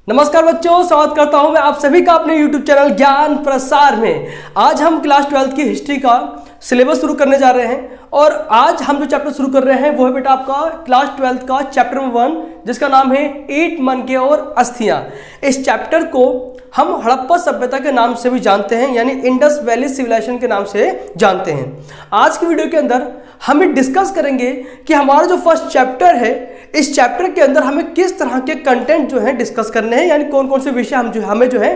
नमस्कार बच्चों, स्वागत करता हूं मैं आप सभी का अपने YouTube चैनल ज्ञान प्रसार में। आज हम क्लास 12 की हिस्ट्री का सिलेबस शुरू करने जा रहे हैं और आज हम जो चैप्टर शुरू कर रहे हैं वो है बेटा आपका क्लास 12 का चैप्टर नंबर 1 जिसका नाम है ईंट मनके और अस्थियां। इस चैप्टर को हम हड़प्पा सभ्यता के नाम से भी जानते हैं, यानी इंडस वैली सिविलाइजेशन के नाम से जानते हैं। आज की वीडियो के अंदर हम डिस्कस करेंगे कि हमारा जो फर्स्ट चैप्टर है, इस चैप्टर के अंदर हमें किस तरह के कंटेंट जो है डिस्कस करने हैं, यानी कौन कौन से विषय हमें जो है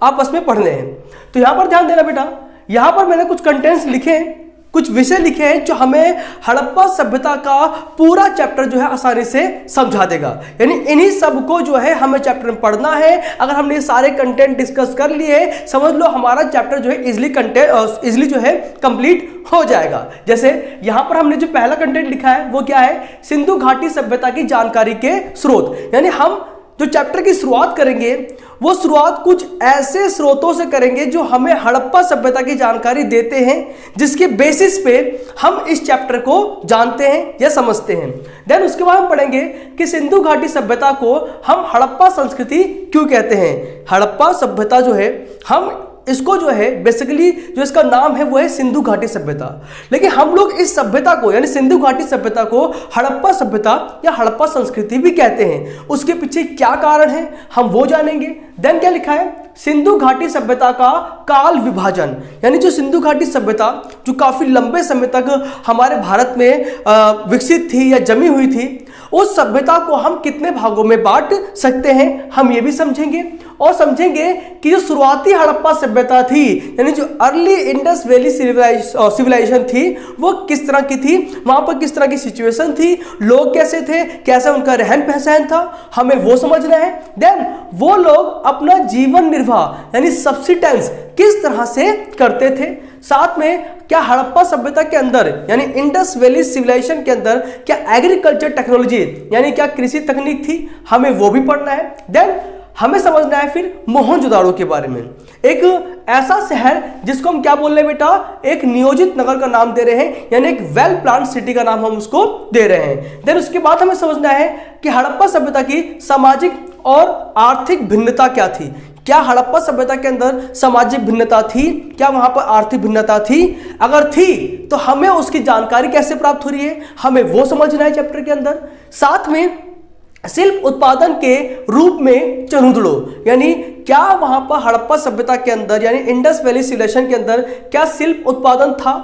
आपस में पढ़ने हैं। तो यहाँ पर ध्यान देना बेटा, यहाँ पर मैंने कुछ कंटेंट्स लिखे हैं, कुछ विषय लिखे हैं जो हमें हड़प्पा सभ्यता का पूरा चैप्टर जो है आसानी से समझा देगा। यानी इन्हीं सब को जो है हमें चैप्टर में पढ़ना है। अगर हमने ये सारे कंटेंट डिस्कस कर लिए, समझ लो हमारा चैप्टर जो है इजिली जो है कंप्लीट हो जाएगा। जैसे यहाँ पर हमने जो पहला कंटेंट लिखा है वो क्या है, सिंधु घाटी सभ्यता की जानकारी के स्रोत। यानी हम जो चैप्टर की शुरुआत करेंगे वो शुरुआत कुछ ऐसे स्रोतों से करेंगे जो हमें हड़प्पा सभ्यता की जानकारी देते हैं, जिसके बेसिस पे हम इस चैप्टर को जानते हैं या समझते हैं। देन उसके बाद हम पढ़ेंगे कि सिंधु घाटी सभ्यता को हम हड़प्पा संस्कृति क्यों कहते हैं। हड़प्पा सभ्यता जो है, हम इसको जो है बेसिकली जो इसका नाम है वो है सिंधु घाटी सभ्यता, लेकिन हम लोग इस सभ्यता को यानी सिंधु घाटी सभ्यता को हड़प्पा सभ्यता या हड़प्पा संस्कृति भी कहते हैं। उसके पीछे क्या कारण है हम वो जानेंगे। देन क्या लिखा है, सिंधु घाटी सभ्यता का काल विभाजन, यानी जो सिंधु घाटी सभ्यता जो काफी लंबे समय तक हमारे भारत में विकसित थी या जमी हुई थी, उस सभ्यता को हम कितने भागों में बांट सकते हैं, हम ये भी समझेंगे। और समझेंगे कि जो शुरुआती हड़प्पा सभ्यता थी, यानी जो अर्ली इंडस वैली सिविलाइजेशन थी, वो किस तरह की थी, वहां पर किस तरह की सिचुएशन थी, लोग कैसे थे, कैसा उनका रहन पहचान था, हमें वो समझना है। देन वो लोग अपना जीवन निर्वाह यानी सब्सिस्टेंस किस तरह से करते थे, साथ में क्या हड़प्पा सभ्यता के अंदर यानी इंडस वैली सिविलाइजेशन के अंदर क्या एग्रीकल्चर टेक्नोलॉजी यानी क्या कृषि तकनीक थी, हमें वो भी पढ़ना है। देन हमें समझना है फिर मोहनजोदाड़ो के बारे में, एक ऐसा शहर जिसको हम क्या बोल रहे हैं बेटा, एक नियोजित नगर का नाम दे रहे हैं, यानी एक वेल प्लान सिटी का नाम हम उसको दे रहे हैं। देन उसके बाद हमें समझना है कि हड़प्पा सभ्यता की सामाजिक और आर्थिक भिन्नता क्या थी। क्या हड़प्पा सभ्यता के अंदर सामाजिक भिन्नता थी, क्या वहां पर आर्थिक भिन्नता थी, अगर थी तो हमें उसकी जानकारी कैसे प्राप्त हो रही है, हमें वो समझना है चैप्टर के अंदर। साथ में शिल्प उत्पादन के रूप में चनुदड़ो, यानी क्या वहां पर हड़प्पा सभ्यता के अंदर यानी इंडस वैली सिविलाइजेशन के अंदर क्या शिल्प उत्पादन था,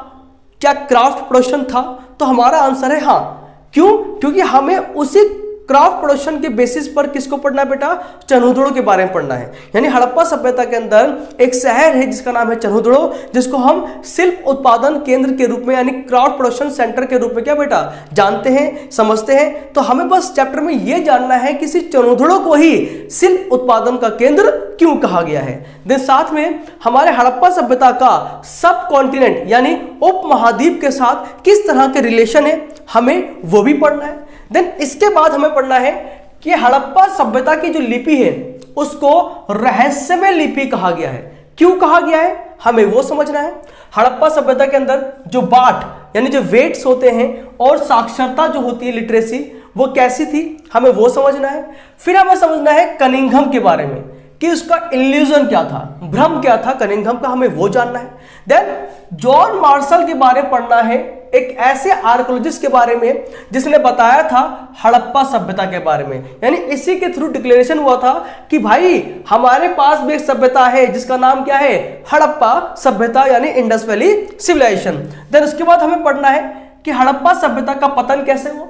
क्या क्राफ्ट प्रोडक्शन था, तो हमारा आंसर है हाँ। क्यों? क्योंकि हमें उसी क्राफ्ट प्रोडक्शन के बेसिस पर किसको पढ़ना है बेटा, चनुदड़ो के बारे में पढ़ना है। यानी हड़प्पा सभ्यता के अंदर एक शहर है जिसका नाम है चनुदड़ो, जिसको हम शिल्प उत्पादन केंद्र के रूप में यानी क्राफ्ट प्रोडक्शन सेंटर के रूप में क्या बेटा जानते हैं, समझते हैं। तो हमें बस चैप्टर में यह जानना है कि इस चनुदड़ो को ही शिल्प उत्पादन का केंद्र क्यों कहा गया है। देन साथ में हमारे हड़प्पा सभ्यता का सब कॉन्टिनेंट यानी उपमहाद्वीप के साथ किस तरह के रिलेशन है, हमें वो भी पढ़ना है। देन इसके बाद हमें पढ़ना है कि हड़प्पा सभ्यता की जो लिपि है उसको रहस्यमय लिपि कहा गया है। क्यों कहा गया है, हमें वो समझना है। हड़प्पा सभ्यता के अंदर जो बाट यानी जो वेट्स होते हैं और साक्षरता जो होती है लिटरेसी, वो कैसी थी, हमें वो समझना है। फिर हमें समझना है कनिंघम के बारे में कि उसका इल्यूजन क्या था, भ्रम क्या था कनिंघम का, हमें वो जानना है। देन जॉन मार्शल के बारे में पढ़ना है, एक ऐसे आर्कियोलॉजिस्ट के बारे में जिसने बताया था हड़प्पा सभ्यता के बारे में, यानी इसी के थ्रू डिक्लेरेशन हुआ था कि भाई हमारे पास भी एक सभ्यता है जिसका नाम क्या है, हड़प्पा सभ्यता यानी इंडस वैली सिविलाइजेशन। देन उसके बाद हमें पढ़ना है कि हड़प्पा सभ्यता का पतन कैसे हुआ,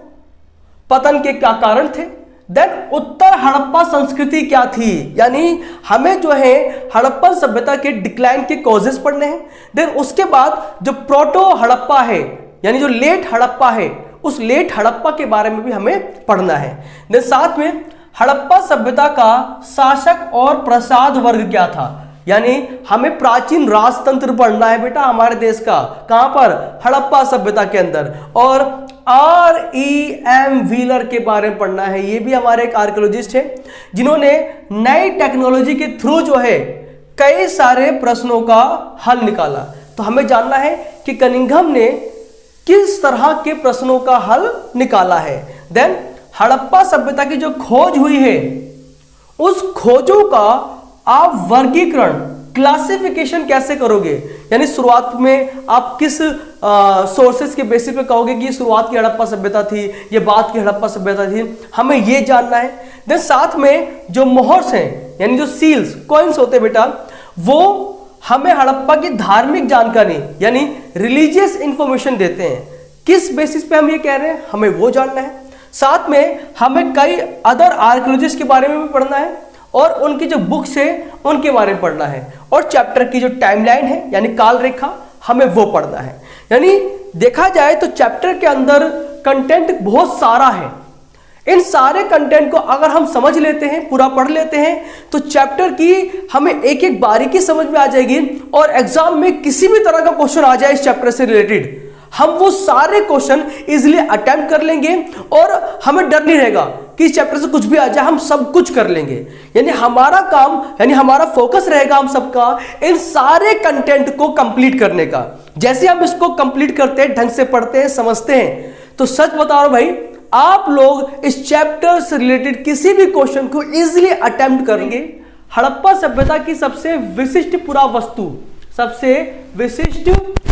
पतन के क्या कारण थे। देन उत्तर हड़प्पा संस्कृति क्या थी, यानी हमें जो है हड़प्पा सभ्यता के डिक्लाइन के कॉजेस पढ़ने हैं। देन उसके बाद जो प्रोटो हड़प्पा है यानी जो लेट हड़प्पा है, उस लेट हड़प्पा के बारे में भी हमें पढ़ना है। देन साथ में हड़प्पा सभ्यता का शासक और प्रसाद वर्ग क्या था, यानी हमें प्राचीन राजतंत्र पढ़ना है बेटा हमारे देश का, कहां पर, हड़प्पा सभ्यता के अंदर। और R.E.M. व्हीलर के बारे में पढ़ना है, ये भी हमारे एक आर्कियोलॉजिस्ट है जिन्होंने नई टेक्नोलॉजी के थ्रू जो है कई सारे प्रश्नों का हल निकाला। तो हमें जानना है कि कनिंघम ने किस तरह के प्रश्नों का हल निकाला है। देन हड़प्पा सभ्यता की जो खोज हुई है उस खोजों का आप वर्गीकरण, क्लासिफिकेशन कैसे करोगे? यानी शुरुआत में आप किस सोर्सेस के बेसिस पे कहोगे कि ये शुरुआत की हड़प्पा सभ्यता थी, ये बाद की हड़प्पा सभ्यता थी, हमें ये जानना है। देन साथ में जो मोहर्स हैं यानी जो सील्स, कॉइन्स होते हैं बेटा, वो हमें हड़प्पा की धार्मिक जानकारी यानी रिलीजियस इंफॉर्मेशन देते हैं। किस बेसिस पे हम ये कह रहे हैं, हमें वो जानना है। साथ में हमें कई अदर आर्कियोलॉजिस्ट के बारे में भी पढ़ना है और उनकी जो बुक्स है उनके बारे में पढ़ना है, और चैप्टर की जो टाइमलाइन है यानी काल रेखा, हमें वो पढ़ना है। यानी देखा जाए तो चैप्टर के अंदर कंटेंट बहुत सारा है। इन सारे कंटेंट को अगर हम समझ लेते हैं, पूरा पढ़ लेते हैं, तो चैप्टर की हमें एक एक बारीकी समझ में आ जाएगी, और एग्जाम में किसी भी तरह का क्वेश्चन आ जाए इस चैप्टर से रिलेटेड, हम वो सारे क्वेश्चन इजीली अटेम्प्ट कर लेंगे और हमें डर नहीं रहेगा कि इस चैप्टर से कुछ भी आ जाए, हम सब कुछ कर लेंगे। यानी हमारा काम, यानी हमारा फोकस रहेगा हम सबका इन सारे कंटेंट को कंप्लीट करने का। जैसे हम इसको कंप्लीट करते हैं, ढंग से पढ़ते हैं, समझते हैं, तो सच बता रहा हूं भाई, आप लोग इस चैप्टर से रिलेटेड किसी भी क्वेश्चन को इजीली अटेम्प्ट करेंगे। हड़प्पा सभ्यता की सबसे विशिष्ट पुरावस्तु, सबसे विशिष्ट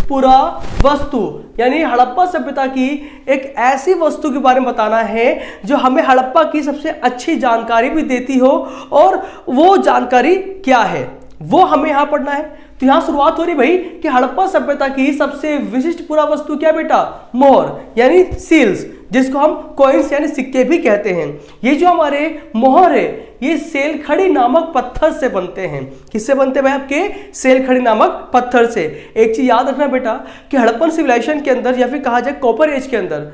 पुरावस्तु यानी हड़प्पा सभ्यता की एक ऐसी वस्तु के बारे में बताना है जो हमें हड़प्पा की सबसे अच्छी जानकारी भी देती हो, और वो जानकारी क्या है वो हमें यहां पढ़ना है। तो यहां शुरुआत हो रही भाई कि हड़प्पा सभ्यता की सबसे विशिष्ट पुरावस्तु क्या बेटा? मोहर यानी सील्स, जिसको हम कॉइन्स यानी सिक्के भी कहते हैं। ये जो हमारे मोहर है ये सेलखड़ी नामक पत्थर से बनते हैं। किससे बनते हैं भाई? आपके सेलखड़ी नामक पत्थर से। एक चीज याद रखना बेटा कि हड़प्पन सिविलाइजेशन के अंदर, या फिर कहा जाए कॉपर एज के अंदर,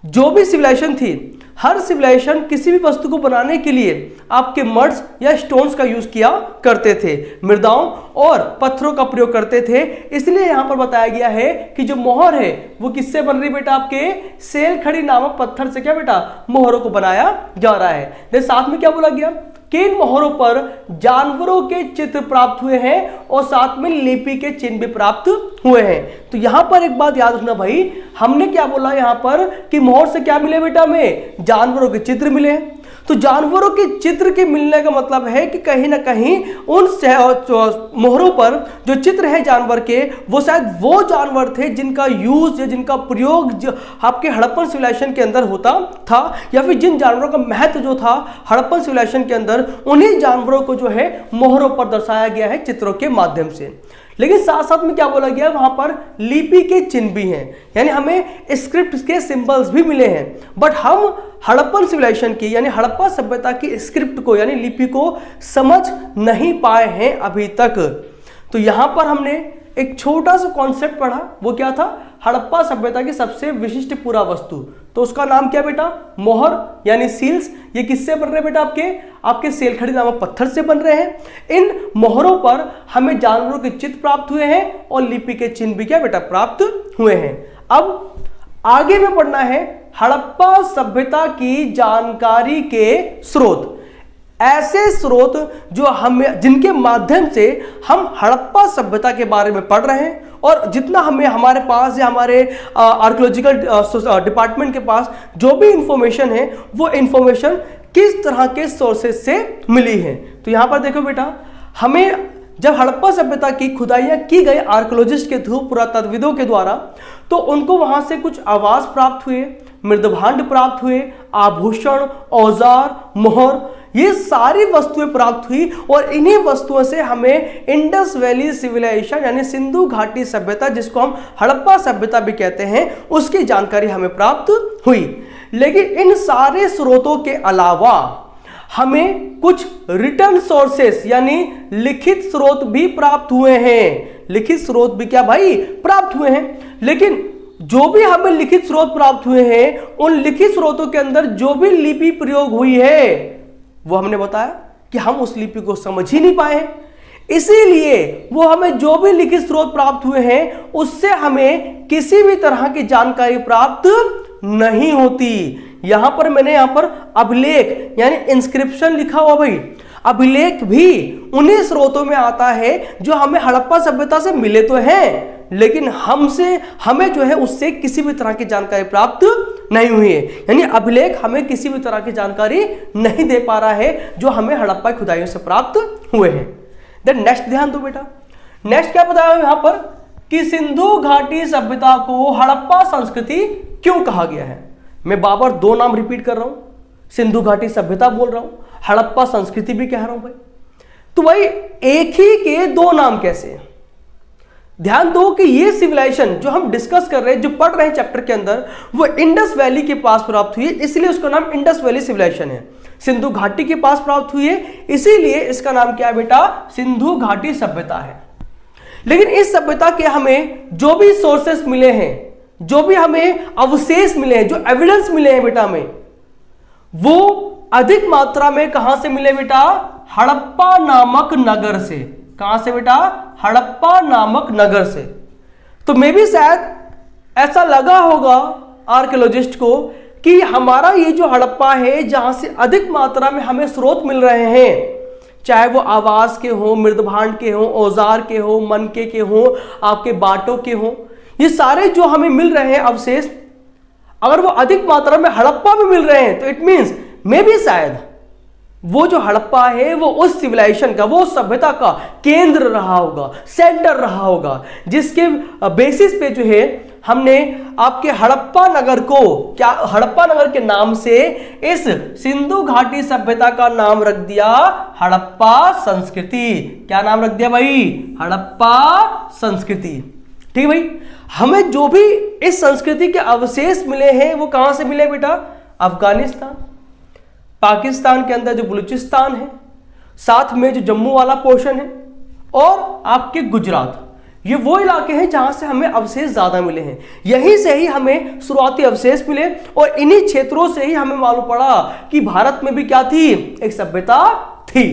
जो भी सिविलाइजेशन थी, हर सिविलाइजेशन किसी भी वस्तु को बनाने के लिए आपके मड्स या स्टोन्स का यूज किया करते थे, मृदाओं और पत्थरों का प्रयोग करते थे। इसलिए यहां पर बताया गया है कि जो मोहर है वो किससे बन रही बेटा? आपके सेलखड़ी नामक पत्थर से क्या बेटा? मोहरों को बनाया जा रहा है। साथ में क्या बोला गया कि इन मोहरों पर जानवरों के चित्र प्राप्त हुए हैं और साथ में लिपि के चिन्ह भी प्राप्त हुए हैं। तो यहां पर एक बात याद रखना भाई, हमने क्या बोला यहां पर कि मोहर से क्या मिले बेटा? हमें जानवरों के चित्र मिले। तो जानवरों के चित्र के मिलने का मतलब है कि कहीं ना कहीं उन मोहरों पर जो चित्र है जानवर के, वो शायद वो जानवर थे जिनका यूज या जिनका प्रयोग आपके हड़प्पन सिविलाइजेशन के अंदर होता था, या फिर जिन जानवरों का महत्व जो था हड़प्पन सिविलाइजेशन के अंदर, उन्हीं जानवरों को जो है मोहरों पर दर्शाया गया है चित्रों के माध्यम से। लेकिन साथ साथ में क्या बोला गया? वहां पर लिपि के चिन्ह भी हैं, यानी हमें स्क्रिप्ट के सिंबल्स भी मिले हैं। बट हम हड़प्पन सिविलाइजेशन की यानी हड़प्पा सभ्यता की स्क्रिप्ट को यानी लिपि को समझ नहीं पाए हैं अभी तक। तो यहां पर हमने एक छोटा सा कॉन्सेप्ट पढ़ा, वो क्या था? हड़प्पा सभ्यता की सबसे विशिष्ट पुरावस्तु। तो उसका नाम क्या बेटा? मोहर यानी सील्स। ये किससे बन रहे बेटा? आपके सेलखड़ी नामक पत्थर से बन रहे हैं। इन मोहरों पर हमें जानवरों के चित्र प्राप्त हुए हैं और लिपि के चिन्ह भी क्या बेटा? प्राप्त हुए हैं। अब आगे में पढ़ना है हड़प्पा सभ्यता की जानकारी के स्रोत, ऐसे स्रोत जो हमें, जिनके माध्यम से हम हड़प्पा सभ्यता के बारे में पढ़ रहे हैं, और जितना हमें हमारे पास या हमारे आर्कियोलॉजिकल डिपार्टमेंट के पास जो भी इंफॉर्मेशन है, वो इंफॉर्मेशन किस तरह के सोर्सेस से मिली है। तो यहां पर देखो बेटा, हमें जब हड़प्पा सभ्यता की खुदाइयां की गई आर्कियोलॉजिस्ट के थ्रू, पुरातत्वविदों के द्वारा, तो उनको वहां से कुछ आवास प्राप्त हुए, मृदभांड प्राप्त हुए, आभूषण, औजार, मोहर, ये सारी वस्तुएं प्राप्त हुई, और इन्हीं वस्तुओं से हमें इंडस वैली सिविलाइजेशन यानी सिंधु घाटी सभ्यता, जिसको हम हड़प्पा सभ्यता भी कहते हैं, उसकी जानकारी हमें प्राप्त हुई। लेकिन इन सारे स्रोतों के अलावा हमें कुछ रिटन सोर्सेस यानी लिखित स्रोत भी प्राप्त हुए हैं। लिखित स्रोत भी क्या भाई? प्राप्त हुए हैं। लेकिन जो भी हमें लिखित स्रोत प्राप्त हुए हैं, उन लिखित स्रोतों के अंदर जो भी लिपि प्रयोग हुई है, वो हमने बताया कि हम उस लिपि को समझ ही नहीं पाए हैं। इसीलिए वो हमें जो भी लिखित स्रोत प्राप्त हुए हैं, उससे हमें किसी भी तरह की जानकारी प्राप्त नहीं होती। यहां पर मैंने यहां पर अभिलेख यानी इंस्क्रिप्शन लिखा हुआ भाई। अभिलेख भी उन्हीं स्रोतों में आता है जो हमें हड़प्पा सभ्यता से मिले तो हैं, लेकिन हमें जो है उससे किसी भी तरह की जानकारी प्राप्त नहीं हुई है, यानी अभिलेख हमें किसी भी तरह की जानकारी नहीं दे पा रहा है जो हमें हड़प्पा की खुदाइयों से प्राप्त हुए हैं। देन नेक्स्ट ध्यान दो बेटा, नेक्स्ट क्या बताया यहां पर कि सिंधु घाटी सभ्यता को हड़प्पा संस्कृति क्यों कहा गया है। मैं बार-बार दो नाम रिपीट कर रहा हूं, सिंधु घाटी सभ्यता बोल रहा हूं, हड़प्पा संस्कृति भी कह रहा हूं भाई। तो भाई एक ही के दो नाम कैसे? ध्यान दो कि ये सिविलाइजेशन जो हम डिस्कस कर रहे हैं, जो पढ़ रहे हैं चैप्टर के अंदर, वो इंडस वैली के पास प्राप्त हुई है, इसलिए उसका नाम इंडस वैली सिविलाइजेशन है। सिंधु घाटी के पास प्राप्त हुई है, इसीलिए इसका नाम क्या है बेटा? सिंधु घाटी सभ्यता है। लेकिन इस सभ्यता के हमें जो भी सोर्सेस मिले हैं, जो भी हमें अवशेष मिले हैं, जो एविडेंस मिले हैं बेटा हमें, वो अधिक मात्रा में कहां से मिले बेटा? हड़प्पा नामक नगर से। कहां से बेटा? हड़प्पा नामक नगर से। तो मे भी शायद ऐसा लगा होगा आर्कियोलॉजिस्ट को कि हमारा ये जो हड़प्पा है, जहां से अधिक मात्रा में हमें स्रोत मिल रहे हैं, चाहे वो आवास के हो, मृदभांड के हो, औजार के हो, मनके के हो, आपके बाटों के हो, ये सारे जो हमें मिल रहे हैं अवशेष, अगर वो अधिक मात्रा में हड़प्पा में मिल रहे हैं तो इट मीन्स मे भी शायद वो जो हड़प्पा है वो उस सिविलाइजेशन का, वो सभ्यता का केंद्र रहा होगा, सेंटर रहा होगा, जिसके बेसिस पे जो है हमने आपके हड़प्पा नगर को, क्या हड़प्पा नगर के नाम से इस सिंधु घाटी सभ्यता का नाम रख दिया हड़प्पा संस्कृति। क्या नाम रख दिया भाई? हड़प्पा संस्कृति। ठीक भाई, हमें जो भी इस संस्कृति के अवशेष मिले हैं वो कहां से मिले बेटा? अफगानिस्तान, पाकिस्तान के अंदर जो बलूचिस्तान है, साथ में जो जम्मू वाला पोर्शन है, और आपके गुजरात, ये वो इलाके हैं जहां से हमें अवशेष ज्यादा मिले हैं। यहीं से ही हमें शुरुआती अवशेष मिले और इन्हीं क्षेत्रों से ही हमें मालूम पड़ा कि भारत में भी क्या थी? एक सभ्यता थी।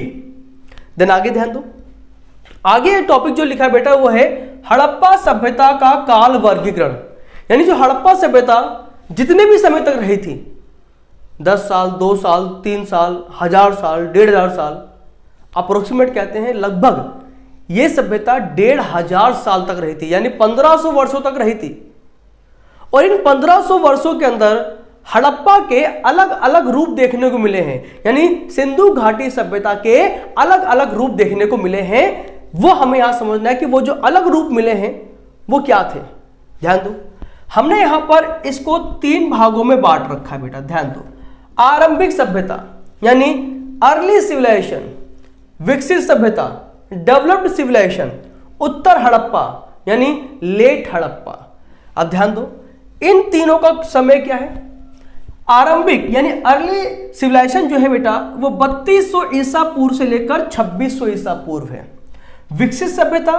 देन आगे ध्यान दो, आगे टॉपिक जो लिखा है बेटा वो है हड़प्पा सभ्यता का काल वर्गीकरण। यानी जो हड़प्पा सभ्यता जितने भी समय तक रही थी, 10 साल, 2 साल, 3 साल, 1000 साल, 1500 साल, अप्रोक्सीमेट कहते हैं लगभग ये सभ्यता 1500 साल तक रही थी, यानी 1500 वर्षों तक रही थी। और इन 1500 वर्षों के अंदर हड़प्पा के अलग अलग रूप देखने को मिले हैं, यानी सिंधु घाटी सभ्यता के अलग अलग रूप देखने को मिले हैं। वो हमें यहां समझना है कि वो जो अलग रूप मिले हैं वो क्या थे। ध्यान दो, हमने यहां पर इसको 3 भागों में बांट रखा है बेटा। ध्यान दो, आरंभिक सभ्यता यानी अर्ली सिविलाइजेशन, विकसित सभ्यता डेवलप्ड सिविलाइजेशन, उत्तर हड़प्पा यानी लेट हड़प्पा। अब ध्यान दो, इन तीनों का समय क्या है? आरंभिक यानी अर्ली सिविलाइजेशन जो है बेटा वो 3200 ईसा पूर्व से लेकर 2600 ईसा पूर्व है। विकसित सभ्यता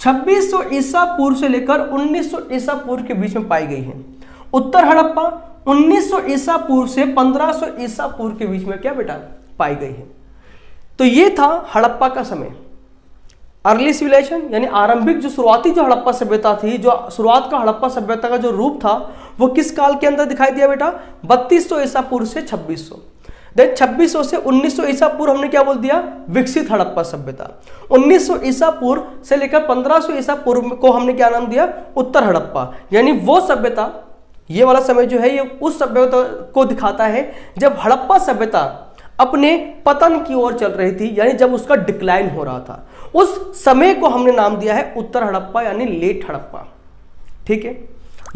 2600 ईसा पूर्व से लेकर 1900 ईसा पूर्व के बीच में पाई गई है। उत्तर हड़प्पा 1900 ईसा पूर्व से 1500 ईसा पूर्व के बीच में क्या बेटा पाई गई है। तो ये था हड़प्पा का समय। अर्ली सिविलाइजेशन यानी आरंभिक जो शुरुआती जो हड़प्पा सभ्यता थी, जो शुरुआत का हड़प्पा सभ्यता का जो रूप था वो किस काल के अंदर दिखाई दिया बेटा? 3200 ईसा पूर्व से 2600। देन 2600 से 1900 ईसा पूर्व हमने क्या बोल दिया? विकसित हड़प्पा सभ्यता। 1900 ईसा पूर्व से लेकर 1500 ईसा पूर्व को हमने क्या नाम दिया? उत्तर हड़प्पा। यानी वो सभ्यता, ये वाला समय जो है ये उस सभ्यता को दिखाता है जब हड़प्पा सभ्यता अपने पतन की ओर चल रही थी, यानी जब उसका डिक्लाइन हो रहा था। उस समय को हमने नाम दिया है उत्तर हड़प्पा यानी लेट हड़प्पा। ठीक है,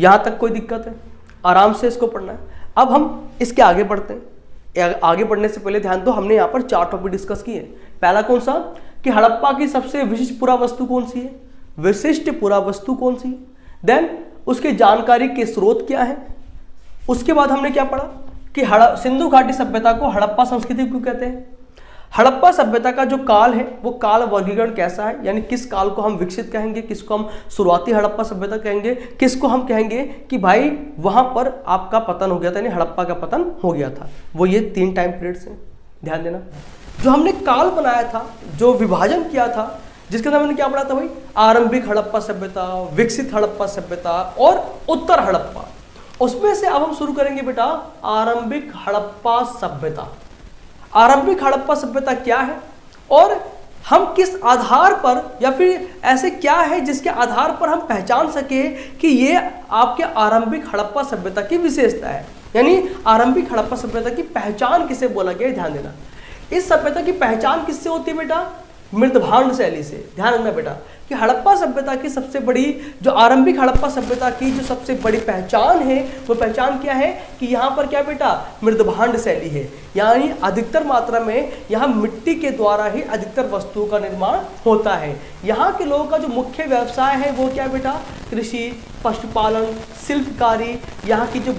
यहां तक कोई दिक्कत है? आराम से इसको पढ़ना है। अब हम इसके आगे बढ़ते हैं। आगे बढ़ने से पहले ध्यान दो, हमने यहां पर 4 टॉपिक डिस्कस किए। पहला कौन सा? कि हड़प्पा की सबसे विशिष्ट पुरावस्तु कौन सी है? विशिष्ट पुरावस्तु कौन सी है? देन उसकी जानकारी के स्रोत क्या है? उसके बाद हमने क्या पढ़ा कि सिंधु घाटी सभ्यता को हड़प्पा संस्कृति क्यों कहते हैं? हड़प्पा सभ्यता का जो काल है वो काल वर्गीकरण कैसा है, यानी किस काल को हम विकसित कहेंगे, किसको हम शुरुआती हड़प्पा सभ्यता कहेंगे, किसको हम कहेंगे कि भाई वहां पर आपका पतन हो गया था, यानी हड़प्पा का पतन हो गया था। वो ये 3 टाइम पीरियड्स हैं। ध्यान देना, जो हमने काल बनाया था, जो विभाजन किया था, जिसके अंदर हमने क्या पढ़ा था भाई? आरंभिक हड़प्पा सभ्यता, विकसित हड़प्पा सभ्यता और उत्तर हड़प्पा। उसमें से अब हम शुरू करेंगे बेटा आरंभिक हड़प्पा सभ्यता। आरंभिक हड़प्पा सभ्यता क्या है और हम किस आधार पर, या फिर ऐसे क्या है जिसके आधार पर हम पहचान सके कि ये आपके आरंभिक हड़प्पा सभ्यता की विशेषता है। यानी आरंभिक हड़प्पा सभ्यता की पहचान किसे बोला गया, ध्यान देना। इस सभ्यता की पहचान किससे होती है बेटा, मृदभांड शैली से। ध्यान रखना बेटा कि हड़प्पा सभ्यता की सबसे बड़ी जो आरंभिक हड़प्पा सभ्यता की जो सबसे बड़ी पहचान है वो पहचान क्या है कि यहाँ पर क्या बेटा, मृदभांड शैली है। यानी अधिकतर मात्रा में यहाँ मिट्टी के द्वारा ही अधिकतर वस्तुओं का निर्माण होता है। यहाँ के लोगों का जो मुख्य व्यवसाय है वो क्या बेटा, कृषि, पशुपालन, शिल्पकारी। यहाँ की जो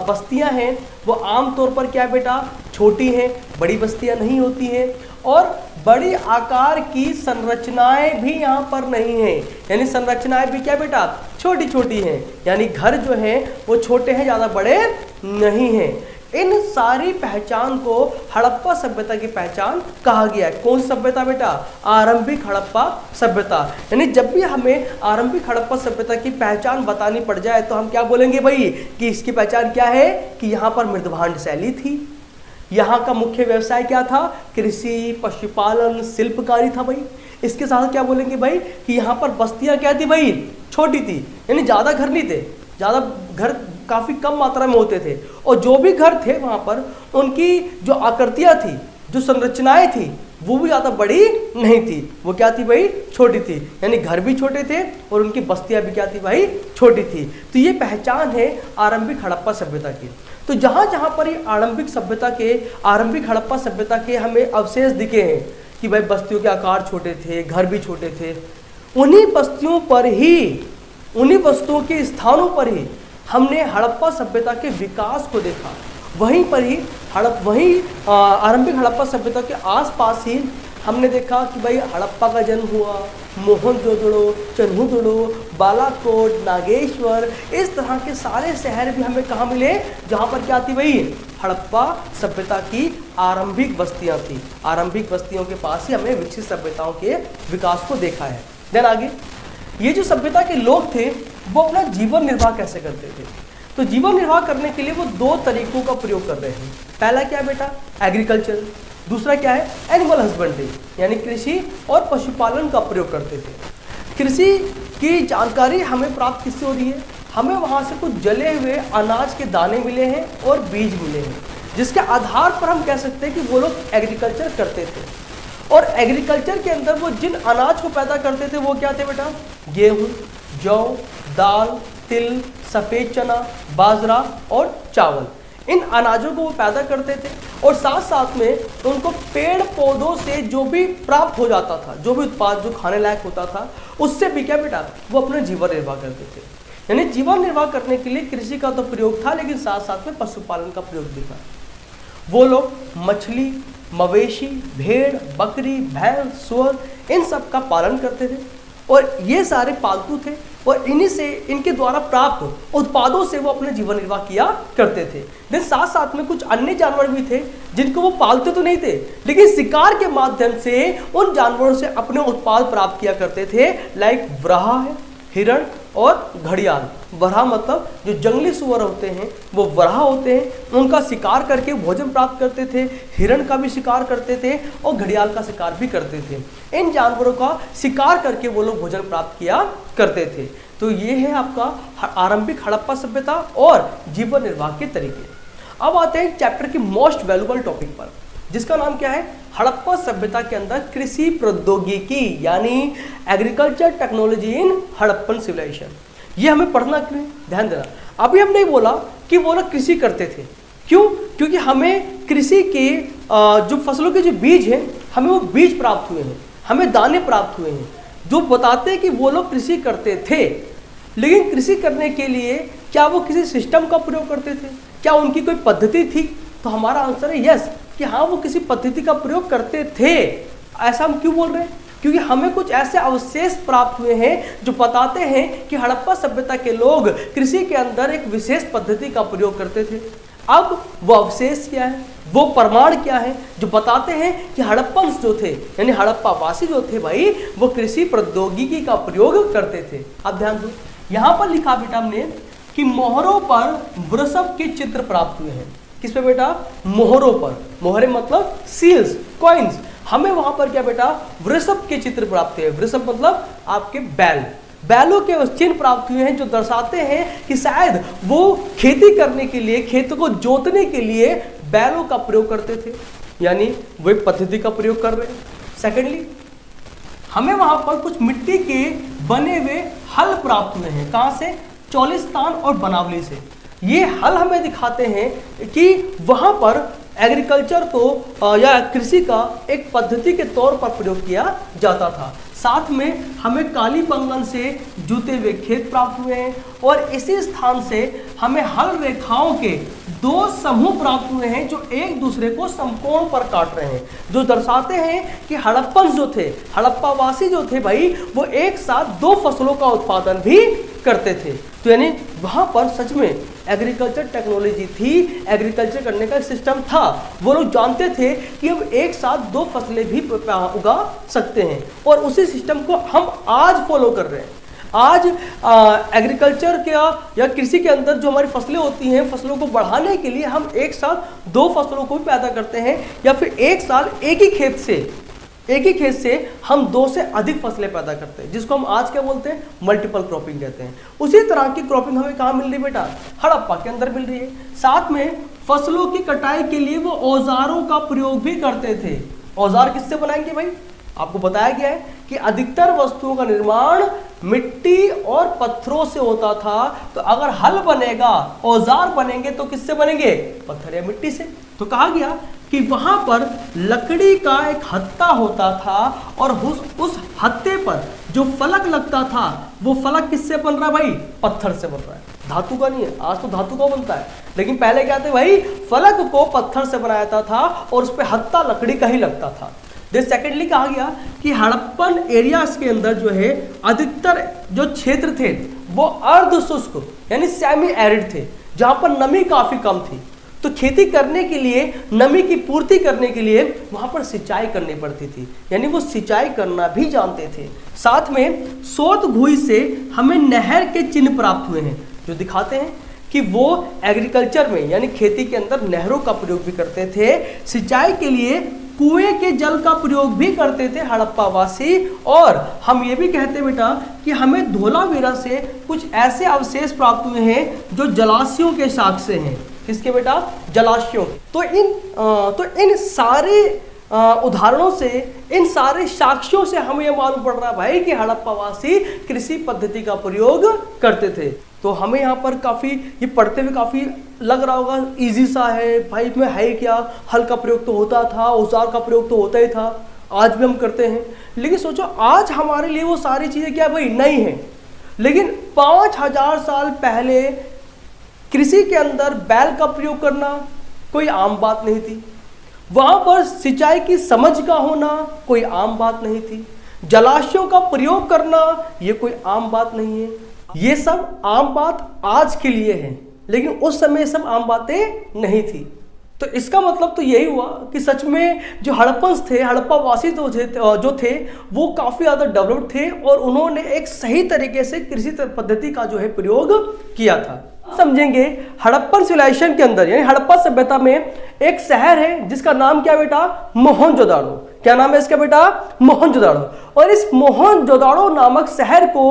बस्तियाँ हैं वो आमतौर पर क्या बेटा, छोटी हैं, बड़ी बस्तियाँ नहीं होती हैं, और बड़ी आकार की संरचनाएं भी यहाँ पर नहीं है। यानी संरचनाएं भी क्या बेटा, छोटी छोटी हैं। यानी घर जो है वो छोटे हैं, ज़्यादा बड़े नहीं हैं। इन सारी पहचान को हड़प्पा सभ्यता की पहचान कहा गया है। कौन सी सभ्यता बेटा, आरंभिक हड़प्पा सभ्यता। यानी जब भी हमें आरंभिक हड़प्पा सभ्यता की पहचान बतानी पड़ जाए तो हम क्या बोलेंगे भाई कि इसकी पहचान क्या है कि यहाँ पर मृदभांड शैली थी, यहाँ का मुख्य व्यवसाय क्या था, कृषि, पशुपालन, शिल्पकारी था भाई। इसके साथ क्या बोलेंगे भाई कि यहाँ पर बस्तियाँ क्या थी भाई, छोटी थी। यानी ज़्यादा घर नहीं थे, ज़्यादा घर काफ़ी कम मात्रा में होते थे, और जो भी घर थे वहाँ पर उनकी जो आकृतियाँ थी, जो संरचनाएं थी वो भी ज़्यादा बड़ी नहीं थी, वो क्या थी भाई, छोटी थी। यानी घर भी छोटे थे और उनकी बस्तियाँ भी क्या थी भाई, छोटी थी। तो ये पहचान है आरंभिक हड़प्पा सभ्यता की। तो जहाँ जहाँ पर ये आरंभिक हड़प्पा सभ्यता के हमें अवशेष दिखे हैं कि भाई बस्तियों के आकार छोटे थे, घर भी छोटे थे, उन्हीं बस्तियों पर ही, उन्हीं वस्तुओं के स्थानों पर ही हमने हड़प्पा सभ्यता के विकास को देखा। वहीं पर ही आरंभिक हड़प्पा सभ्यता के आसपास ही हमने देखा कि भाई हड़प्पा का जन्म हुआ, मोहनजोदड़ो, चन्हुदड़ो, बालाकोट, नागेश्वर, इस तरह के सारे शहर भी हमें कहाँ मिले जहाँ पर क्या थी भाई, हड़प्पा सभ्यता की आरंभिक बस्तियाँ थी। आरंभिक बस्तियों के पास ही हमने विकसित सभ्यताओं के विकास को देखा है। देन आगे, ये जो सभ्यता के लोग थे वो अपना जीवन निर्वाह कैसे करते थे। तो जीवन निर्वाह करने के लिए वो दो तरीकों का प्रयोग कर रहे हैं। पहला क्या है बेटा, एग्रीकल्चर, दूसरा क्या है, एनिमल हस्बेंड्री, यानी कृषि और पशुपालन का प्रयोग करते थे। कृषि की जानकारी हमें प्राप्त किससे हो रही है, हमें वहाँ से कुछ जले हुए अनाज के दाने मिले हैं और बीज मिले हैं, जिसके आधार पर हम कह सकते हैं कि वो लोग एग्रीकल्चर करते थे। और एग्रीकल्चर के अंदर वो जिन अनाज को पैदा करते थे वो क्या थे बेटा, गेहूँ, जौ, दाल, तिल, सफ़ेद चना, बाजरा और चावल। इन अनाजों को वो पैदा करते थे और साथ साथ में उनको पेड़ पौधों से जो भी प्राप्त हो जाता था, जो भी उत्पाद जो खाने लायक होता था, उससे भी क्या बेटा वो अपना जीवन निर्वाह करते थे। यानी जीवन निर्वाह करने के लिए कृषि का तो प्रयोग था, लेकिन साथ साथ में पशुपालन का प्रयोग भी था। वो लोग मछली, मवेशी, भेड़, बकरी, भैंस, सूअर, इन सब का पालन करते थे और ये सारे पालतू थे और इन्हीं से, इनके द्वारा प्राप्त उत्पादों से वो अपने जीवन निर्वाह किया करते थे। लेकिन साथ साथ में कुछ अन्य जानवर भी थे जिनको वो पालते तो नहीं थे, लेकिन शिकार के माध्यम से उन जानवरों से अपने उत्पाद प्राप्त किया करते थे। लाइक वराह है, हिरण और घड़ियाल। वराह मतलब जो जंगली सुअर होते हैं वो वराह होते हैं, उनका शिकार करके भोजन प्राप्त करते थे। हिरण का भी शिकार करते थे और घड़ियाल का शिकार भी करते थे। इन जानवरों का शिकार करके वो लोग भोजन प्राप्त किया करते थे। तो ये है आपका आरंभिक हड़प्पा सभ्यता और जीवन निर्वाह के तरीके। अब आते हैं चैप्टर की मोस्ट वैल्यूबल टॉपिक पर, जिसका नाम क्या है, हड़प्पा सभ्यता के अंदर कृषि प्रौद्योगिकी, यानी agriculture technology in Harappan civilization. ये हमें पढ़ना क्यों है, ध्यान देना। अभी हमने बोला कि वो लोग कृषि करते थे, क्यों, क्योंकि हमें कृषि के जो फसलों के जो बीज हैं, हमें वो बीज प्राप्त हुए हैं, हमें दाने प्राप्त हुए हैं जो बताते हैं कि वो लोग कृषि करते थे। लेकिन कृषि करने के लिए क्या वो किसी सिस्टम का प्रयोग करते थे, क्या उनकी कोई पद्धति थी? तो हमारा आंसर है यस, कि हाँ वो किसी पद्धति का प्रयोग करते थे। ऐसा हम क्यों बोल रहे हैं, क्योंकि हमें कुछ ऐसे अवशेष प्राप्त हुए हैं जो बताते हैं कि हड़प्पा सभ्यता के लोग कृषि के अंदर एक विशेष पद्धति का प्रयोग करते थे। अब वो अवशेष क्या है, वो प्रमाण क्या है जो बताते हैं कि हड़प्पन्स जो थे, यानी हड़प्पा वासी जो थे भाई, वो कृषि प्रौद्योगिकी का प्रयोग करते थे। अब ध्यान दो, यहाँ पर लिखा बेटा हमने कि मोहरों पर वृषभ के चित्र प्राप्त हुए हैं। किस पे बेटा, मोहरों पर। मोहरे मतलब सील्स, कॉइन्स। हमें वहां पर क्या बेटा, वृषभ के चित्र प्राप्त हुए। वृषभ मतलब आपके बैल, बैलों के उस चिन्ह प्राप्त हुए हैं जो दर्शाते हैं कि शायद वो खेती करने के लिए, खेतों को जोतने के लिए बैलों का प्रयोग करते थे, यानी वो एक पद्धति का प्रयोग कर रहे हैं। सेकेंडली, हमें वहां पर कुछ मिट्टी के बने हुए हल प्राप्त हुए हैं। कहां से? चौलिस्तान और बनावली से। ये हल हमें दिखाते हैं कि वहां पर एग्रीकल्चर को या कृषि का एक पद्धति के तौर पर प्रयोग किया जाता था। साथ में हमें कालीबंगन से जुते हुए खेत प्राप्त हुए हैं और इसी स्थान से हमें हल रेखाओं के दो समूह प्राप्त हुए हैं जो एक दूसरे को समकोण पर काट रहे हैं, जो दर्शाते हैं कि हड़प्पन जो थे, हड़प्पावासी जो थे भाई, वो एक साथ दो फसलों का उत्पादन भी करते थे। तो यानी वहां पर सच में एग्रीकल्चर टेक्नोलॉजी थी, एग्रीकल्चर करने का सिस्टम था। वो लोग जानते थे कि हम एक साथ दो फसलें भी उगा सकते हैं और उसी सिस्टम को हम आज फॉलो कर रहे हैं। आज एग्रीकल्चर का या कृषि के अंदर जो हमारी फसलें होती हैं, फसलों को बढ़ाने के लिए हम एक साथ दो फसलों को भी पैदा करते हैं या फिर एक साल एक ही खेत से हम दो से अधिक फसलें पैदा करते हैं, जिसको हम आज क्या बोलते हैं? मल्टीपल क्रॉपिंग कहते हैं। उसी तरह की क्रॉपिंग हमें कहाँ मिल रही है बेटा? हड़प्पा के अंदर मिल रही है। साथ में फसलों की कटाई के लिए वो औजारों का प्रयोग भी करते थे। औजार किससे बनाएंगे भाई? आपको बताया गया है कि अधिकतर वस्तुओं का निर्माण मिट्टी और पत्थरों से होता था। तो अगर हल बनेगा, औजार बनेंगे तो किससे बनेंगे? पत्थर या मिट्टी से। तो कहा गया कि वहां पर लकड़ी का एक हत्था होता था और उस हत्थे पर जो फलक लगता था, वो फलक किससे बन रहा है भाई? पत्थर से बन रहा है, धातु का नहीं है। आज तो धातु का बनता है, लेकिन पहले क्या थे भाई? फलक को पत्थर से बनाया जाता था और उस पर हत्था लकड़ी का ही लगता था। सेकेंडली कहा गया कि हड़प्पन एरियाज के अंदर जो है अधिकतर जो क्षेत्र थे वो अर्ध शुष्क यानी सेमी एरिड थे, जहां पर नमी काफी कम थी। तो खेती करने के लिए, नमी की पूर्ति करने के लिए वहां पर सिंचाई करनी पड़ती थी, यानी वो सिंचाई करना भी जानते थे। साथ में सोत घुई से हमें नहर के चिन्ह प्राप्त हुए हैं, जो दिखाते हैं कि वो एग्रीकल्चर में यानी खेती के अंदर नहरों का प्रयोग भी करते थे। सिंचाई के लिए कुएं के जल का प्रयोग भी करते थे हड़प्पावासी। और हम ये भी कहते हैं बेटा कि हमें धोलावीरा से कुछ ऐसे अवशेष प्राप्त हुए हैं जो जलाशयों के साक्ष्य हैं। किसके बेटा? जलाशयों। तो इन सारे उदाहरणों से, इन सारे साक्ष्यों से हमें यह मालूम पड़ रहा है भाई कि हड़प्पावासी कृषि पद्धति का प्रयोग करते थे। तो हमें यहाँ पर काफ़ी ये पढ़ते हुए काफ़ी लग रहा होगा इजी सा है भाई, इसमें है क्या? हल का प्रयोग तो होता था, औजार का प्रयोग तो होता ही था, आज भी हम करते हैं। लेकिन सोचो आज हमारे लिए वो सारी चीज़ें क्या भाई नहीं है, लेकिन 5000 साल पहले कृषि के अंदर बैल का प्रयोग करना कोई आम बात नहीं थी। वहां पर सिंचाई की समझ का होना कोई आम बात नहीं थी। जलाशयों का प्रयोग करना ये कोई आम बात नहीं है। ये सब आम बात आज के लिए है, लेकिन उस समय सब आम बातें नहीं थी। तो इसका मतलब तो यही हुआ कि सच में जो हड़प्पन्स थे, हड़प्पावासी जो थे वो काफ़ी ज़्यादा डेवलप्ड थे और उन्होंने एक सही तरीके से कृषि पद्धति का जो है प्रयोग किया था। समझेंगे हड़प्पन सिविलाइजेशन के अंदर यानी हड़प्पा सभ्यता में एक शहर है जिसका नाम क्या बेटा? मोहनजोदाड़ो। क्या नाम है इसका बेटा? मोहनजोदाड़ो। और इस मोहनजोदाड़ो नामक शहर को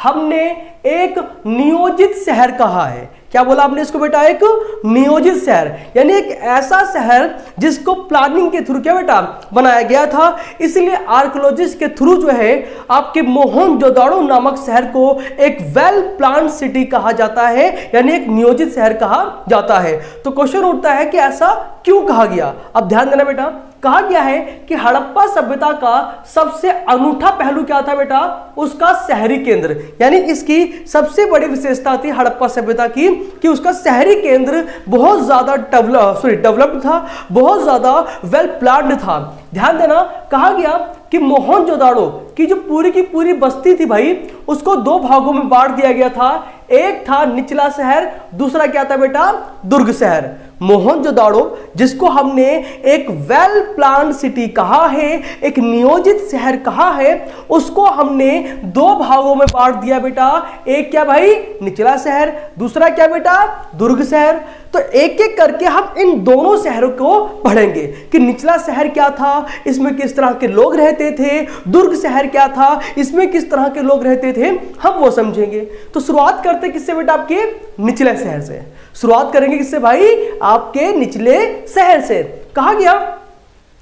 हमने एक नियोजित शहर कहा है। क्या बोला आपने इसको बेटा? एक नियोजित शहर, यानी एक ऐसा शहर जिसको प्लानिंग के थ्रू क्या बेटा बनाया गया था। इसलिए आर्कियोलॉजिस्ट के थ्रू जो है आपके मोहनजोदाड़ो नामक शहर को एक वेल प्लान सिटी कहा जाता है, यानी एक नियोजित शहर कहा जाता है। तो क्वेश्चन उठता है कि ऐसा क्यों कहा गया? अब ध्यान देना बेटा, कहा गया है कि हड़प्पा सभ्यता का सबसे अनूठा पहलू क्या था बेटा? उसका शहरी केंद्र, यानी इसकी सबसे बड़ी विशेषता थी हड़प्पा सभ्यता की कि उसका शहरी केंद्र बहुत ज्यादा डेवलप्ड था, बहुत ज्यादा वेल प्लान्ड था। ध्यान देना, कहा गया कि मोहनजोदाड़ो की जो पूरी की पूरी बस्ती थी भाई, उसको दो भागों में बांट दिया गया था। एक था निचला शहर, दूसरा क्या था बेटा? दुर्ग शहर। मोहनजोदाड़ो, जिसको हमने एक वेल प्लान्ड सिटी कहा है, एक नियोजित शहर कहा है, उसको हमने दो भागों में बांट दिया बेटा। एक क्या भाई, निचला शहर, दूसरा क्या बेटा, दुर्ग शहर। तो एक एक करके हम इन दोनों शहरों को पढ़ेंगे कि निचला शहर क्या था, इसमें किस तरह के लोग रहते थे, दुर्ग शहर क्या था, इसमें किस तरह के लोग रहते थे, हम वो समझेंगे। तो शुरुआत करते किससे बेटा, आपके निचले शहर से। शुरुआत करेंगे किससे भाई, आपके निचले शहर से। कहा गया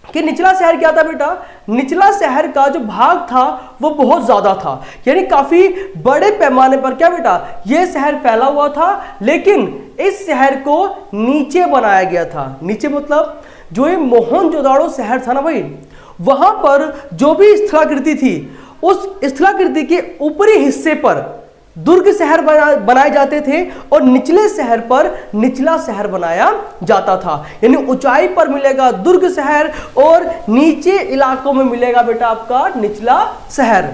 कि निचला शहर क्या था बेटा, निचला शहर का जो भाग था वो बहुत ज्यादा था, यानी काफी बड़े पैमाने पर क्या बेटा, यह शहर फैला हुआ था। लेकिन इस शहर को नीचे बनाया गया था। नीचे मतलब जो ये मोहनजोदाड़ो शहर था ना भाई, वहां पर जो भी स्थलाकृति थी, उस स्थलाकृति के ऊपरी हिस्से पर दुर्ग शहर बनाए जाते थे और निचले शहर पर निचला शहर बनाया जाता था। यानी ऊंचाई पर मिलेगा दुर्ग शहर और नीचे इलाकों में मिलेगा बेटा आपका निचला शहर।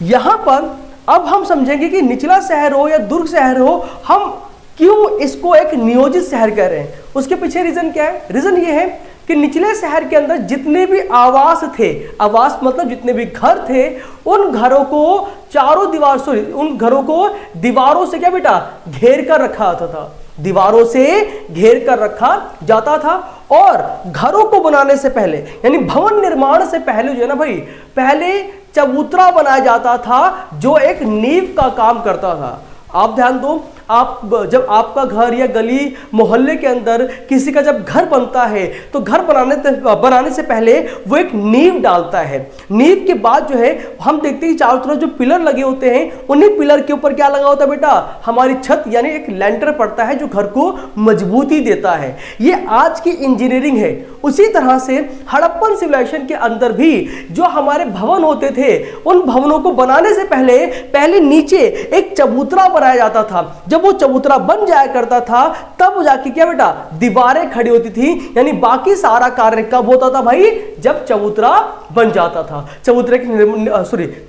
यहां पर अब हम समझेंगे कि निचला शहर हो या दुर्ग शहर हो, हम क्यों इसको एक नियोजित शहर कह रहे हैं। उसके पीछे रीजन क्या है, रीजन ये है कि निचले शहर के अंदर जितने भी आवास थे, आवास मतलब जितने भी घर थे, उन घरों को चारों दीवार से, उन घरों को दीवारों से क्या बेटा, घेर कर रखा जाता था। दीवारों से घेर कर रखा जाता था। और घरों को बनाने से पहले, यानी भवन निर्माण से पहले जो है ना भाई, पहले चबूतरा बनाया जाता था जो एक नींव का काम करता था। आप ध्यान दो, आप जब आपका घर या गली मोहल्ले के अंदर किसी का जब घर बनता है तो घर बनाने से पहले वो एक नींव डालता है। नींव के बाद जो है हम देखते हैं चारों तरफ जो पिलर लगे होते हैं, उन्हीं पिलर के ऊपर क्या लगा होता है बेटा, हमारी छत, यानी एक लेंटर पड़ता है जो घर को मजबूती देता है। ये आज की इंजीनियरिंग है। उसी तरह से हड़प्पन सिविलाइजेशन के अंदर भी जो हमारे भवन होते थे, उन भवनों को बनाने से पहले नीचे एक चबूतरा बनाया जाता था। जब वो चबूतरा बन जाया करता था तब जाके क्या बेटा, दीवारें खड़ी होती थी। यानी बाकी सारा कार्य कब होता था भाई, जब चबूतरा बन जाता था।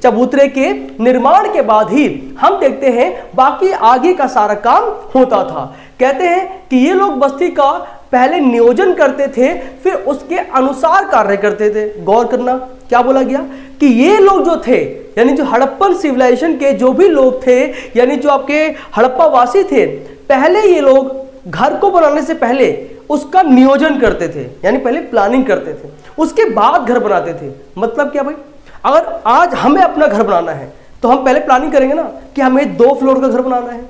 चबूतरे के निर्माण के बाद ही हम देखते हैं बाकी आगे का सारा काम होता था। कहते हैं कि ये लोग बस्ती का पहले नियोजन करते थे, फिर उसके अनुसार कार्य करते थे। गौर करना, क्या बोला गया कि ये लोग जो थे, यानी जो हड़प्पन सिविलाइजेशन के जो भी लोग थे, यानी जो आपके हड़प्पा वासी थे, पहले ये लोग घर को बनाने से पहले उसका नियोजन करते थे, यानी पहले प्लानिंग करते थे, उसके बाद घर बनाते थे। मतलब क्या भाई, अगर आज हमें अपना घर बनाना है तो हम पहले प्लानिंग करेंगे ना कि हमें 2 फ्लोर का घर बनाना है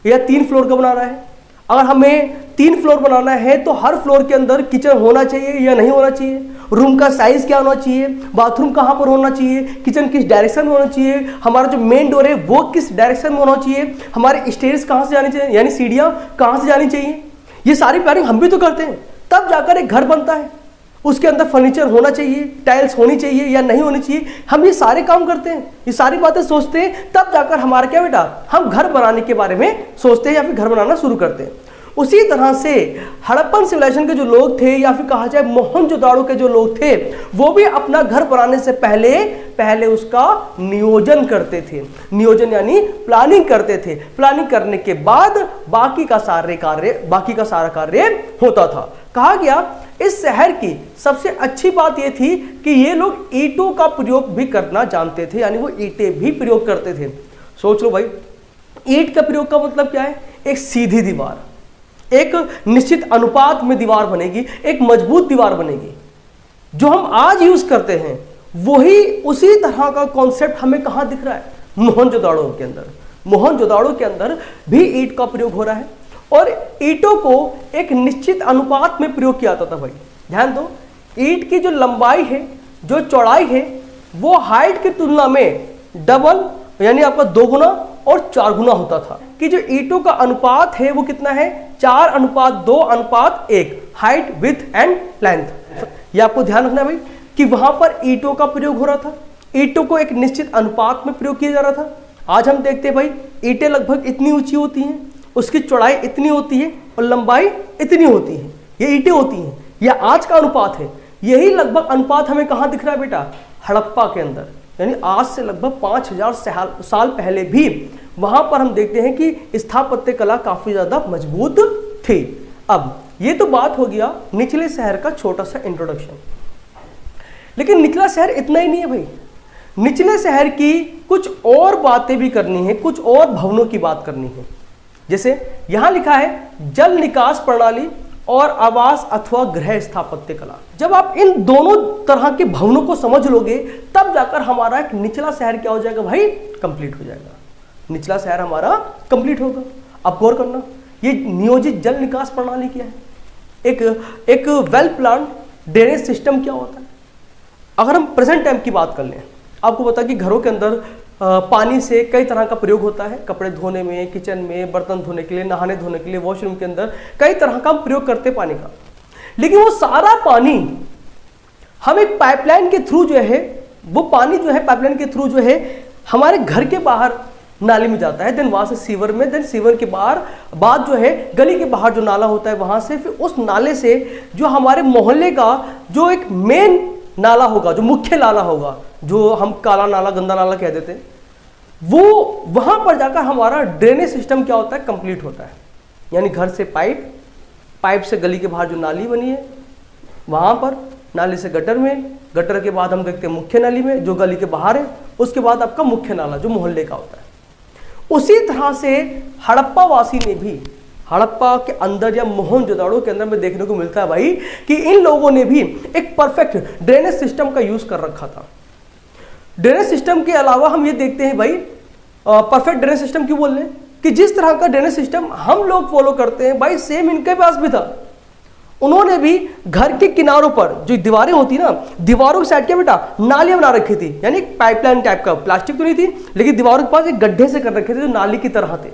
या 3 फ्लोर का बनाना है। अगर हमें 3 फ्लोर बनाना है तो हर फ्लोर के अंदर किचन होना चाहिए या नहीं होना चाहिए, रूम का साइज क्या होना चाहिए, बाथरूम कहाँ पर होना चाहिए, किचन किस डायरेक्शन में होना चाहिए, हमारा जो मेन डोर है वो किस डायरेक्शन में होना चाहिए, हमारे स्टेयर्स कहाँ से जानी चाहिए, यानी सीढ़ियाँ कहाँ से जानी चाहिए। ये सारी प्लानिंग हम भी तो करते हैं, तब जाकर एक घर बनता है। उसके अंदर फर्नीचर होना चाहिए, टाइल्स होनी चाहिए या नहीं होनी चाहिए, हम ये सारे काम करते हैं, ये सारी बातें सोचते हैं, तब जाकर हमारा क्या बेटा, हम घर बनाने के बारे में सोचते हैं या फिर घर बनाना शुरू करते हैं। उसी तरह से हड़प्पन सिविलाइजेशन के जो लोग थे या फिर कहा जाए मोहनजोदाड़ो के जो लोग थे, वो भी अपना घर बनाने से पहले उसका नियोजन करते थे। नियोजन यानी प्लानिंग करते थे। प्लानिंग करने के बाद बाकी का सारा कार्य होता था। कहा गया इस शहर की सबसे अच्छी बात यह थी कि ये लोग ईंटों का प्रयोग भी करना जानते थे, यानी वो ईंटें भी प्रयोग करते थे। सोच लो भाई, ईंट का प्रयोग का मतलब क्या है, एक सीधी दीवार, एक निश्चित अनुपात में दीवार बनेगी, एक मजबूत दीवार बनेगी। जो हम आज यूज करते हैं वही उसी तरह का कॉन्सेप्ट हमें कहां दिख रहा है, मोहनजोदाड़ो के अंदर। मोहनजोदाड़ो के अंदर भी ईंट का प्रयोग हो रहा है और ईंटों को एक निश्चित अनुपात में प्रयोग किया जाता था। भाई ध्यान दो, ईंट की जो लंबाई है, जो चौड़ाई है, वो हाइट की तुलना में डबल, यानी आपका 2 गुना और 4 गुना होता था। कि जो ईंटों का अनुपात है वो कितना है, 4:2:1, हाइट, विड्थ एंड लेंथ। ये आपको ध्यान रखना है भाई कि वहां पर ईंटों का प्रयोग हो रहा था, ईंटों को एक निश्चित अनुपात में प्रयोग किया जा रहा था। आज हम देखते हैं भाई, ईंटें लगभग इतनी ऊंची होती हैं, उसकी चौड़ाई इतनी होती है और लंबाई इतनी होती है, ये ईंटें होती हैं। यह आज का अनुपात है। यही लगभग अनुपात हमें कहां दिख रहा है बेटा, हड़प्पा के अंदर। यानी आज से लगभग 5000 साल पहले भी वहां पर हम देखते हैं कि स्थापत्य कला काफी ज्यादा मजबूत थी। अब ये तो बात हो गया निचले शहर का छोटा सा इंट्रोडक्शन। लेकिन निचला शहर इतना ही नहीं है भाई, निचले शहर की कुछ और बातें भी करनी है, कुछ और भवनों की बात करनी है। जैसे यहां लिखा है जल निकास प्रणाली और आवास अथवा गृह स्थापत्य कला। जब आप इन दोनों तरह के भवनों को समझ लोगे तब जाकर हमारा एक निचला शहर क्या हो जाएगा भाई, कंप्लीट हो जाएगा। निचला शहर हमारा कंप्लीट होगा। अब गौर करना, ये नियोजित जल निकास प्रणाली क्या है, एक वेल प्लान ड्रेनेज सिस्टम क्या होता है। अगर हम प्रेजेंट टाइम की बात कर लें, आपको पता कि घरों के अंदर पानी से कई तरह का प्रयोग होता है, कपड़े धोने में, किचन में, बर्तन धोने के लिए, नहाने धोने के लिए, वॉशरूम के अंदर कई तरह का हम प्रयोग करते हैं पानी का। लेकिन वो सारा पानी हम एक पाइपलाइन के थ्रू जो है, वो पानी जो है पाइपलाइन के थ्रू जो है हमारे घर के बाहर नाली में जाता है, देन वहां से सीवर में, देन सीवर के बाद जो है गली के बाहर जो नाला होता है वहां से, फिर उस नाले से जो हमारे मोहल्ले का जो एक मेन नाला होगा, जो मुख्य नाला होगा, जो हम काला नाला, गंदा नाला कह देते हैं, वो वहां पर जाकर हमारा ड्रेनेज सिस्टम क्या होता है, कंप्लीट होता है। यानी घर से पाइप से गली के बाहर जो नाली बनी है वहां पर, नाली से गटर में, गटर के बाद हम देखते हैं मुख्य नाली में जो गली के बाहर है, उसके बाद आपका मुख्य नाला जो मोहल्ले का होता है। उसी तरह से हड़प्पा वासी ने भी, हड़प्पा के अंदर या मोहनजोदाड़ो के अंदर में देखने को मिलता है भाई कि इन लोगों ने भी एक परफेक्ट ड्रेनेज सिस्टम का यूज कर रखा था। ड्रेनेज सिस्टम के अलावा हम ये देखते हैं भाई, परफेक्ट ड्रेनेज सिस्टम क्यों बोल रहे हैं कि जिस तरह का ड्रेनेज सिस्टम हम लोग फॉलो करते हैं भाई, सेम इनके पास भी था। उन्होंने भी घर के किनारों पर जो दीवारें होती ना, दीवारों की साइड क्या बेटा नालियां बना रखी थी, यानी पाइपलाइन टाइप का, प्लास्टिक तो नहीं थी लेकिन दीवारों के पास एक गड्ढे से कर रखे थे जो नाली की तरह थे।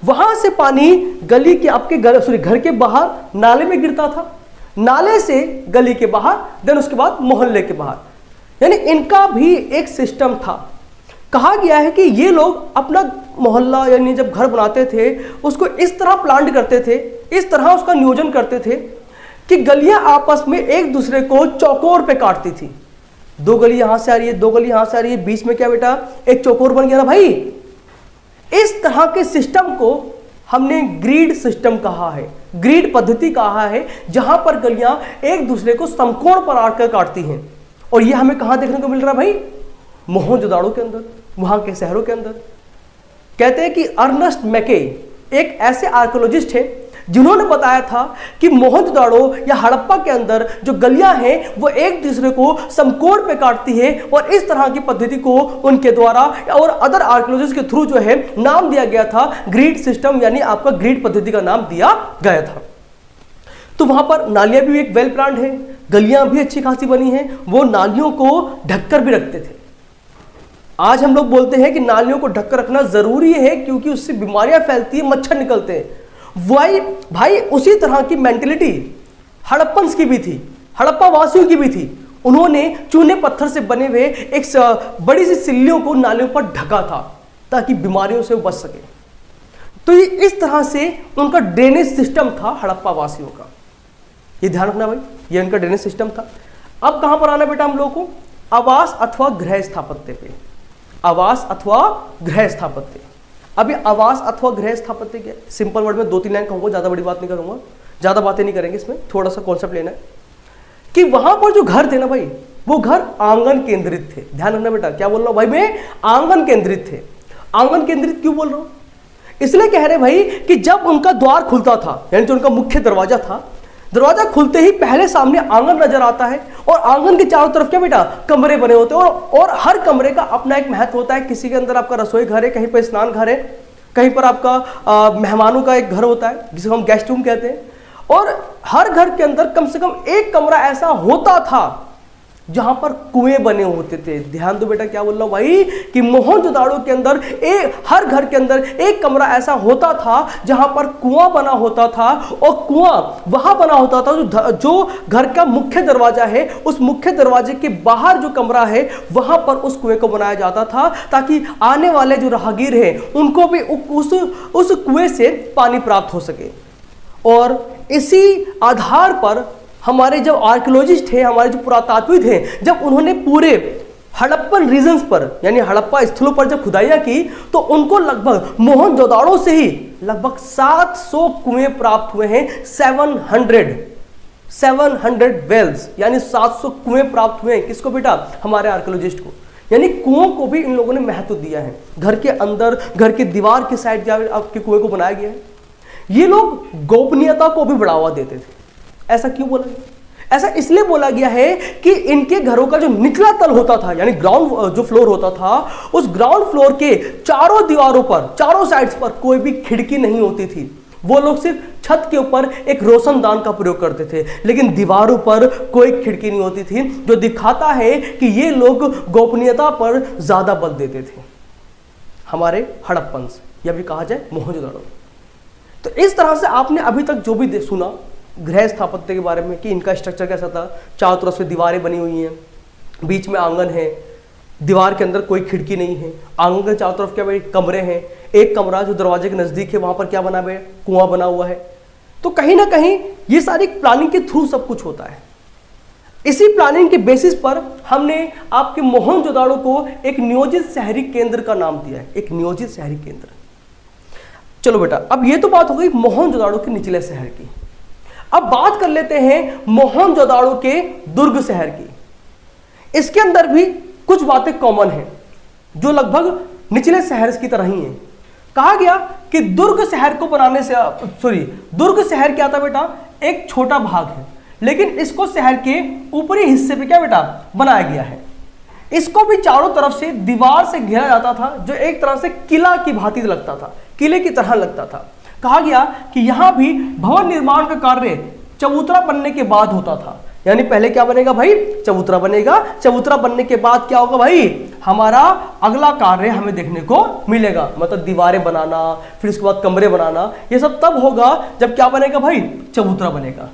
वहां से पानी गली के आपके घर के बाहर नाले में गिरता था, नाले से गली के बाहर, देन उसके बाद मोहल्ले के बाहर। यानी इनका भी एक सिस्टम था। कहा गया है कि ये लोग अपना मोहल्ला यानी जब घर बनाते थे उसको इस तरह प्लान करते थे, इस तरह उसका नियोजन करते थे कि गलियां आपस में एक दूसरे को चौकोर पे काटती थी। दो गली यहां से आ रही है, दो गली यहां से आ रही है, बीच में क्या बेटा एक चौकोर बन गया ना भाई। इस तरह के सिस्टम को हमने ग्रिड सिस्टम कहा है, ग्रिड पद्धति कहा है, जहां पर गलियां एक दूसरे को समकोण पर आकर काटती हैं। और यह हमें कहां देखने को मिल रहा है भाई, मोहनजोदाड़ो के अंदर, वहां के शहरों के अंदर। कहते हैं कि अर्नेस्ट मैके एक ऐसे आर्कियोलॉजिस्ट हैं जिन्होंने बताया था कि मोहनजोदाड़ो या हड़प्पा के अंदर जो गलियां हैं वो एक दूसरे को समकोण पे काटती है, और इस तरह की पद्धति को उनके द्वारा और अदर आर्कियोलॉजिस्ट के थ्रू जो है नाम दिया गया था ग्रिड सिस्टम, यानी आपका ग्रिड पद्धति का नाम दिया गया था। तो वहां पर नालियां भी एक वेल प्लान्ड है, गलियां भी अच्छी खासी बनी है, वो नालियों को ढककर भी रखते थे। आज हम लोग बोलते हैं कि नालियों को ढककर रखना जरूरी है क्योंकि उससे बीमारियां फैलती है, मच्छर निकलते हैं। वही भाई उसी तरह की मेंटेलिटी हड़प्पन्स की भी थी, हड़प्पा वासियों की भी थी। उन्होंने चूने पत्थर से बने हुए एक बड़ी सी सिल्लियों को नालियों पर ढका था ताकि बीमारियों से बच सके। तो ये इस तरह से उनका ड्रेनेज सिस्टम था हड़प्पा वासियों का। ये ध्यान रखना भाई, ये उनका ड्रेनेज सिस्टम था। अब कहां पर आना बेटा हम लोगों को, आवास अथवा गृह स्थापत्य पे। आवास अथवा गृह स्थापत्य। अभी आवास अथवा गृह स्थापत्य क्या, सिंपल वर्ड में 2-3 लाइन कहूंगा, ज्यादा बड़ी बात नहीं करूंगा, ज्यादा बातें नहीं करेंगे इसमें, थोड़ा सा कॉन्सेप्ट लेना है कि वहां पर जो घर थे ना भाई, वो घर आंगन केंद्रित थे। ध्यान रखना बेटा, क्या बोल रहा हूं भाई मैं, आंगन केंद्रित थे। आंगन केंद्रित क्यों बोल रहा हूं, इसलिए कह रहे भाई कि जब उनका द्वार खुलता था, यानी जो उनका मुख्य दरवाजा था, दरवाजा खुलते ही पहले सामने आंगन नजर आता है, और आंगन के चारों तरफ क्या बेटा कमरे बने होते हैं, और हर कमरे का अपना एक महत्व होता है। किसी के अंदर आपका रसोई घर है, कहीं पर स्नान घर है, कहीं पर आपका मेहमानों का एक घर होता है जिसे हम गेस्ट रूम कहते हैं, और हर घर के अंदर कम से कम एक कमरा ऐसा होता था जहां पर कुएं बने होते थे। ध्यान दो बेटा, क्या बोल रहा हूं भाई कि मोहनजोदाड़ो के अंदर हर घर के अंदर एक कमरा ऐसा होता था जहां पर कुआं बना होता था, और कुआं वहां बना होता था जो घर का मुख्य दरवाजा है, उस मुख्य दरवाजे के बाहर जो कमरा है वहां पर उस कुएं को बनाया जाता था ताकि आने वाले जो राहगीर हैं उनको भी उस कुएं से पानी प्राप्त हो सके। और इसी आधार पर हमारे जो आर्कियोलॉजिस्ट थे, हमारे जो पुरातात्विक हैं, जब उन्होंने पूरे हड़प्पन रीजन्स पर यानी हड़प्पा स्थलों पर जब खुदाइयां की तो उनको लगभग मोहनजोदाड़ो से ही लगभग 700 कुएं प्राप्त हुए हैं। 700 वेल्स यानी 700 कुएं प्राप्त हुए हैं। किसको बेटा? हमारे आर्कियोलॉजिस्ट को। यानी कुओं को भी इन लोगों ने महत्व दिया है। घर के अंदर, घर की दीवार के साइड आपके कुएं को बनाया गया है। ये लोग गोपनीयता को भी बढ़ावा देते थे। ऐसा क्यों बोला गया? ऐसा इसलिए बोला गया है कि इनके घरों का जो निचला तल होता था, यानी ग्राउंड जो फ्लोर होता था, उस ग्राउंड फ्लोर के चारों दीवारों पर, चारों साइड्स पर कोई भी खिड़की नहीं होती थी। वो लोग सिर्फ छत के ऊपर एक रोशनदान का प्रयोग करते थे, लेकिन दीवारों पर कोई खिड़की नहीं होती थी, जो दिखाता है कि ये लोग गोपनीयता पर ज्यादा बल देते थे। हमारे हड़प्पन या भी कहा जाए मोहनजोदड़ो। तो इस तरह से आपने अभी तक जो भी सुना गृह स्थापत्य के बारे में कि इनका स्ट्रक्चर कैसा था। चारों तरफ से दीवारें बनी हुई हैं, बीच में आंगन है, दीवार के अंदर कोई खिड़की नहीं है, आंगन के चारों तरफ क्या भाई कमरे हैं, एक कमरा जो दरवाजे के नजदीक है वहां पर क्या बना हुआ है? कुआं बना हुआ है। तो कहीं ना कहीं ये सारी प्लानिंग के थ्रू सब कुछ होता है। इसी प्लानिंग के बेसिस पर हमने आपके मोहनजोदड़ो को एक नियोजित शहरी केंद्र का नाम दिया है, एक नियोजित शहरी केंद्र। चलो बेटा, अब ये तो बात हो गई मोहनजोदड़ो के निचले शहर की। अब बात कर लेते हैं मोहनजोदड़ो के दुर्ग शहर की। इसके अंदर भी कुछ बातें कॉमन हैं जो लगभग निचले शहर की तरह ही हैं। कहा गया कि दुर्ग शहर को बनाने से दुर्ग शहर क्या था बेटा? एक छोटा भाग है, लेकिन इसको शहर के ऊपरी हिस्से पे क्या बेटा बनाया गया है। इसको भी चारों तरफ से दीवार से घेरा जाता था, जो एक तरह से किला की भांति लगता था, किले की तरह लगता था। कहा गया कि यहां भी भवन निर्माण का कार्य चबूतरा बनने के बाद होता था। यानी पहले क्या बनेगा भाई? चबूतरा बनेगा। चबूतरा बनने के बाद क्या होगा भाई? हमारा अगला कार्य हमें देखने को मिलेगा, मतलब दीवारें बनाना, फिर उसके बाद कमरे बनाना। ये सब तब होगा जब क्या बनेगा भाई? चबूतरा बनेगा।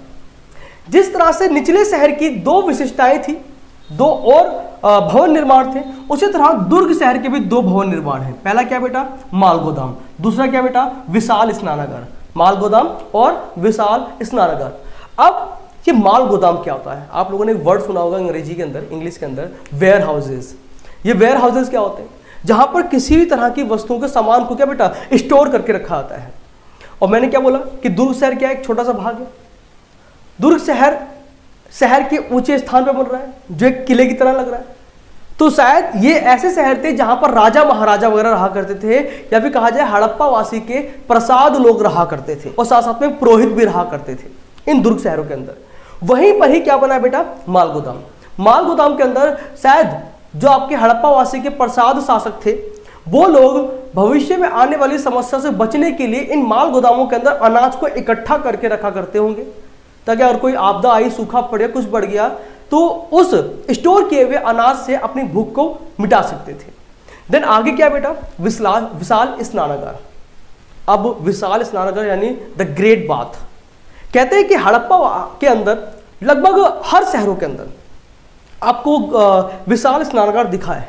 जिस तरह से निचले शहर की दो विशिष्टताएं थी, दो और भवन निर्माण थे, उसी तरह दुर्ग शहर के भी दो भवन निर्माण हैं। पहला क्या बेटा? माल गोदाम। दूसरा क्या बेटा? विशाल स्नानागार। माल गोदाम और विशाल स्नानागार। अब ये माल गोदाम क्या होता है? आप लोगों ने एक वर्ड सुना होगा अंग्रेजी के अंदर, इंग्लिश के अंदर, वेयर हाउसेज। ये वेयर हाउसेज क्या होते हैं? जहां पर किसी भी तरह की वस्तुओं के सामान को क्या बेटा स्टोर करके रखा जाता है। और मैंने क्या बोला कि दुर्ग शहर क्या एक छोटा सा भाग है। दुर्ग शहर के ऊंचे स्थान पर बन रहा है, जो एक किले की तरह लग रहा है। तो शायद ये ऐसे शहर थे जहां पर राजा महाराजा वगैरह रहा करते थे, या फिर कहा जाए हड़प्पा वासी के प्रसाद लोग रहा करते थे, और साथ साथ में पुरोहित भी रहा करते थे इन दुर्ग शहरों के अंदर। वहीं पर ही क्या बना है बेटा? माल गोदाम। माल गोदाम के अंदर शायद जो आपके हड़प्पा वासी के प्रसाद शासक थे, वो लोग भविष्य में आने वाली समस्या से बचने के लिए इन माल गोदामों के अंदर अनाज को इकट्ठा करके रखा करते होंगे, ताकि अगर कोई आपदा आई, सूखा पड़ गया, कुछ बढ़ गया, तो उस स्टोर किए हुए अनाज से अपनी भूख को मिटा सकते थे। देन आगे क्या बेटा? विशाल स्नानागार। अब विशाल स्नानागार यानी द ग्रेट बाथ। कहते हैं कि हड़प्पा के अंदर लगभग हर शहरों के अंदर आपको विशाल स्नानागार दिखा है,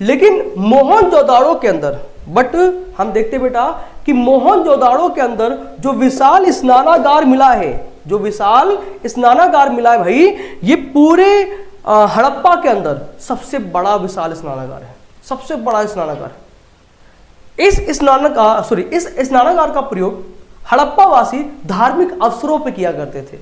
लेकिन मोहनजोदड़ो के अंदर, बट हम देखते बेटा कि मोहनजोदड़ो के अंदर जो विशाल स्नानागार मिला है, जो विशाल स्नानागार मिला है भाई, ये पूरे हड़प्पा के अंदर सबसे बड़ा विशाल स्नानागार है, सबसे बड़ा स्नानागार। इस स्नानागार का प्रयोग हड़प्पा वासी धार्मिक अवसरों पे किया करते थे।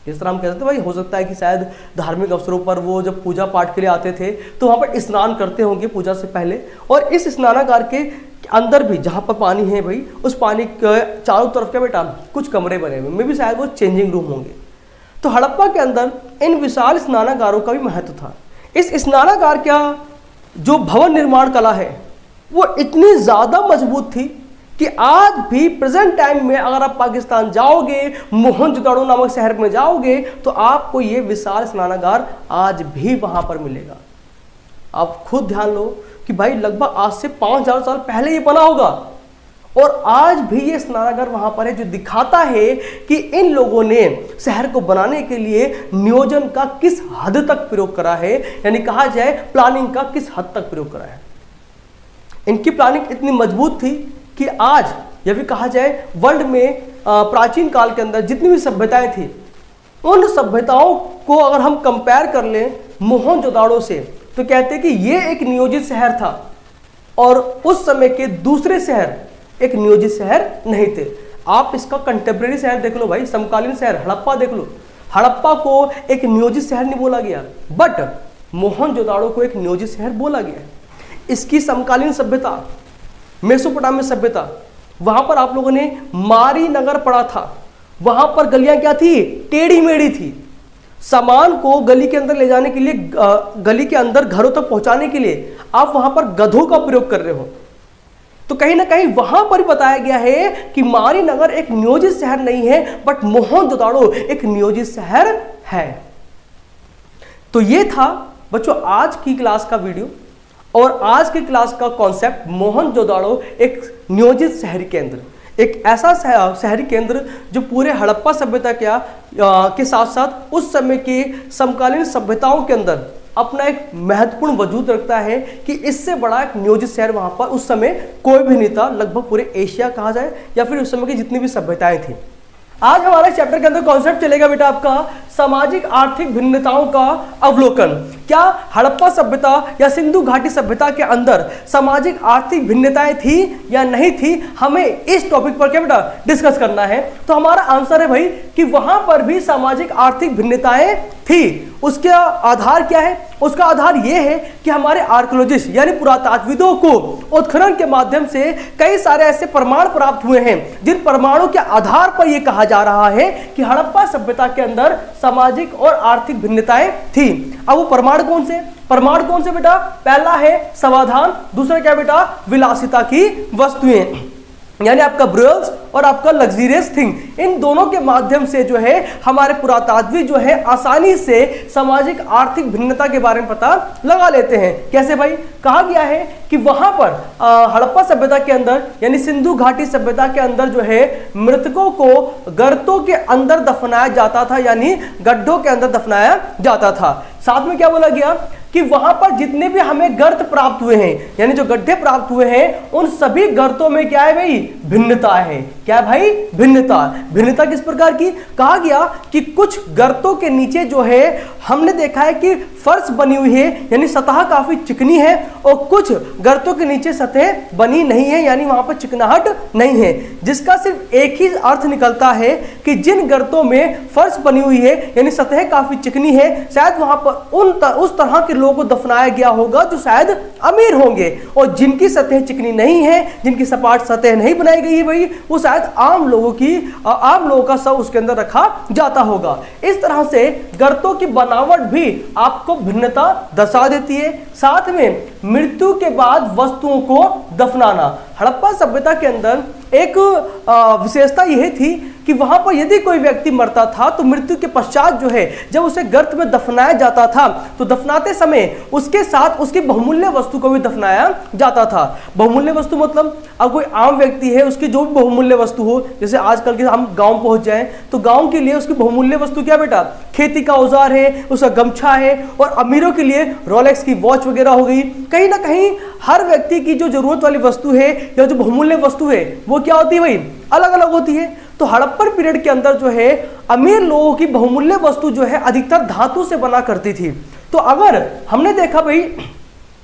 जिस तरह हम कहते थे भाई, हो सकता है कि शायद धार्मिक अवसरों पर वो जब पूजा पाठ के लिए आते थे तो वहां पर स्नान करते होंगे पूजा से पहले, और इस स्नानागार के अंदर भी जहां पर पानी है भाई, उस पानी के चारों तरफ क्या बेटा कुछ कमरे बने हुए, में भी शायद वो चेंजिंग रूम होंगे। तो हड़प्पा के अंदर इन विशाल स्नानागारों का भी महत्व था। इस स्नानागार का जो भवन निर्माण कला है वो इतनी ज्यादा मजबूत थी कि आज भी प्रेजेंट टाइम में अगर आप पाकिस्तान जाओगे, मोहनजोदड़ो नामक शहर में जाओगे, तो आपको ये विशाल स्नानागार आज भी वहां पर मिलेगा। आप खुद ध्यान लो कि भाई लगभग आज से 5000 साल पहले ये बना होगा, और आज भी ये स्नानागार वहां पर है, जो दिखाता है कि इन लोगों ने शहर को बनाने के लिए नियोजन का किस हद तक प्रयोग करा है, यानी कहा जाए प्लानिंग का किस हद तक प्रयोग करा है। इनकी प्लानिंग इतनी मजबूत थी कि आज यह भी कहा जाए वर्ल्ड में प्राचीन काल के अंदर जितनी भी सभ्यताएं थी, उन सभ्यताओं को अगर हम कंपेयर कर लें मोहनजोदड़ो से, तो कहते हैं कि ये एक नियोजित शहर था, और उस समय के दूसरे शहर एक नियोजित शहर नहीं थे। आप इसका कंटेम्प्रेरी शहर देख लो भाई, समकालीन शहर हड़प्पा देख लो, हड़प्पा को एक नियोजित शहर नहीं बोला गया, बट मोहनजोदाड़ो को एक नियोजित शहर बोला गया। इसकी समकालीन सभ्यता मेसोपोटामिया सभ्यता, वहां पर आप लोगों ने मारी नगर पढ़ा था, वहां पर गलियां क्या थी, टेढ़ी मेढ़ी थी। सामान को गली के अंदर ले जाने के लिए, गली के अंदर घरों तक पहुंचाने के लिए आप वहां पर गधों का प्रयोग कर रहे हो। तो कहीं ना कहीं वहां पर बताया गया है कि मारी नगर एक नियोजित शहर नहीं है, बट मोहनजोदाड़ो एक नियोजित शहर है। तो ये था बच्चों आज की क्लास का वीडियो, और आज की क्लास का कॉन्सेप्ट मोहनजोदाड़ो एक नियोजित शहरी केंद्र, एक ऐसा शहरी केंद्र जो पूरे हड़प्पा सभ्यता के साथ साथ उस समय के समकालीन सभ्यताओं के अंदर अपना एक महत्वपूर्ण वजूद रखता है कि इससे बड़ा एक नियोजित शहर वहां पर उस समय कोई भी नहीं था, लगभग पूरे एशिया कहा जाए या फिर उस समय की जितनी भी सभ्यताएं थी। आज हमारे चैप्टर के अंदर कॉन्सेप्ट चलेगा बेटा आपका सामाजिक आर्थिक भिन्नताओं का अवलोकन। क्या हड़प्पा सभ्यता या सिंधु घाटी सभ्यता के अंदर सामाजिक आर्थिक भिन्नताएं थी या नहीं थी, हमें इस टॉपिक पर क्या बेटा डिस्कस करना है। तो हमारा आंसर है भाई कि वहां पर भी सामाजिक आर्थिक भिन्नताएं थी। उसका आधार क्या है? उसका आधार यह है कि हमारे आर्कियोलॉजिस्ट यानी पुरातत्वविदों को उत्खनन के माध्यम से कई सारे ऐसे प्रमाण प्राप्त हुए हैं जिन प्रमाणों के आधार पर यह कहा जा रहा है कि हड़प्पा सभ्यता के अंदर सामाजिक और आर्थिक भिन्नताएं थी। अब वो प्रमाण कौन से? प्रमाण कौन से बेटा? पहला है समाधान, दूसरा क्या बेटा? विलासिता की वस्तुएं, यानी आपका ब्रुअल्स और आपका लग्जरियस थिंग। इन दोनों के माध्यम से जो है हमारे पुरातत्वविद जो है आसानी से सामाजिक आर्थिक भिन्नता के बारे में पता लगा लेते हैं। कैसे भाई? कहा गया है कि वहां पर हड़प्पा सभ्यता के अंदर यानी सिंधु घाटी सभ्यता के अंदर जो है मृतकों को गर्तों के अंदर दफनाया जाता था, यानी गड्ढों के अंदर दफनाया जाता था। साथ में क्या बोला गया कि वहां पर जितने भी हमें गर्त प्राप्त हुए हैं, यानी जो गड्ढे प्राप्त हुए हैं, उन सभी गर्तों में क्या है भाई? भिन्नता है। क्या भाई? भिन्नता। भिन्नता किस प्रकार की? कहा गया कि कुछ गर्तों के नीचे जो है हमने देखा है कि फर्श बनी हुई है, यानी सतह काफी चिकनी है, और कुछ गर्तों के नीचे सतह बनी नहीं है, यानी वहां पर चिकनाहट नहीं है, जिसका सिर्फ एक ही अर्थ निकलता है कि जिन गर्तों में फर्श बनी हुई है यानी सतह काफी चिकनी है, शायद वहां पर उस तरह के लोगों को दफनाया गया होगा जो शायद अमीर होंगे, और जिनकी सतह चिकनी नहीं है, जिनकी सपाट सतह नहीं बनाई गई है भाई, वो शायद आम लोगों का शव उसके अंदर रखा जाता होगा। इस तरह से गर्तों की बनावट भी आपको भिन्नता दर्शा देती है। साथ में मृत्यु के बाद वस्तुओं को दफनाना, हड़प्पा सभ्यता के अंदर एक विशेषता यह थी कि वहां पर यदि कोई व्यक्ति मरता था तो मृत्यु के पश्चात जो है जब उसे गर्त में दफनाया जाता था तो दफनाते समय उसके साथ उसकी बहुमूल्य वस्तु को भी दफनाया जाता था। बहुमूल्य वस्तु मतलब अब कोई आम व्यक्ति है, उसकी जो भी बहुमूल्य वस्तु हो, जैसे आजकल के हम गांव पहुंच जाएं तो गांव के लिए उसकी बहुमूल्य वस्तु क्या बेटा? खेती का औजार है, उसका गमछा है, और अमीरों के लिए रोलेक्स की वॉच वगैरह हो गई। कहीं ना कहीं हर व्यक्ति की जो जरूरत वाली वस्तु है या जो बहुमूल्य वस्तु है वो क्या होती है भाई? अलग अलग होती है। तो हड़प्पन पीरियड के अंदर जो है अमीर लोगों की बहुमूल्य वस्तु जो है अधिकतर धातु से बना करती थी। तो अगर हमने देखा भाई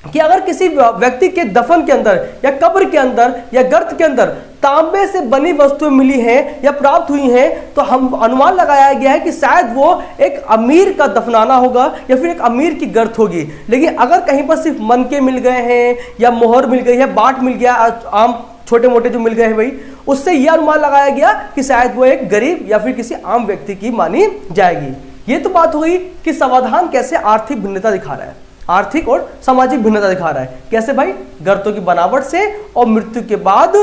कि अगर किसी व्यक्ति के दफन के अंदर या कब्र के अंदर या गर्त के अंदर तांबे से बनी वस्तुएं मिली हैं या प्राप्त हुई हैं, तो हम अनुमान लगाया गया है कि शायद वो एक अमीर का दफनाना होगा या फिर एक अमीर की गर्त होगी। लेकिन अगर कहीं पर सिर्फ मनके मिल गए हैं या मोहर मिल गई है, बाट मिल गया, आम छोटे मोटे जो मिल गए हैं भाई, उससे यह अनुमान लगाया गया कि शायद वो एक गरीब या फिर किसी आम व्यक्ति की मानी जाएगी। ये तो बात हुई कि समाधान कैसे आर्थिक भिन्नता दिखा रहा है, आर्थिक और सामाजिक भिन्नता दिखा रहा है। कैसे भाई? गर्तों की बनावट से और मृत्यु के बाद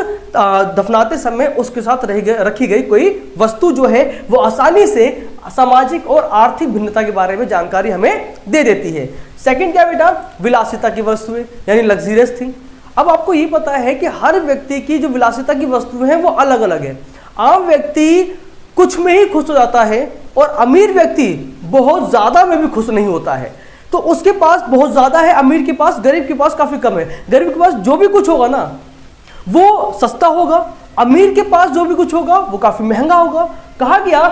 दफनाते समय उसके साथ रखी गई कोई वस्तु जो है वो आसानी से सामाजिक और आर्थिक भिन्नता के बारे में जानकारी हमें दे देती है। सेकंड क्या बेटा? विलासिता की वस्तुएं यानी लग्जरियस थिंग। अब आपको ये पता है कि हर व्यक्ति की जो विलासिता की वस्तुएं हैं वो अलग अलग है। आम व्यक्ति कुछ में ही खुश हो जाता है और अमीर व्यक्ति बहुत ज्यादा में भी खुश नहीं होता है। तो उसके पास बहुत ज्यादा है अमीर के पास, गरीब के पास काफी कम है। गरीब के पास जो भी कुछ होगा ना वो सस्ता होगा, अमीर के पास जो भी कुछ होगा वो काफी महंगा होगा। कहा गया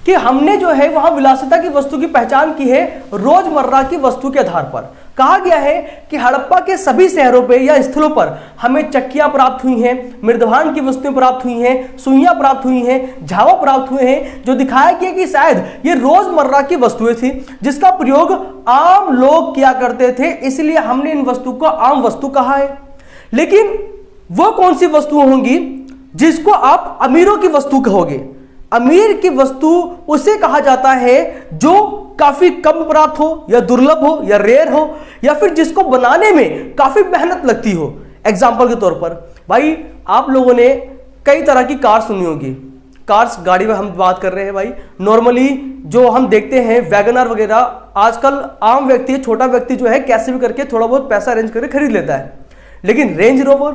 कि हमने जो है वहां विलासिता की वस्तु की पहचान की है रोजमर्रा की वस्तु के आधार पर। कहा गया है कि हड़प्पा के सभी शहरों पे या स्थलों पर हमें चक्कियां प्राप्त हुई हैं, मृदभान की वस्तुएं प्राप्त हुई हैं, सुइयां प्राप्त हुई हैं, झावा प्राप्त हुए हैं, जो दिखाया गया कि शायद ये रोजमर्रा की वस्तुएं थी जिसका प्रयोग आम लोग किया करते थे, इसलिए हमने इन वस्तु को आम वस्तु कहा है। लेकिन वो कौन सी वस्तुएं होंगी जिसको आप अमीरों की वस्तु कहोगे? अमीर की वस्तु उसे कहा जाता है जो काफी कम प्राप्त हो या दुर्लभ हो या रेयर हो या फिर जिसको बनाने में काफी मेहनत लगती हो। एग्जाम्पल के तौर पर भाई आप लोगों ने कई तरह की कार सुनी होगी। कार्स गाड़ी में हम बात कर रहे हैं भाई। नॉर्मली जो हम देखते हैं वैगनर वगैरह, आजकल आम व्यक्ति, छोटा व्यक्ति जो है कैसे भी करके थोड़ा बहुत पैसा अरेंज करके खरीद लेता है। लेकिन रेंज रोवर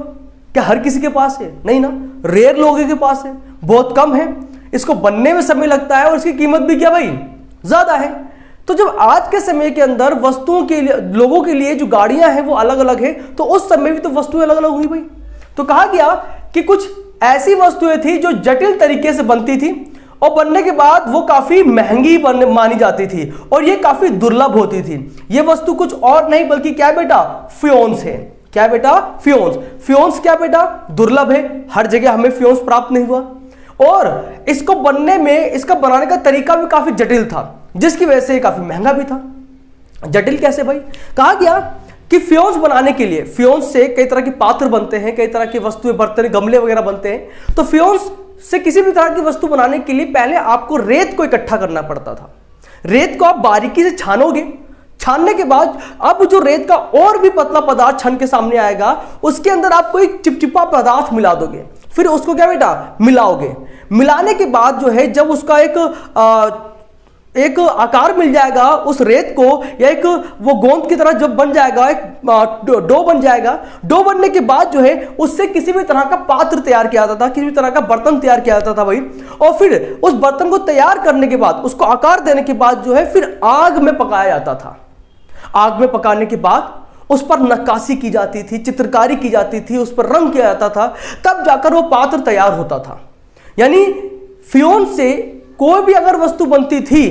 क्या हर किसी के पास है? नहीं ना, रेयर लोगों के पास है, बहुत कम है। इसको बनने में समय लगता है और इसकी कीमत भी क्या भाई ज्यादा है। तो जब आज के समय के अंदर वस्तुओं के लिए, लोगों के लिए जो गाड़ियां हैं वो अलग अलग है, तो उस समय भी तो वस्तुएं अलग अलग हुई भाई। तो कहा गया कि कुछ ऐसी वस्तुएं थी जो जटिल तरीके से बनती थी और बनने के बाद वो काफी महंगी मानी जाती थी और ये काफी दुर्लभ होती थी। ये वस्तु कुछ और नहीं बल्कि क्या बेटा, फ्योन्स है। क्या बेटा? फ्योन्स। फ्योन्स क्या बेटा? दुर्लभ है, हर जगह हमें फ्योन्स प्राप्त नहीं हुआ और इसको बनने में, इसका बनाने का तरीका भी काफी जटिल था, जिसकी वजह से काफी महंगा भी था। जटिल कैसे भाई? कहा गया कि फ्योन्स बनाने के लिए, फ्योन्स से कई तरह के पात्र बनते हैं, कई तरह की वस्तुएं, बर्तन, गमले वगैरह बनते हैं। तो फ्योन्स से किसी भी तरह की वस्तु बनाने के लिए पहले आपको रेत को इकट्ठा करना पड़ता था। रेत को आप बारीकी से छानोगे, छानने के बाद अब जो रेत का और भी पतला पदार्थ छन के सामने आएगा, उसके अंदर आप कोई चिपचिपा पदार्थ मिला दोगे, फिर उसको क्या बेटा मिलाओगे। मिलाने के बाद जो है जब उसका एक आकार मिल जाएगा उस रेत को, या एक वो गोंद की तरह जब बन जाएगा, एक डो बन जाएगा। डो बनने के बाद जो है उससे किसी भी तरह का पात्र तैयार किया जाता था, किसी भी तरह का बर्तन तैयार किया जाता था भाई। और फिर उस बर्तन को तैयार करने के बाद, उसको आकार देने के बाद जो है फिर आग में पकाया जाता था। आग में पकाने के बाद उस पर नक्काशी की जाती थी, चित्रकारी की जाती थी, उस पर रंग किया जाता था, तब जाकर वो पात्र तैयार होता था। यानी फ्योन से कोई भी अगर वस्तु बनती थी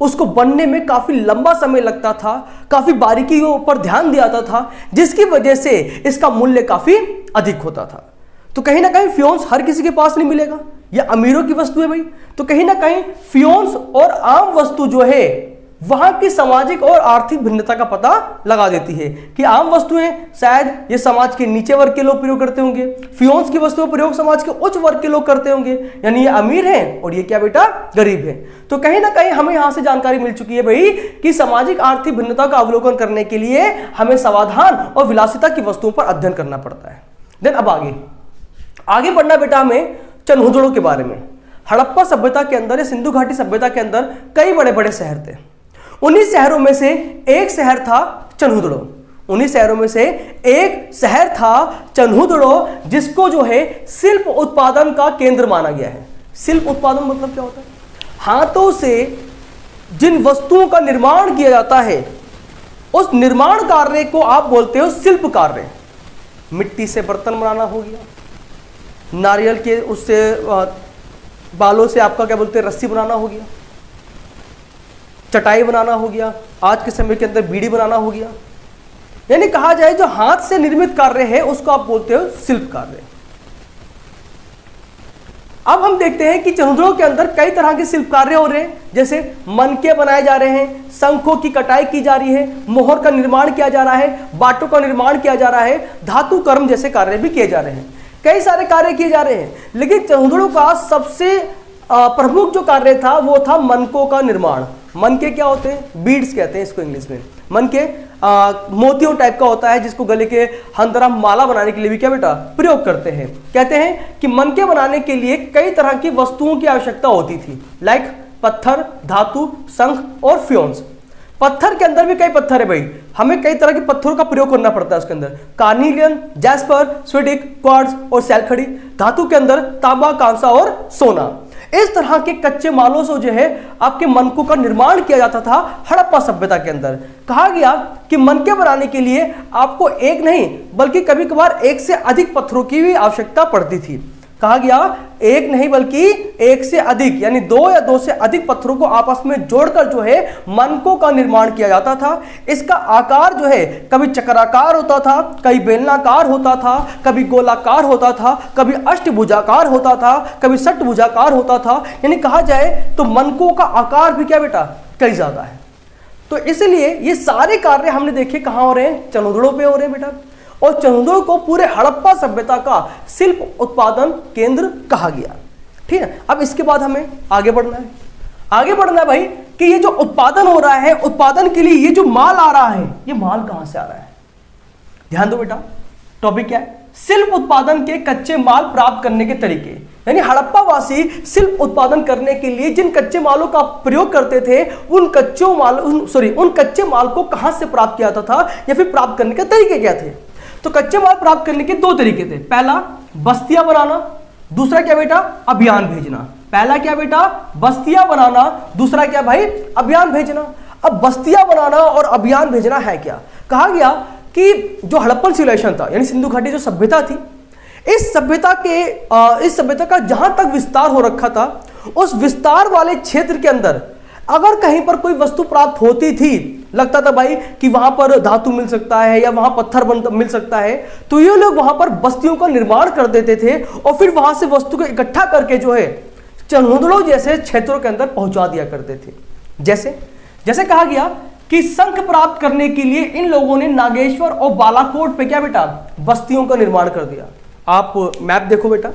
उसको बनने में काफी लंबा समय लगता था, काफी बारीकियों पर ध्यान दिया जाता था, जिसकी वजह से इसका मूल्य काफी अधिक होता था। तो कहीं ना कहीं फ्योन्स हर किसी के पास नहीं मिलेगा, ये अमीरों की वस्तु है भाई। तो कहीं ना कहीं फ्योन्स और आम वस्तु जो है वहां की सामाजिक और आर्थिक भिन्नता का पता लगा देती है कि आम वस्तुएं शायद ये समाज के नीचे वर्ग के लोग प्रयोग करते होंगे, फ्योन्स की वस्तुओं प्रयोग समाज के उच्च वर्ग के लोग करते होंगे, यानी ये अमीर हैं और ये क्या बेटा गरीब है। तो कहीं ना कहीं हमें यहां से जानकारी मिल चुकी है भाई कि सामाजिक आर्थिक भिन्नता का अवलोकन करने के लिए हमें समाधान और विलासिता की वस्तुओं पर अध्ययन करना पड़ता है। देन अब आगे बढ़ना बेटा हमें चनहुदड़ों के बारे में। हड़प्पा सभ्यता के अंदर या सिंधु घाटी सभ्यता के अंदर कई बड़े बड़े शहर थे। उन्हीं शहरों में से एक शहर था चनहुदड़ो। उन्हीं शहरों में से एक शहर था चनहुदड़ो, जिसको जो है शिल्प उत्पादन का केंद्र माना गया है। शिल्प उत्पादन मतलब क्या होता है? हाथों से जिन वस्तुओं का निर्माण किया जाता है उस निर्माण कार्य को आप बोलते हो शिल्प कार्य। मिट्टी से बर्तन बनाना हो गया, नारियल के उससे बालों से आपका क्या बोलते हैं रस्सी बनाना हो गया, चटाई बनाना हो गया, आज के समय के अंदर बीड़ी बनाना हो गया। यानी कहा जाए जो हाथ से निर्मित कार्य है उसको आप बोलते हो शिल्प कार्य। अब हम देखते हैं कि चनहुदड़ो के अंदर कई तरह के शिल्प कार्य हो रहे हैं, जैसे मनके बनाए जा रहे हैं, शंखों की कटाई की जा रही है, मोहर का निर्माण किया जा रहा है, बाटों का निर्माण किया जा रहा है, धातु कर्म जैसे कार्य भी किए जा रहे हैं। कई सारे कार्य किए जा रहे हैं, लेकिन चनहुदड़ो का सबसे प्रमुख जो कार्य था वो था मनकों का निर्माण। मनके क्या होते हैं? बीड्स कहते हैं इसको इंग्लिश में। मनके मोतियों टाइप का होता है, जिसको गले के हंदरा माला बनाने के लिए भी क्या बेटा प्रयोग करते हैं। कहते हैं कि मनके बनाने के लिए कई तरह की वस्तुओं की आवश्यकता होती थी, लाइक पत्थर, धातु, शंख और फ्योन्स। पत्थर के अंदर भी कई पत्थर है भाई, हमें कई तरह के पत्थरों का प्रयोग करना पड़ता है उसके अंदर। कार्निलियन, जैस्पर, स्वीडिक, क्वार्ट्ज और सैलखड़ी। धातु के अंदर तांबा, कांसा और सोना। इस तरह के कच्चे मालों से जो है आपके मनकों का निर्माण किया जाता था हड़प्पा सभ्यता के अंदर। कहा गया कि मनके बनाने के लिए आपको एक नहीं बल्कि कभी कभार एक से अधिक पत्थरों की भी आवश्यकता पड़ती थी। कहा गया एक नहीं बल्कि एक से अधिक यानी दो या दो से अधिक पत्थरों को आपस में जोड़कर जो है मनकों का निर्माण किया जाता था। इसका आकार जो है कभी चक्राकार होता था, कभी बेलनाकार होता था, कभी गोलाकार होता था, कभी अष्टभुजाकार होता था, कभी षटभुजाकार होता था। यानी कहा जाए तो मनकों का आकार भी क्या बेटा कई ज्यादा है। तो इसलिए ये सारे कार्य हमने देखे कहां हो रहे हैं, चंदोड़ों पे हो रहे हैं बेटा। और चंदोड़ को पूरे हड़प्पा सभ्यता का शिल्प उत्पादन केंद्र कहा गया। ठीक है, अब इसके बाद हमें आगे बढ़ना है। आगे बढ़ना है भाई कि ये जो उत्पादन हो रहा है, उत्पादन के लिए ये जो माल आ रहा है, ये माल कहां से आ रहा है? ध्यान दो बेटा, टॉपिक क्या है? शिल्प उत्पादन के कच्चे माल प्राप्त करने के तरीके। यानी हड़प्पा वासी शिल्प उत्पादन करने के लिए जिन कच्चे मालों का प्रयोग करते थे, उन कच्चे माल को कहां से प्राप्त किया था या फिर प्राप्त करने के तरीके क्या थे? तो कच्चे माल प्राप्त करने के दो तरीके थे। पहला बस्तियां बनाना, दूसरा क्या बेटा अभियान भेजना। पहला क्या बेटा बस्तियां बनाना, दूसरा क्या भाई अभियान भेजना। अब बस्तियां बनाना और अभियान भेजना है क्या? कहा गया कि जो हड़प्पन सिविलाइजेशन था यानी सिंधु घाटी जो सभ्यता थी, इस सभ्यता का जहां तक विस्तार हो रखा था, उस विस्तार वाले क्षेत्र के अंदर अगर कहीं पर कोई वस्तु प्राप्त होती थी, लगता था भाई कि वहां पर धातु मिल सकता है या वहां पत्थर मिल सकता है, तो ये लोग वहां पर बस्तियों का निर्माण कर देते थे और फिर वहां से वस्तु को इकट्ठा करके जो है चंदोड़ों जैसे क्षेत्रों के अंदर पहुंचा दिया करते थे। जैसे कहा गया कि शंख प्राप्त करने के लिए इन लोगों ने नागेश्वर और बालाकोट पे क्या बेटा बस्तियों का निर्माण कर दिया। आप मैप देखो बेटा,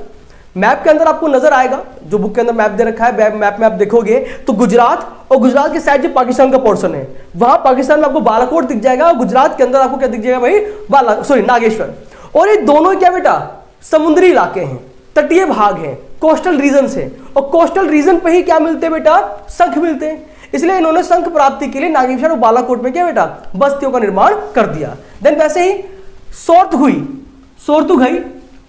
मैप के अंदर आपको नजर आएगा, जो बुक के अंदर मैप दे रखा है, मैप में आप देखोगे तो गुजरात और गुजरात के साइड जो पाकिस्तान का पोर्शन है, वहां पाकिस्तान में आपको बालाकोट दिख जाएगा और गुजरात के अंदर आपको क्या दिख जाएगा भाई नागेश्वर। और ये दोनों क्या बेटा समुद्री इलाके हैं, तटीय भाग हैं, कोस्टल रीजन है, और कोस्टल रीजन पे ही क्या मिलते हैं बेटा शंख मिलते हैं। इसलिए इन्होंने शंख प्राप्ति के लिए नागेश्वर और बालाकोट में क्या बेटा बस्तियों का निर्माण कर दिया। देन वैसे ही सोरतुघई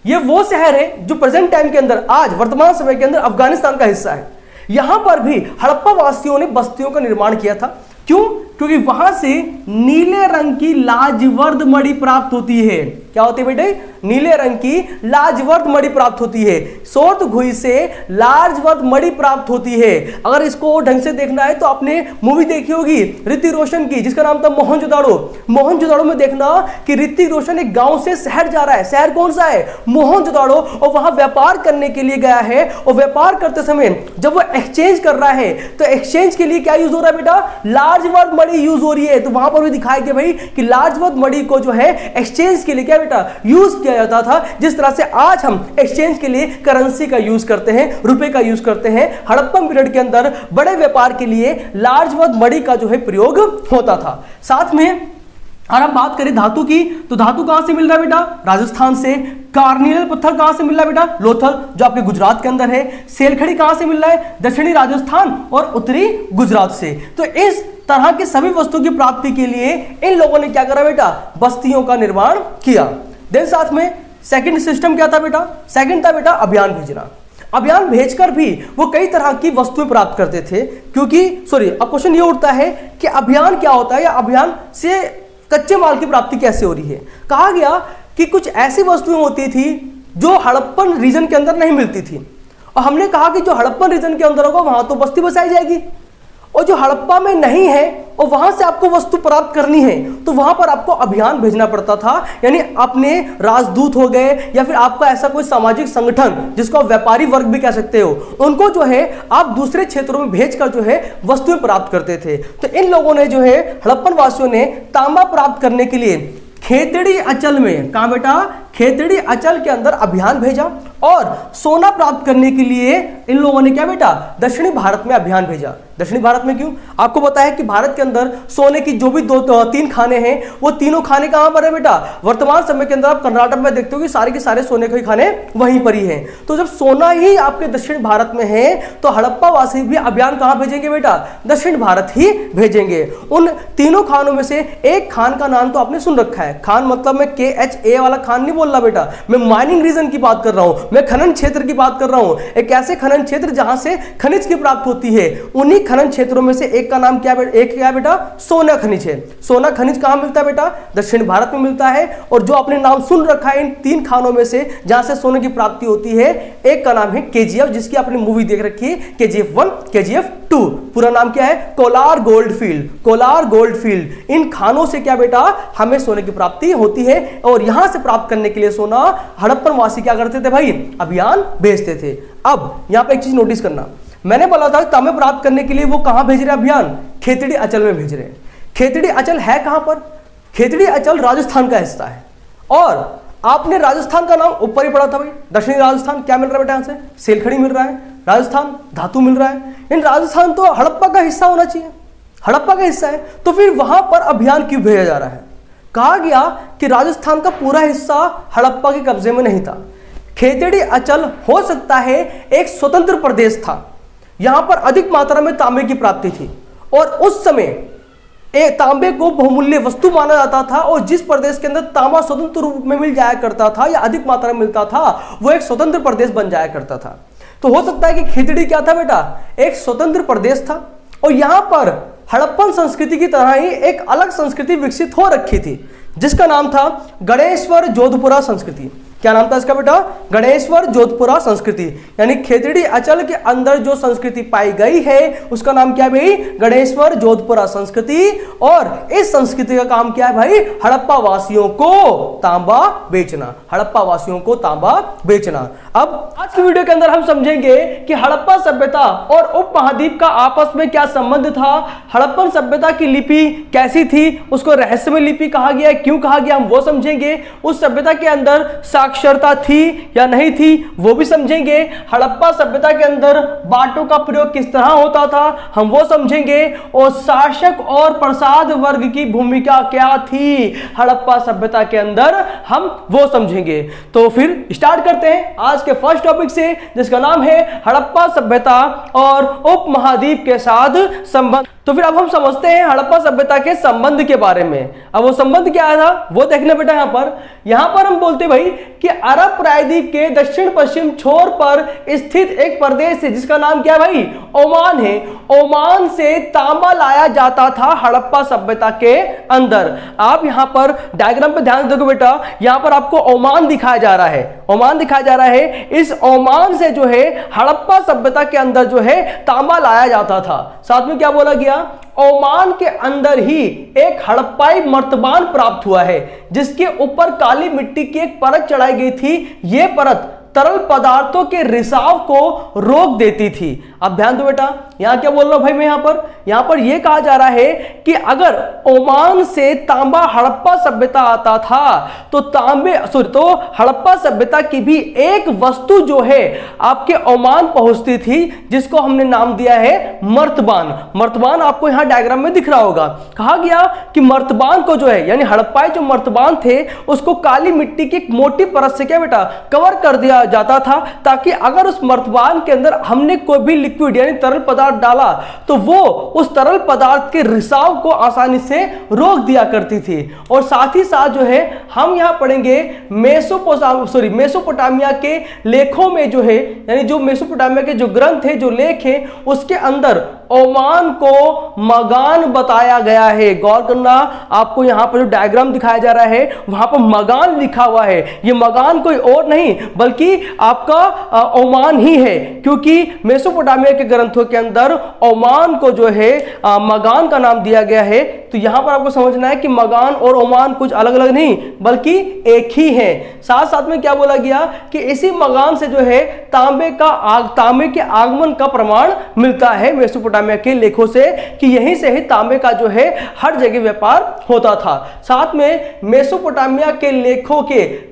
ये वो शहर है जो प्रेजेंट टाइम के अंदर आज वर्तमान समय के अंदर अफगानिस्तान का हिस्सा है। यहां पर भी हड़प्पा वासियों ने बस्तियों का निर्माण किया था। क्यों? क्योंकि वहां से नीले रंग की लाजवर्द मणि प्राप्त होती है। क्या होती है बेटे? नीले रंग की लाजवर्द मणि प्राप्त होती है। सोरतुघई से लाजवर्द मणि प्राप्त होती है। अगर इसको ढंग से देखना है तो आपने मूवी देखी होगी ऋतिक रोशन की, जिसका नाम था मोहनजोदाड़ो। मोहनजोदाड़ो में देखना कि ऋतिक रोशन एक गांव से शहर जा रहा है। शहर कौन सा है? मोहनजोदाड़ो। और वहां व्यापार करने के लिए गया है, और व्यापार करते समय जब वो एक्सचेंज कर रहा है तो एक्सचेंज के लिए क्या यूज हो रहा है बेटा? लाजवर्द मणि यूज हो रही है। तो वहां पर भी दिखाया गया भाई कि लाजवर्द मणि को जो है एक्सचेंज के लिए क्या बेटा यूज किया जाता था। जिस तरह से आज हम एक्सचेंज के लिए करेंसी का यूज करते हैं, रुपए का यूज करते हैं, हड़प्पन पीरियड के अंदर बड़े व्यापार के लिए लाजवर्द मणि का जो है प्रयोग होता था। साथ में अगर हम बात करें धातु की, तो धातु कहां से मिल रहा है बेटा? राजस्थान से। कार्नियल पत्थर कहां से मिल रहा है बेटा? लोथल, जो आपके गुजरात के अंदर है। सेलखड़ी कहां से मिल रहा है? दक्षिणी राजस्थान और उत्तरी गुजरात से। तो इस तरह की सभी वस्तुओं की प्राप्ति के लिए इन लोगों ने क्या करा बेटा? बस्तियों का निर्माण किया। देन साथ में सेकंड सिस्टम क्या था बेटा? सेकंड था बेटा अभियान भेजना। अभियान भेजकर भी वो कई तरह की वस्तुएं प्राप्त करते थे। क्योंकि अब क्वेश्चन ये उठता है कि अभियान क्या होता है या अभियान से कच्चे माल की प्राप्ति कैसे हो रही है? कहा गया कि कुछ ऐसी वस्तुएं होती थी जो हड़प्पन रीजन के अंदर नहीं मिलती थी, और हमने कहा कि जो हड़प्पन रीजन के अंदर होगा वहां तो बस्ती बसाई जाएगी, और जो हड़प्पा में नहीं है और वहां से आपको वस्तु प्राप्त करनी है तो वहां पर आपको अभियान भेजना पड़ता था। यानी अपने राजदूत हो गए या फिर आपका ऐसा कोई सामाजिक संगठन जिसको आप व्यापारी वर्ग भी कह सकते हो, उनको जो है आप दूसरे क्षेत्रों में भेजकर जो है वस्तुएं प्राप्त करते थे। तो इन लोगों ने जो है हड़प्पन वासियों ने तांबा प्राप्त करने के लिए खेतड़ी अंचल में, कहा बेटा? खेतड़ी अंचल के अंदर अभियान भेजा, और सोना प्राप्त करने के लिए इन लोगों ने क्या बेटा दक्षिणी भारत में अभियान भेजा। दक्षिणी भारत में क्यों? आपको पता है कि भारत के अंदर सोने की जो भी तीन खाने हैं, वो तीनों खाने कहां पर है बेटा? वर्तमान समय के अंदर आप कर्नाटक में देखते हो कि सारे के सारे सोने के खाने वहीं पर ही हैं। तो जब सोना ही आपके दक्षिण भारत में है तो हड़प्पा वासी भी अभियान कहां भेजेंगे बेटा? दक्षिण भारत ही भेजेंगे। उन तीनों खानों में से एक खान का नाम तो आपने सुन रखा है। खान मतलब मैं KHA वाला खान नहीं बोल रहा बेटा, मैं माइनिंग रीजन की बात कर रहा हूं, मैं खनन क्षेत्र की बात कर रहा हूं। एक ऐसे खनन क्षेत्र जहां से खनिज की प्राप्त होती है, उन्हीं खनन क्षेत्रों में से एक का नाम क्या है बेटा? सोना खनिज है। सोना खनिज कहाँ मिलता है बेटा? दक्षिण भारत में मिलता है। और जो आपने नाम सुन रखा है इन 3 खानों में से जहां से सोने की प्राप्ति होती है, एक का नाम है केजीएफ, जिसकी आपने मूवी देख रखी है, केजीएफ 1, केजीएफ 2। पूरा नाम क्या है? Kolar gold field. Kolar gold field. इन खानों से क्या बेटा? हमें सोने की प्राप्ति होती है। और यहां से प्राप्त करने के लिए सोना हड़प्पन वासी क्या करते थे भाई? अभियान भेजते थे। अब यहां पे एक चीज नोटिस करना, मैंने बोला था तांबे प्राप्त करने के लिए वो कहां भेज रहे हैं अभियान? खेतड़ी अंचल में भेज रहे हैं। खेतड़ी अंचल है कहां पर? खेतड़ी अंचल राजस्थान का हिस्सा है। और आपने राजस्थान का नाम ऊपर ही पढ़ा था भाई, दक्षिणी राजस्थान। क्या मिल रहा है बेटा? यहां से सेलखड़ी मिल रहा है, राजस्थान धातु मिल रहा है। इन राजस्थान तो हड़प्पा का हिस्सा होना चाहिए, हड़प्पा का हिस्सा है, तो फिर वहां पर अभियान क्यों भेजा जा रहा है? कहा गया कि राजस्थान का पूरा हिस्सा हड़प्पा के कब्जे में नहीं था। खेतड़ी अंचल हो सकता है एक स्वतंत्र प्रदेश था, यहां पर अधिक मात्रा में तांबे की प्राप्ति थी और उस समय तांबे को बहुमूल्य वस्तु माना जाता था। और जिस प्रदेश के अंदर तांबा स्वतंत्र रूप में मिल जाया करता था या अधिक मात्रा में मिलता था, वो एक स्वतंत्र प्रदेश बन जाया करता था। तो हो सकता है कि खेतड़ी क्या था बेटा? एक स्वतंत्र प्रदेश था। और यहां पर हड़प्पन संस्कृति की तरह ही एक अलग संस्कृति विकसित हो रखी थी, जिसका नाम था गणेश्वर जोधपुरा संस्कृति। क्या नाम था इसका बेटा? गणेश्वर जोधपुरा संस्कृति। यानी खेतड़ी अंचल के अंदर जो संस्कृति पाई गई है उसका नाम क्या है भाई? गणेश्वर जोधपुरा संस्कृति। और इस संस्कृति का काम क्या है भाई? हड़प्पा वासियों को तांबा बेचना, हड़प्पा वासियों को तांबा बेचना। अब आज की वीडियो के अंदर हम समझेंगे कि हड़प्पा सभ्यता और उपमहाद्वीप का आपस में क्या संबंध था, हड़प्पन सभ्यता की लिपि कैसी थी, उसको रहस्यमय लिपि कहा गया, क्यों कहा गया, हम वो समझेंगे। उस सभ्यता के अंदर साक्षरता थी या नहीं थी वो भी समझेंगे। हड़प्पा सभ्यता के अंदर बाटों का प्रयोग किस तरह होता था हम वो समझेंगे। और शासक और प्रसाद वर्ग की भूमिका क्या थी हड़प्पा सभ्यता के अंदर, हम वो समझेंगे। तो फिर स्टार्ट करते हैं आज के फर्स्ट टॉपिक से, जिसका नाम है हड़प्पा सभ्यता और उपमहाद्वीप के साथ संबंध। तो फिर अब हम समझते हैं हड़प्पा सभ्यता के संबंध के बारे में। अब वो संबंध क्या था वो देखना बेटा। यहां पर हम बोलते भाई कि अरब प्रायद्वीप के दक्षिण पश्चिम छोर पर स्थित एक प्रदेश है जिसका नाम क्या है भाई? ओमान है। ओमान से तांबा लाया जाता था हड़प्पा सभ्यता के अंदर। आप यहां पर डायग्राम पे ध्यान दोगे बेटा, यहां पर आपको ओमान दिखाया जा रहा है, ओमान दिखाया जा रहा है। इस ओमान से जो है हड़प्पा सभ्यता के अंदर जो है तांबा लाया जाता था। साथ में क्या बोला गया? ओमान के अंदर ही एक हड़प्पाई मर्तबान प्राप्त हुआ है जिसके ऊपर काली मिट्टी की एक परत चढ़ाई गई थी। यह परत तरल पदार्थों के रिसाव को रोक देती थी। अब ध्यान दो बेटा, यहां क्या बोल रहा हूं भाई मैं? यहां पर यह कहा जा रहा है कि अगर ओमान से तांबा हड़प्पा सभ्यता आता था तो हड़प्पा सभ्यता की भी एक वस्तु जो है आपके ओमान पहुंचती थी जिसको हमने नाम दिया है मर्तबान। मर्तबान आपको यहां डायग्राम में दिख रहा होगा। कहा गया कि मर्तबान को जो है यानी हड़प्पाई जो मर्तबान थे उसको काली मिट्टी की एक मोटी परत से क्या बेटा कवर कर दिया जाता था, ताकि अगर उस मर्तबान के अंदर हमने कोई भी लिक्विड यानी तरल पदार्थ डाला तो वो उस तरल पदार्थ के रिसाव को आसानी से रोक दिया करती थी। और साथ ही साथ जो है हम यहां पढ़ेंगे मेसोपोटामिया के लेखों में जो है यानी जो मेसोपोटामिया के जो ग्रंथ है, जो लेख है, उसके अंदर ओमान को मगान बताया गया है। गौर करना, आपको यहां पर जो डायग्राम दिखाया जा रहा है वहां पर मगान लिखा हुआ है। ये मगान कोई और नहीं बल्कि आपका ओमान ही है, क्योंकि मेसोपोटामिया के ग्रंथों के अंदर ओमान को जो है मगान का नाम दिया गया है। तो यहां पर आपको समझना है कि मगान और ओमान कुछ अलग अलग नहीं बल्कि एक ही है। साथ साथ में क्या बोला गया कि इसी मगान से जो है तांबे के आगमन का प्रमाण मिलता है मेसोपोटामिया के लेखों से, कि यहीं से ही तांबे का जो है हर जगह व्यापार होता था। साथ में मेसोपोटामिया के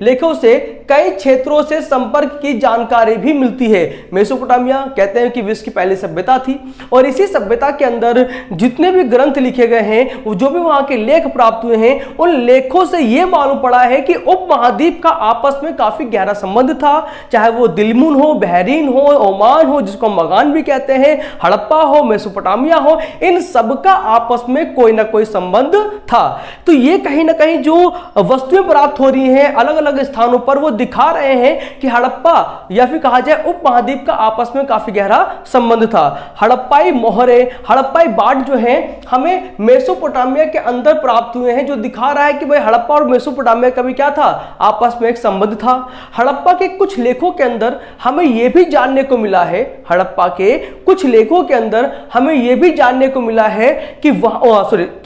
लेखों से कई क्षेत्रों से संपर्क की जानकारी भी मिलती है। मेसोपोटामिया कहते हैं कि विश्व की पहली सभ्यता थी और इसी सभ्यता के अंदर जितने भी ग्रंथ लिखे गए हैं, जो भी वहां के लेख प्राप्त हुए हैं, उन लेखों से यह मालूम पड़ा है कि उपमहाद्वीप का आपस में काफी गहरा संबंध था। चाहे वो दिलमुन हो, बहरीन हो, ओमान हो जिसको मगान भी कहते हैं, हड़प्पा हो, मेसोपोटामिया हो, इन सबका आपस में कोई ना कोई संबंध था। तो ये कहीं ना कहीं जो वस्तुएं प्राप्त हो रही हैं अलग अलग स्थानों पर, वो दिखा रहे हैं कि हड़प्पा या फिर कहा जाए उपमहाद्वीप का आपस में काफी गहरा संबंध था। हड़प्पाई मोहरे, हड़प्पाई बाट जो है हमें मेसोपोटामिया के अंदर प्राप्त हुए हैं, जो दिखा रहा है कि भाई हड़प्पा और मेसोपोटामिया का भी क्या था, आपस में एक संबंध था। हड़प्पा के कुछ लेखों के अंदर हमें यह भी जानने को मिला है, हड़प्पा के कुछ लेखों के अंदर हमें यह भी जानने को मिला है कि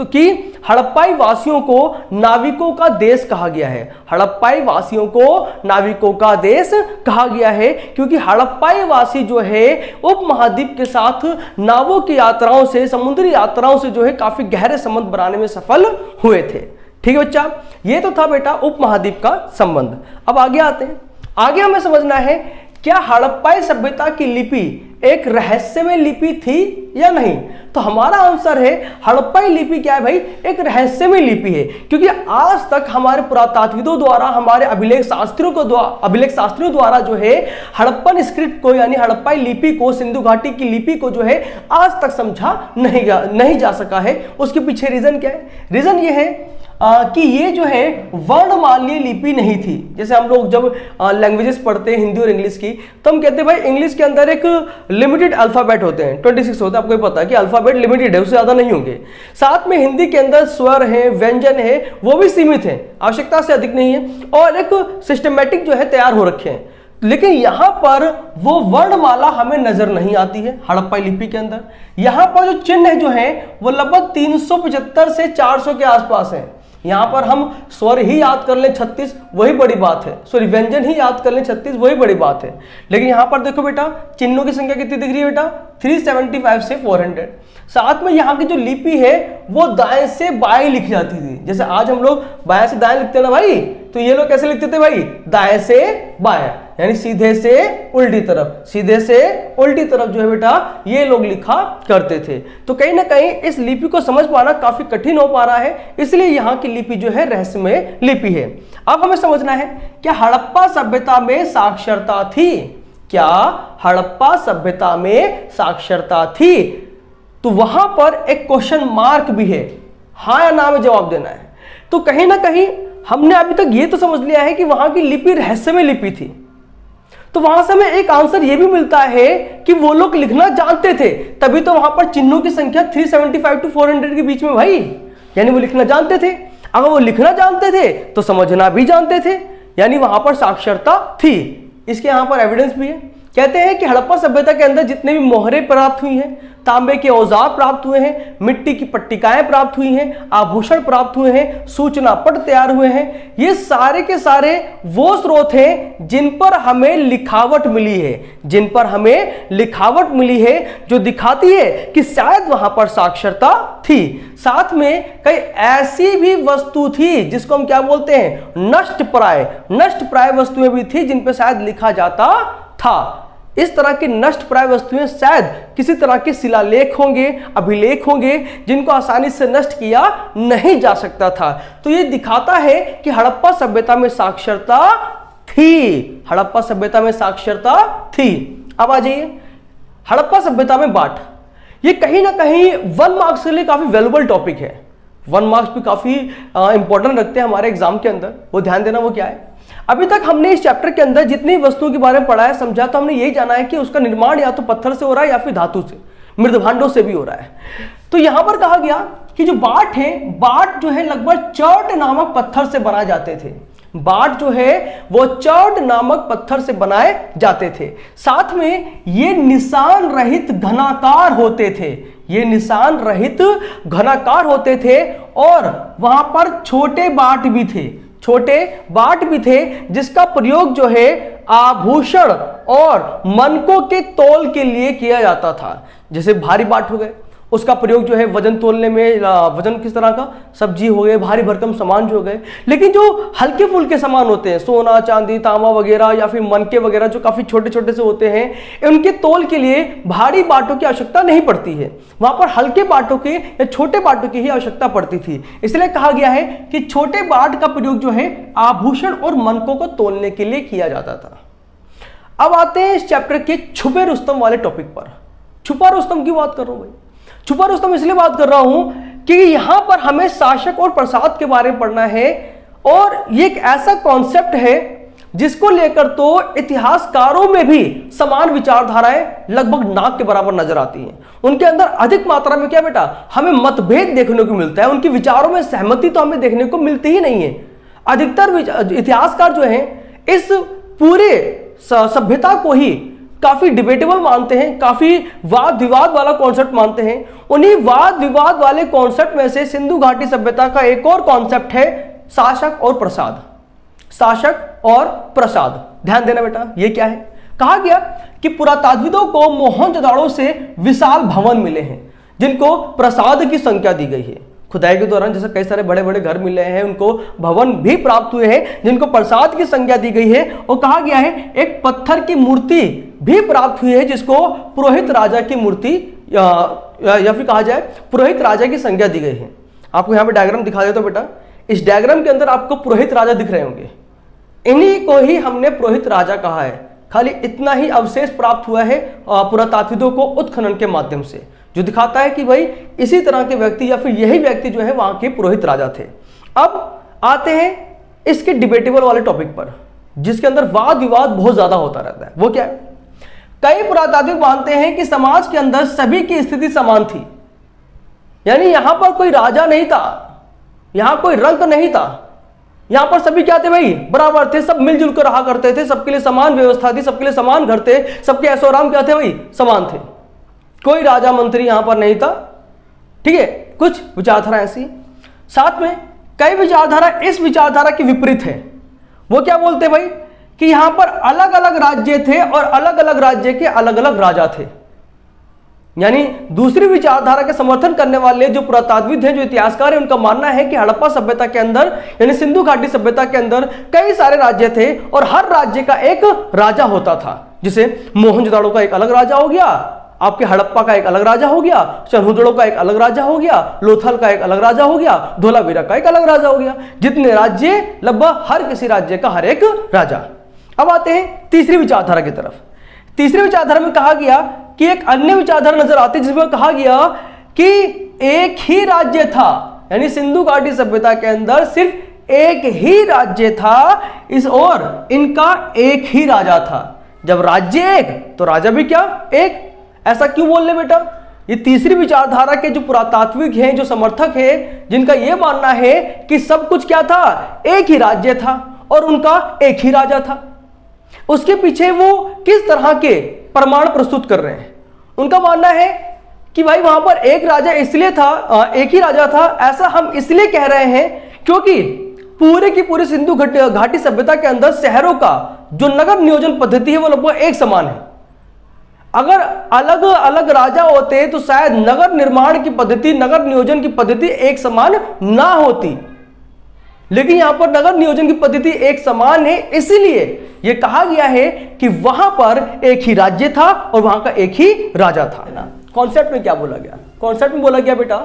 कि हड़प्पाई वासियों को नाविकों का देश कहा गया है। हड़प्पाई वासियों को नाविकों का देश कहा गया है क्योंकि हड़प्पाई वासी जो है उपमहाद्वीप के साथ नावों की यात्राओं से, समुद्री यात्राओं से जो है काफी गहरे संबंध बनाने में सफल हुए थे। ठीक है बच्चा, ये तो था बेटा उपमहाद्वीप का संबंध। अब आगे आते हैं। आगे हमें समझना है क्या हड़प्पाई सभ्यता की लिपि एक रहस्यमय लिपि थी या नहीं। तो हमारा आंसर है हड़प्पाई लिपि क्या है भाई, एक रहस्यमय लिपि है, क्योंकि आज तक हमारे पुरातात्विदों द्वारा, हमारे अभिलेख शास्त्रियों द्वारा जो है हड़प्पन स्क्रिप्ट को यानी हड़प्पाई लिपि को, सिंधु घाटी की लिपि को जो है आज तक समझा नहीं जा सका है। उसके पीछे रीजन क्या है? रीजन ये है कि ये जो है वर्णमालीय लिपि नहीं थी। जैसे हम लोग जब लैंग्वेजेस पढ़ते हैं हिंदी और इंग्लिश की, तो हम कहते हैं भाई इंग्लिश के अंदर एक लिमिटेड अल्फाबेट होते हैं, 26 होते हैं, आपको पता है कि अल्फाबेट लिमिटेड है, उससे ज्यादा नहीं होंगे। साथ में हिंदी के अंदर स्वर है, व्यंजन है, वो भी सीमित है, आवश्यकता से अधिक नहीं है, और एक सिस्टमेटिक जो है तैयार हो रखे हैं। लेकिन यहां पर वो वर्णमाला हमें नजर नहीं आती है हड़प्पाई लिपि के अंदर। यहां पर जो चिन्ह जो है वो लगभग 375 से 400 के आसपास है। यहां पर हम स्वर ही याद कर लें 36, वही बड़ी बात है, सॉरी व्यंजन ही याद कर लें 36, वही बड़ी बात है। लेकिन यहां पर देखो बेटा चिन्हों की संख्या कितनी दिख रही है बेटा, 375 से 400। साथ में यहाँ की जो लिपि है वो दाएं से बाएं लिखी जाती थी। जैसे आज हम लोग बाएं से दाएं लिखते हैं ना भाई, तो ये लोग कैसे लिखते थे भाई, दाएं से बाएं, यानी सीधे से उल्टी तरफ, सीधे से उल्टी तरफ जो है बेटा ये लोग लिखा करते थे। तो कहीं ना कहीं इस लिपि को समझ पाना काफी कठिन हो पा रहा है, इसलिए यहाँ की लिपि जो है रहस्यमय लिपि है। अब हमें समझना है क्या हड़प्पा सभ्यता में साक्षरता थी। क्या हड़प्पा सभ्यता में साक्षरता थी? तो वहां पर एक क्वेश्चन मार्क भी है, हाँ या ना में जवाब देना है। तो कहीं ना कहीं हमने अभी तक ये तो समझ लिया है कि वहां की लिपि रहस्यमय लिपि थी, तो वहां से हमें एक आंसर ये भी मिलता है कि वो लोग लिखना जानते थे, तभी तो वहां पर चिन्हों की संख्या 375 to 400 के बीच में भाई, यानी वो लिखना जानते थे। अगर वो लिखना जानते थे तो समझना भी जानते थे, यानी वहां पर साक्षरता थी। इसके यहां पर एविडेंस भी है। कहते हैं कि हड़प्पा सभ्यता के अंदर जितने भी मोहरे प्राप्त हुई हैं, तांबे के औजार प्राप्त हुए हैं, मिट्टी की पट्टिकाएं प्राप्त हुई हैं, आभूषण प्राप्त हुए हैं, सूचना पट तैयार हुए हैं, ये सारे के सारे वो स्रोत हैं जिन पर हमें लिखावट मिली है, जिन पर हमें लिखावट मिली है, जो दिखाती है कि शायद वहां पर साक्षरता थी। साथ में कई ऐसी भी वस्तु थी जिसको हम क्या बोलते हैं, नष्ट प्राय वस्तुएं भी थी जिन पर शायद लिखा जाता था। इस तरह की नष्ट प्राय वस्तुएं शायद किसी तरह के शिलालेख होंगे, अभिलेख होंगे, जिनको आसानी से नष्ट किया नहीं जा सकता था। तो ये दिखाता है कि हड़प्पा सभ्यता में साक्षरता थी, हड़प्पा सभ्यता में साक्षरता थी। अब आ जाइए हड़प्पा सभ्यता में बाट। ये कहीं ना कहीं 1 मार्क्स के लिए काफी वैल्यूबल टॉपिक है, 1 मार्क्स भी काफी इंपॉर्टेंट रखते हैं हमारे एग्जाम के अंदर। वो ध्यान देना वो क्या है। अभी तक हमने इस चैप्टर के अंदर जितनी वस्तुओं के बारे में पढ़ा है, समझा, तो हमने यही जाना है कि उसका निर्माण या तो पत्थर से हो रहा है या फिर धातु से, मृदभांडों से भी हो रहा है। तो यहां पर कहा गया कि जो बाट है, बाट जो है लगभग चर्ट नामक पत्थर से बनाए जाते थे। बाट जो है वो चर्ट नामक पत्थर से बनाए जाते थे। साथ में ये निशान रहित घनाकार होते थे, ये निशान रहित घनाकार होते थे, और वहां पर छोटे बाट भी थे, छोटे बाट भी थे, जिसका प्रयोग जो है आभूषण और मनकों के तौल के लिए किया जाता था। जैसे भारी बाट हो गए, उसका प्रयोग जो है वजन तोलने में, वजन किस तरह का, सब्जी हो गए, भारी भरकम सामान जो हो गए। लेकिन जो हल्के फुल्के सामान होते हैं, सोना चांदी तांबा वगैरह या फिर मनके वगैरह जो काफी छोटे छोटे से होते हैं, उनके तोल के लिए भारी बाटों की आवश्यकता नहीं पड़ती है, वहां पर हल्के बाटों की या छोटे बाटों की ही आवश्यकता पड़ती थी। इसलिए कहा गया है कि छोटे बाट का प्रयोग जो है आभूषण और मनकों को तोलने के लिए किया जाता था। अब आते हैं इस चैप्टर के छुपे रुस्तम वाले टॉपिक पर। छुपा रुस्तम की बात कर रहा हूं भाई, छुपा रुस्तम इसलिए बात कर रहा हूं कि यहां पर हमें शासक और प्रसाद के बारे में पढ़ना है, और ये एक ऐसा कॉन्सेप्ट है जिसको लेकर तो इतिहासकारों में भी समान विचारधाराएं लगभग नाक के बराबर नजर आती हैं। उनके अंदर अधिक मात्रा में क्या बेटा हमें मतभेद देखने को मिलता है, उनके विचारों में सहमति तो हमें देखने को मिलती ही नहीं है। अधिकतर इतिहासकार जो हैं इस पूरे सभ्यता को ही काफी डिबेटेबल मानते हैं, काफी वाद विवाद वाला कॉन्सेप्ट मानते हैं। उन्हीं वाद विवाद वाले कॉन्सेप्ट में से सिंधु घाटी सभ्यता का एक और कॉन्सेप्ट है शासक और प्रसाद। शासक और प्रसाद, ध्यान देना बेटा, ये क्या है? कहा गया कि पुरातात्विदों को मोहनजोदड़ो से विशाल भवन मिले हैं जिनको प्रसाद की संख्या दी गई है। खुदाई के दौरान जैसे कई सारे बड़े बड़े घर मिले हैं, उनको भवन भी प्राप्त हुए हैं जिनको प्रसाद की संज्ञा दी गई है। और कहा गया है एक पत्थर की मूर्ति भी प्राप्त हुई है जिसको पुरोहित राजा की मूर्ति या फिर कहा जाए पुरोहित राजा की संज्ञा दी गई है। आपको यहाँ पे डायग्राम दिखा देता हूं बेटा, इस डायग्राम के अंदर आपको पुरोहित राजा दिख रहे होंगे, इन्हीं को ही हमने पुरोहित राजा कहा है। खाली इतना ही अवशेष प्राप्त हुआ है पुरातात्विदों को उत्खनन के माध्यम से, जो दिखाता है कि भाई इसी तरह के व्यक्ति या फिर यही व्यक्ति जो है वहां के पुरोहित राजा थे। अब आते हैं इसके डिबेटेबल वाले टॉपिक पर, जिसके अंदर वाद विवाद बहुत ज्यादा होता रहता है। वो क्या है? कई पुरातात्विक मानते हैं कि समाज के अंदर सभी की स्थिति समान थी, यानी यहां पर कोई राजा नहीं था, यहां कोई रंक नहीं था, यहां पर सभी क्या थे भाई? बराबर थे, सब मिलजुल कर रहा करते थे, सबके लिए समान व्यवस्था थी, सबके लिए समान घर थे, सबके ऐशोआराम क्या थे भाई? समान थे, कोई राजा मंत्री यहां पर नहीं था। ठीक है, कुछ विचारधारा ऐसी। साथ में कई विचारधारा इस विचारधारा के विपरीत है। वो क्या बोलते भाई कि यहां पर अलग अलग राज्य थे और अलग अलग राज्य के अलग अलग राजा थे। यानी दूसरी विचारधारा के समर्थन करने वाले जो पुरातात्विद हैं, जो इतिहासकार हैं, उनका मानना है कि हड़प्पा सभ्यता के अंदर यानी सिंधु घाटी सभ्यता के अंदर कई सारे राज्य थे और हर राज्य का एक राजा होता था। जैसे मोहनजोदड़ो का एक अलग राजा हो गया, आपके हड़प्पा का एक अलग राजा हो गया, चन्हुदड़ो का एक अलग राजा हो गया, लोथल का एक अलग राजा हो गया, धोलावीरा का एक अलग राजा हो गया। जितने राज्य लगभग हर किसी राज्य का हर एक राजा। अब आते हैं तीसरी विचारधारा की तरफ। तीसरी विचारधारा में कहा गया कि एक अन्य विचारधारा नजर आती है जिसमें कहा गया कि एक ही राज्य था, यानी सिंधु घाटी सभ्यता के अंदर सिर्फ एक ही राज्य था इस और इनका एक ही राजा था। जब राज्य एक तो राजा भी क्या एक। ऐसा क्यों बोल रहे बेटा? ये तीसरी विचारधारा के जो पुरातात्विक हैं, जो समर्थक हैं, जिनका यह मानना है कि सब कुछ क्या था? एक ही राज्य था और उनका एक ही राजा था। उसके पीछे वो किस तरह के प्रमाण प्रस्तुत कर रहे हैं? उनका मानना है कि भाई वहां पर एक राजा इसलिए था, एक ही राजा था, ऐसा हम इसलिए कह रहे हैं क्योंकि पूरे की पूरी सिंधु घाटी सभ्यता के अंदर शहरों का जो नगर नियोजन पद्धति है वो लगभग एक समान है। अगर अलग अलग राजा होते तो शायद नगर निर्माण की पद्धति, नगर नियोजन की पद्धति एक समान ना होती, लेकिन यहां पर नगर नियोजन की पद्धति एक समान है, इसीलिए यह कहा गया है कि वहां पर एक ही राज्य था और वहां का एक ही राजा था ना। कॉन्सेप्ट में क्या बोला गया? कॉन्सेप्ट में बोला गया बेटा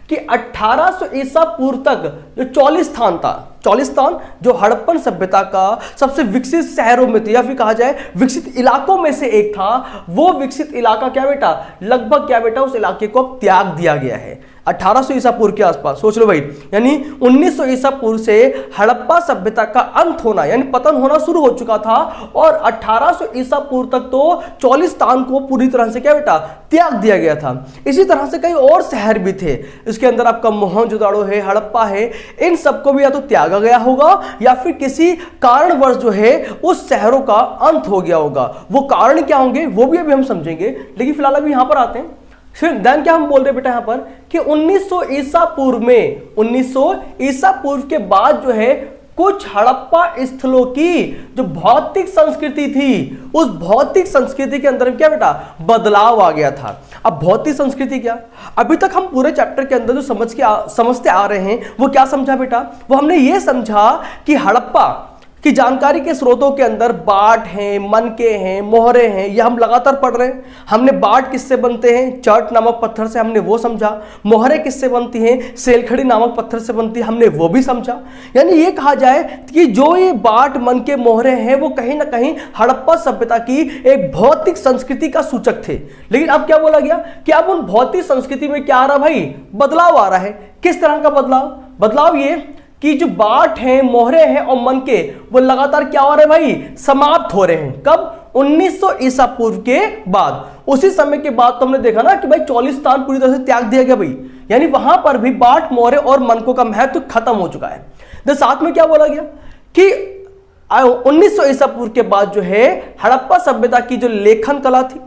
कि 1800 ईसा पूर्व तक जो चौलिस्तान था, चौलिस्तान जो हड़प्पन सभ्यता का सबसे विकसित शहरों में थे या फिर कहा जाए विकसित इलाकों में से एक था, वो विकसित इलाका क्या बेटा लगभग क्या बेटा उस इलाके को त्याग दिया गया है 1800 ईसा पूर्व के आसपास। सोच लो भाई, यानी 1900 ईसा पूर्व से हड़प्पा सभ्यता का अंत होना यानी पतन होना शुरू हो चुका था और 1800 ईसा पूर्व तक तो चौलिस्तान को पूरी तरह से क्या बेटा त्याग दिया गया था। इसी तरह से कई और शहर भी थे, इसके अंदर आपका मोहनजोदड़ो है, हड़प्पा है, इन सबको भी या तो त्यागा गया होगा या फिर किसी कारणवश जो है उस शहरों का अंत हो गया होगा। वो कारण क्या होंगे वो भी अभी हम समझेंगे, लेकिन फिलहाल अभी यहां पर आते हैं। फिर देन क्या हम बोल रहे बेटा यहां पर कि 1900 ईसा पूर्व में 1900 ईसा पूर्व के बाद जो है कुछ हड़प्पा स्थलों की जो भौतिक संस्कृति थी, उस भौतिक संस्कृति के अंदर क्या बेटा बदलाव आ गया था। अब भौतिक संस्कृति क्या? अभी तक हम पूरे चैप्टर के अंदर जो समझते आ रहे हैं वो क्या समझा बेटा? वो हमने ये समझा कि हड़प्पा कि जानकारी के स्रोतों के अंदर बाट हैं, मनके हैं, मोहरे हैं, यह हम लगातार पढ़ रहे हैं। हमने बाट किससे बनते हैं? चर्ट नामक पत्थर से, हमने वो समझा। मोहरे किससे बनती हैं? सेलखड़ी नामक पत्थर से बनती है, हमने वो भी समझा। यानी ये कहा जाए कि जो ये बाट, मनके, मोहरे हैं वो कहीं ना कहीं हड़प्पा सभ्यता की एक भौतिक संस्कृति का सूचक थे। लेकिन अब क्या बोला गया कि अब उन भौतिक संस्कृति में क्या आ रहा भाई? बदलाव आ रहा है। किस तरह का बदलाव? बदलाव ये कि जो बाँट हैं, मोहरे हैं और मनके वो लगातार क्या हो रहे हैं भाई, समाप्त हो रहे हैं। कब? 1900 ईसा पूर्व के बाद। उसी समय के बाद तो हमने देखा ना कि भाई चौलिस्तान पूरी तरह से त्याग दिया गया भाई, यानी वहां पर भी बाँट, मोहरे और मनकों का महत्व खत्म हो चुका है। तो साथ में क्या बोला गया कि 1900 ईसा पूर्व के बाद जो है हड़प्पा सभ्यता की जो लेखन कला थी,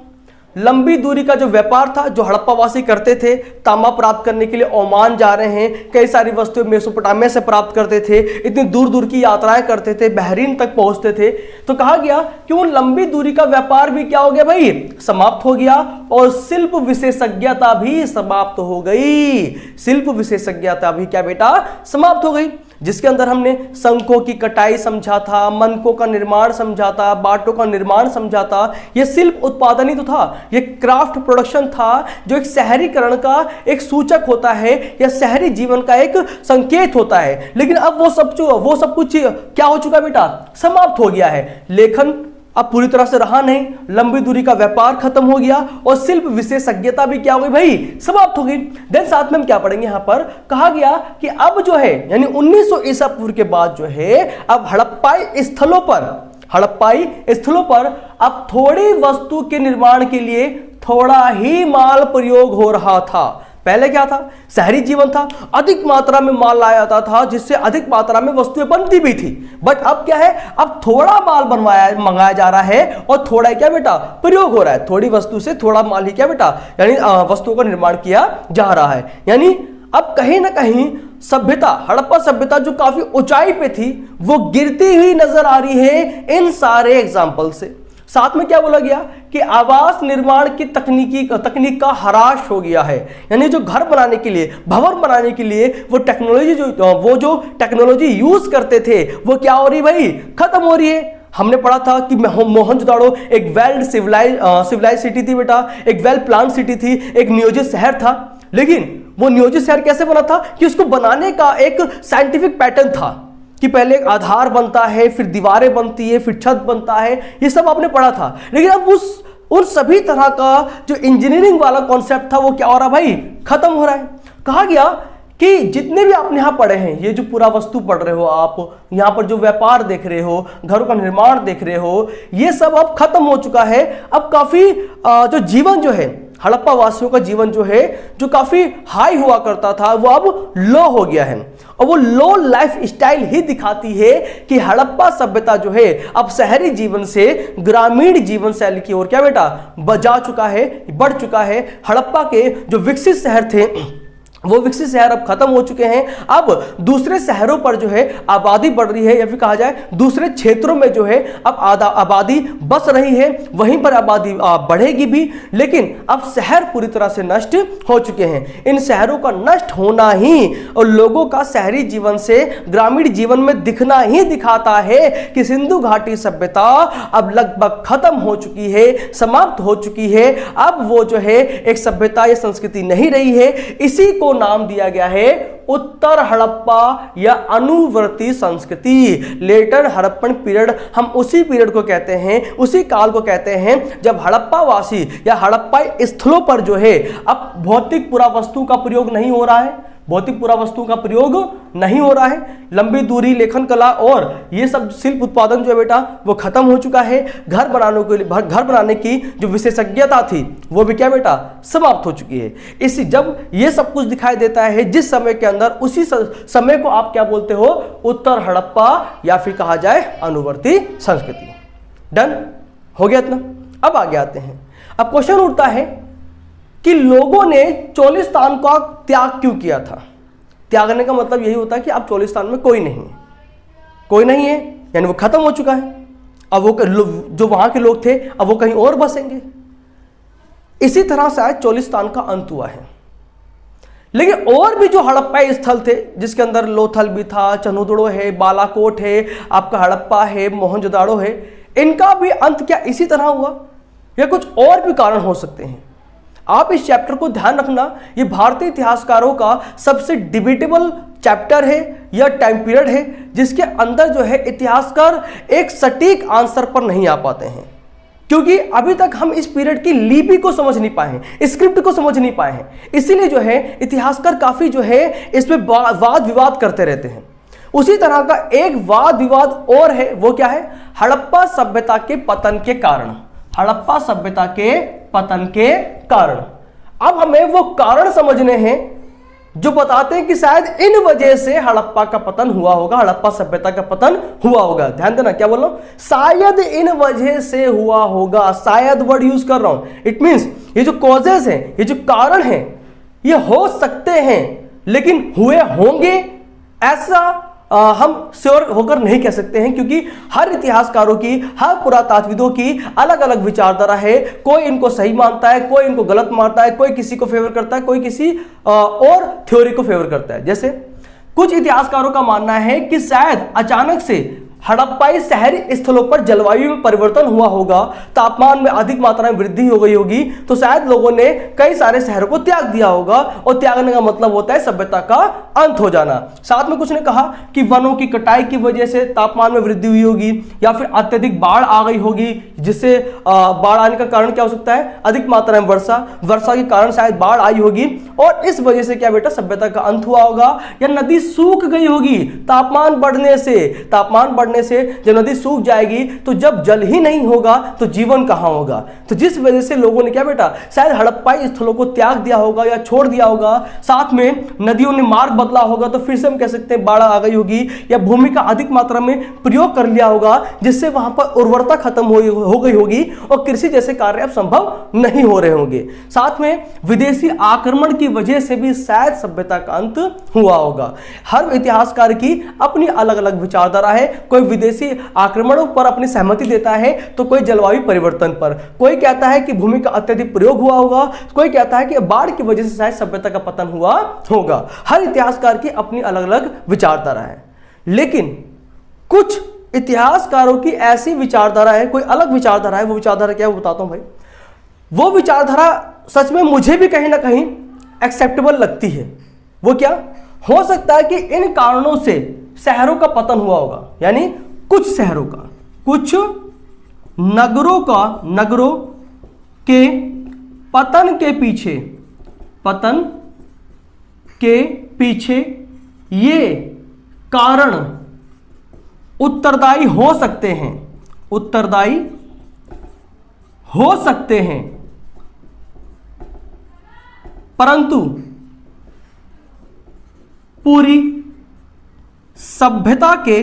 लंबी दूरी का जो व्यापार था जो हड़प्पावासी करते थे, तांबा प्राप्त करने के लिए ओमान जा रहे हैं, कई सारी वस्तुएं मेसोपोटामिया से प्राप्त करते थे, इतनी दूर दूर की यात्राएं करते थे, बहरीन तक पहुंचते थे। तो कहा गया कि वो लंबी दूरी का व्यापार भी क्या हो गया भाई, समाप्त हो गया और शिल्प विशेषज्ञता भी समाप्त हो गई। शिल्प विशेषज्ञता भी क्या बेटा, समाप्त हो गई, जिसके अंदर हमने शंखों की कटाई समझा था, मनकों का निर्माण समझा था, बाटों का निर्माण समझा था। यह शिल्प उत्पादन ही तो था, यह क्राफ्ट प्रोडक्शन था, जो एक शहरीकरण का एक सूचक होता है या शहरी जीवन का एक संकेत होता है। लेकिन अब वो सब कुछ क्या हो चुका बेटा, समाप्त हो गया है। लेखन अब पूरी तरह से रहा नहीं, लंबी दूरी का व्यापार खत्म हो गया और शिल्प विशेषज्ञता भी क्या हो गई भाई, समाप्त हो गई। देन साथ में हम क्या पढ़ेंगे, यहां पर कहा गया कि अब जो है यानी 1900 ईसा पूर्व के बाद जो है अब हड़प्पाई स्थलों पर अब थोड़ी वस्तु के निर्माण के लिए थोड़ा ही माल प्रयोग हो रहा था। पहले क्या था, शहरी जीवन था, अधिक मात्रा में माल लाया जाता था, जिससे अधिक मात्रा में वस्तुएं बनती भी थी। बट अब क्या है, अब थोड़ा माल मंगाया जा रहा है और थोड़ा क्या बेटा प्रयोग हो रहा है। थोड़ी वस्तु से थोड़ा माल ही क्या बेटा, यानी वस्तुओं का निर्माण किया जा रहा है। यानी अब कहीं ना कहीं सभ्यता, हड़प्पा सभ्यता जो काफी ऊंचाई पे थी, वो गिरती हुई नजर आ रही है इन सारे एग्जाम्पल से। साथ में क्या बोला गया कि आवास निर्माण की तकनीक का ह्रास हो गया है, यानी जो घर बनाने के लिए, भवन बनाने के लिए वो टेक्नोलॉजी यूज करते थे वो क्या हो रही भाई, खत्म हो रही है। हमने पढ़ा था कि मोहनजोदाड़ो एक वेल सिविलाइज सिटी थी बेटा, एक वेल प्लान सिटी थी, एक नियोजित शहर था। लेकिन वो नियोजित शहर कैसे बना था कि उसको बनाने का एक साइंटिफिक पैटर्न था कि पहले एक आधार बनता है, फिर दीवारें बनती है, फिर छत बनता है, ये सब आपने पढ़ा था। लेकिन अब उन सभी तरह का जो इंजीनियरिंग वाला कॉन्सेप्ट था वो क्या हो रहा भाई, खत्म हो रहा है। कहा गया कि जितने भी आपने यहां पढ़े हैं, ये जो पूरा वस्तु पढ़ रहे हो आप, यहां पर जो व्यापार देख रहे हो, घरों का निर्माण देख रहे हो, ये सब अब खत्म हो चुका है। अब काफी जो जीवन जो है, हड़प्पा वासियों का जीवन जो है, जो काफी हाई हुआ करता था, वो अब लो हो गया है। और वो लो लाइफ स्टाइल ही दिखाती है कि हड़प्पा सभ्यता जो है अब शहरी जीवन से ग्रामीण जीवन शैली की ओर क्या बेटा बढ़ चुका है। हड़प्पा के जो विकसित शहर थे वो विकसित शहर अब खत्म हो चुके हैं। अब दूसरे शहरों पर जो है आबादी बढ़ रही है, या फिर कहा जाए दूसरे क्षेत्रों में जो है अब आबादी बस रही है, वहीं पर आबादी बढ़ेगी भी। लेकिन अब शहर पूरी तरह से नष्ट हो चुके हैं। इन शहरों का नष्ट होना ही और लोगों का शहरी जीवन से ग्रामीण जीवन में दिखना ही दिखाता है कि सिंधु घाटी सभ्यता अब लगभग खत्म हो चुकी है, समाप्त हो चुकी है। अब वो जो है एक सभ्यता या संस्कृति नहीं रही है। इसी को नाम दिया गया है उत्तर हड़प्पा या अनुवर्ती संस्कृति, लेटर हड़प्पन पीरियड। हम उसी पीरियड को कहते हैं, उसी काल को कहते हैं जब हड़प्पा वासी या हड़प्पा स्थलों पर जो है अब भौतिक पुरावस्तु का प्रयोग नहीं हो रहा है, भौतिक पुरावस्तु का प्रयोग नहीं हो रहा है। लंबी दूरी लेखन कला और ये सब शिल्प उत्पादन जो है बेटा वो खत्म हो चुका है। घर बनाने की जो विशेषज्ञता थी वो भी क्या बेटा समाप्त हो चुकी है। इसी जब ये सब कुछ दिखाई देता है जिस समय के अंदर, उसी समय को आप क्या बोलते हो, उत्तर हड़प्पा या फिर कहा जाए अनुवर्ती संस्कृति। डन हो गया इतना। अब आगे आते हैं। अब क्वेश्चन उठता है कि लोगों ने चोलिस्तान का त्याग क्यों किया था। त्यागने का मतलब यही होता है कि अब चोलिस्तान में कोई नहीं है, यानी वो खत्म हो चुका है। अब वो जो वहां के लोग थे अब वो कहीं और बसेंगे। इसी तरह से आज चोलिस्तान का अंत हुआ है। लेकिन और भी जो हड़प्पाई स्थल थे जिसके अंदर लोथल भी था, चनोदड़ो है, बालाकोट है, आपका हड़प्पा है, मोहनजोदाड़ो है, इनका भी अंत क्या इसी तरह हुआ या कुछ और भी कारण हो सकते हैं। आप इस चैप्टर को ध्यान रखना, ये भारतीय इतिहासकारों का सबसे डिबेटेबल चैप्टर है या टाइम पीरियड है जिसके अंदर जो है इतिहासकार एक सटीक आंसर पर नहीं आ पाते हैं, क्योंकि अभी तक हम इस पीरियड की लिपि को समझ नहीं पाए हैं, स्क्रिप्ट को समझ नहीं पाए हैं। इसीलिए जो है इतिहासकार काफी जो है इसमें वाद विवाद करते रहते हैं। उसी तरह का एक वाद विवाद और है, वो क्या है? हड़प्पा सभ्यता के पतन के कारण। हड़प्पा सभ्यता के पतन के कारण। अब हमें वो कारण समझने हैं जो बताते हैं कि शायद इन वजह से हड़प्पा का पतन हुआ होगा, हड़प्पा सभ्यता का पतन हुआ होगा। ध्यान देना, क्या बोल रहा हूं? शायद इन वजह से हुआ होगा। शायद वर्ड यूज कर रहा हूं। इट मींस ये जो कॉजेज हैं, ये जो कारण हैं, ये हो सकते हैं, लेकिन हुए होंगे ऐसा हम श्योर होकर नहीं कह सकते हैं, क्योंकि हर इतिहासकारों की, हर पुरातात्विदों की अलग अलग विचारधारा है। कोई इनको सही मानता है, कोई इनको गलत मानता है, कोई किसी को फेवर करता है, कोई किसी और थ्योरी को फेवर करता है। जैसे कुछ इतिहासकारों का मानना है कि शायद अचानक से हड़प्पाई शहरी स्थलों पर जलवायु में परिवर्तन हुआ होगा, तापमान में अधिक मात्रा में वृद्धि हो गई होगी, तो शायद लोगों ने कई सारे शहरों को त्याग दिया होगा, और त्यागने का मतलब होता है सभ्यता का अंत हो जाना। साथ में कुछ ने कहा कि वनों की कटाई की वजह से तापमान में वृद्धि हुई होगी, या फिर अत्यधिक बाढ़ आ गई होगी, जिससे बाढ़ आने का कारण क्या हो सकता है? अधिक मात्रा में वर्षा, वर्षा के कारण शायद बाढ़ आई होगी, और इस वजह से क्या बेटा? सभ्यता का अंत हुआ होगा। या नदी सूख गई होगी तापमान बढ़ने से। तापमान बढ़ने से जब नदी सूख जाएगी, तो जब जल ही नहीं होगा तो जीवन कहां होगा? तो जिस वजह से लोगों ने क्या बेटा? शायद हड़प्पाई स्थलों को त्याग दिया होगा या छोड़ दिया होगा। साथ में नदियों ने मार्ग बदला होगा, तो फिर से हम कह सकते हैं बाढ़ आ गई होगी, या भूमि का अधिक मात्रा में प्रयोग कर लिया होगा, जिससे वहां पर उर्वरता खत्म हो गई होगी, और कृषि जैसे कार्य अब संभव नहीं हो रहे होंगे। साथ में विदेशी आक्रमण की वजह से भी शायद सभ्यता का अंत हुआ होगा। हर इतिहासकार की अपनी अलग अलग विचारधारा है। कोई विदेशी आक्रमणों पर अपनी सहमति देता है, तो कोई जलवायु परिवर्तन पर, कोई कहता है कि भूमि का अत्यधिक प्रयोग हुआ होगा, कोई कहता है कि बाढ़ की वजह से शायद सभ्यता का पतन हुआ होगा। हर इतिहासकार की अपनी अलग अलग विचारधारा है। लेकिन कुछ इतिहासकारों की ऐसी विचारधारा है, कोई अलग विचारधारा है। वो विचारधारा क्या है वो बताता हूं भाई। वो विचारधारा सच में मुझे भी कहीं ना कहीं एक्सेप्टेबल लगती है। वो क्या? हो सकता है कि इन कारणों से शहरों का पतन हुआ होगा, यानी कुछ शहरों का, कुछ नगरों का, नगरों के पतन के पीछे ये कारण उत्तरदायी हो सकते हैं, उत्तरदायी हो सकते हैं, परंतु पूरी सभ्यता के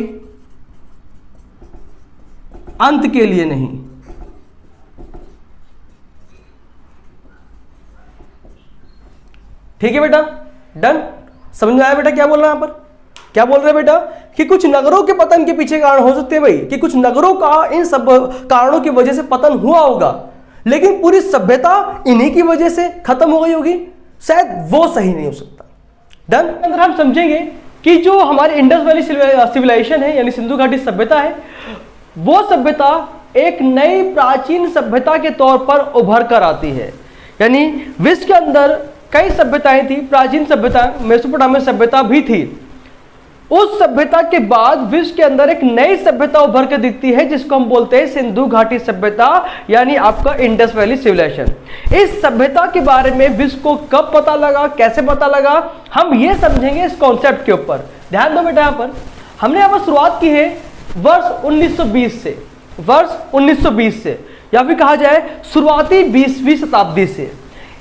अंत के लिए नहीं। ठीक है बेटा, डन? समझ में आया बेटा क्या बोल रहा है यहां पर? क्या बोल रहे हैं बेटा? कि कुछ नगरों के पतन के पीछे कारण हो सकते हैं भाई, कि कुछ नगरों का इन सब कारणों की वजह से पतन हुआ होगा, लेकिन पूरी सभ्यता इन्हीं की वजह से खत्म हो गई होगी। शायद वो सही नहीं हो सकता। डन? अंदर हम समझेंगे कि जो हमारी इंडस वैली सिविलाइजेशन है, यानी सिंधु घाटी सभ्यता है, वो सभ्यता एक नई प्राचीन सभ्यता के तौर पर उभर कर आती है। यानी विश्व के अंदर कई सभ्यताएं थी, प्राचीन सभ्यता, मेसोपोटामिया सभ्यता भी थी। उस सभ्यता के बाद विश्व के अंदर एक नई सभ्यता उभर कर दिखती है, जिसको हम बोलते हैं सिंधु घाटी सभ्यता, यानी आपका इंडस वैली सिविलाइजेशन। इस सभ्यता के बारे में विश्व को कब पता लगा, कैसे पता लगा, हम ये समझेंगे इस कॉन्सेप्ट के ऊपर। ध्यान दो बेटा, यहां पर हमने यहां पर शुरुआत की है वर्ष 1920 से, वर्ष 1920 से, या फिर कहा जाए शुरुआती 20वीं शताब्दी से।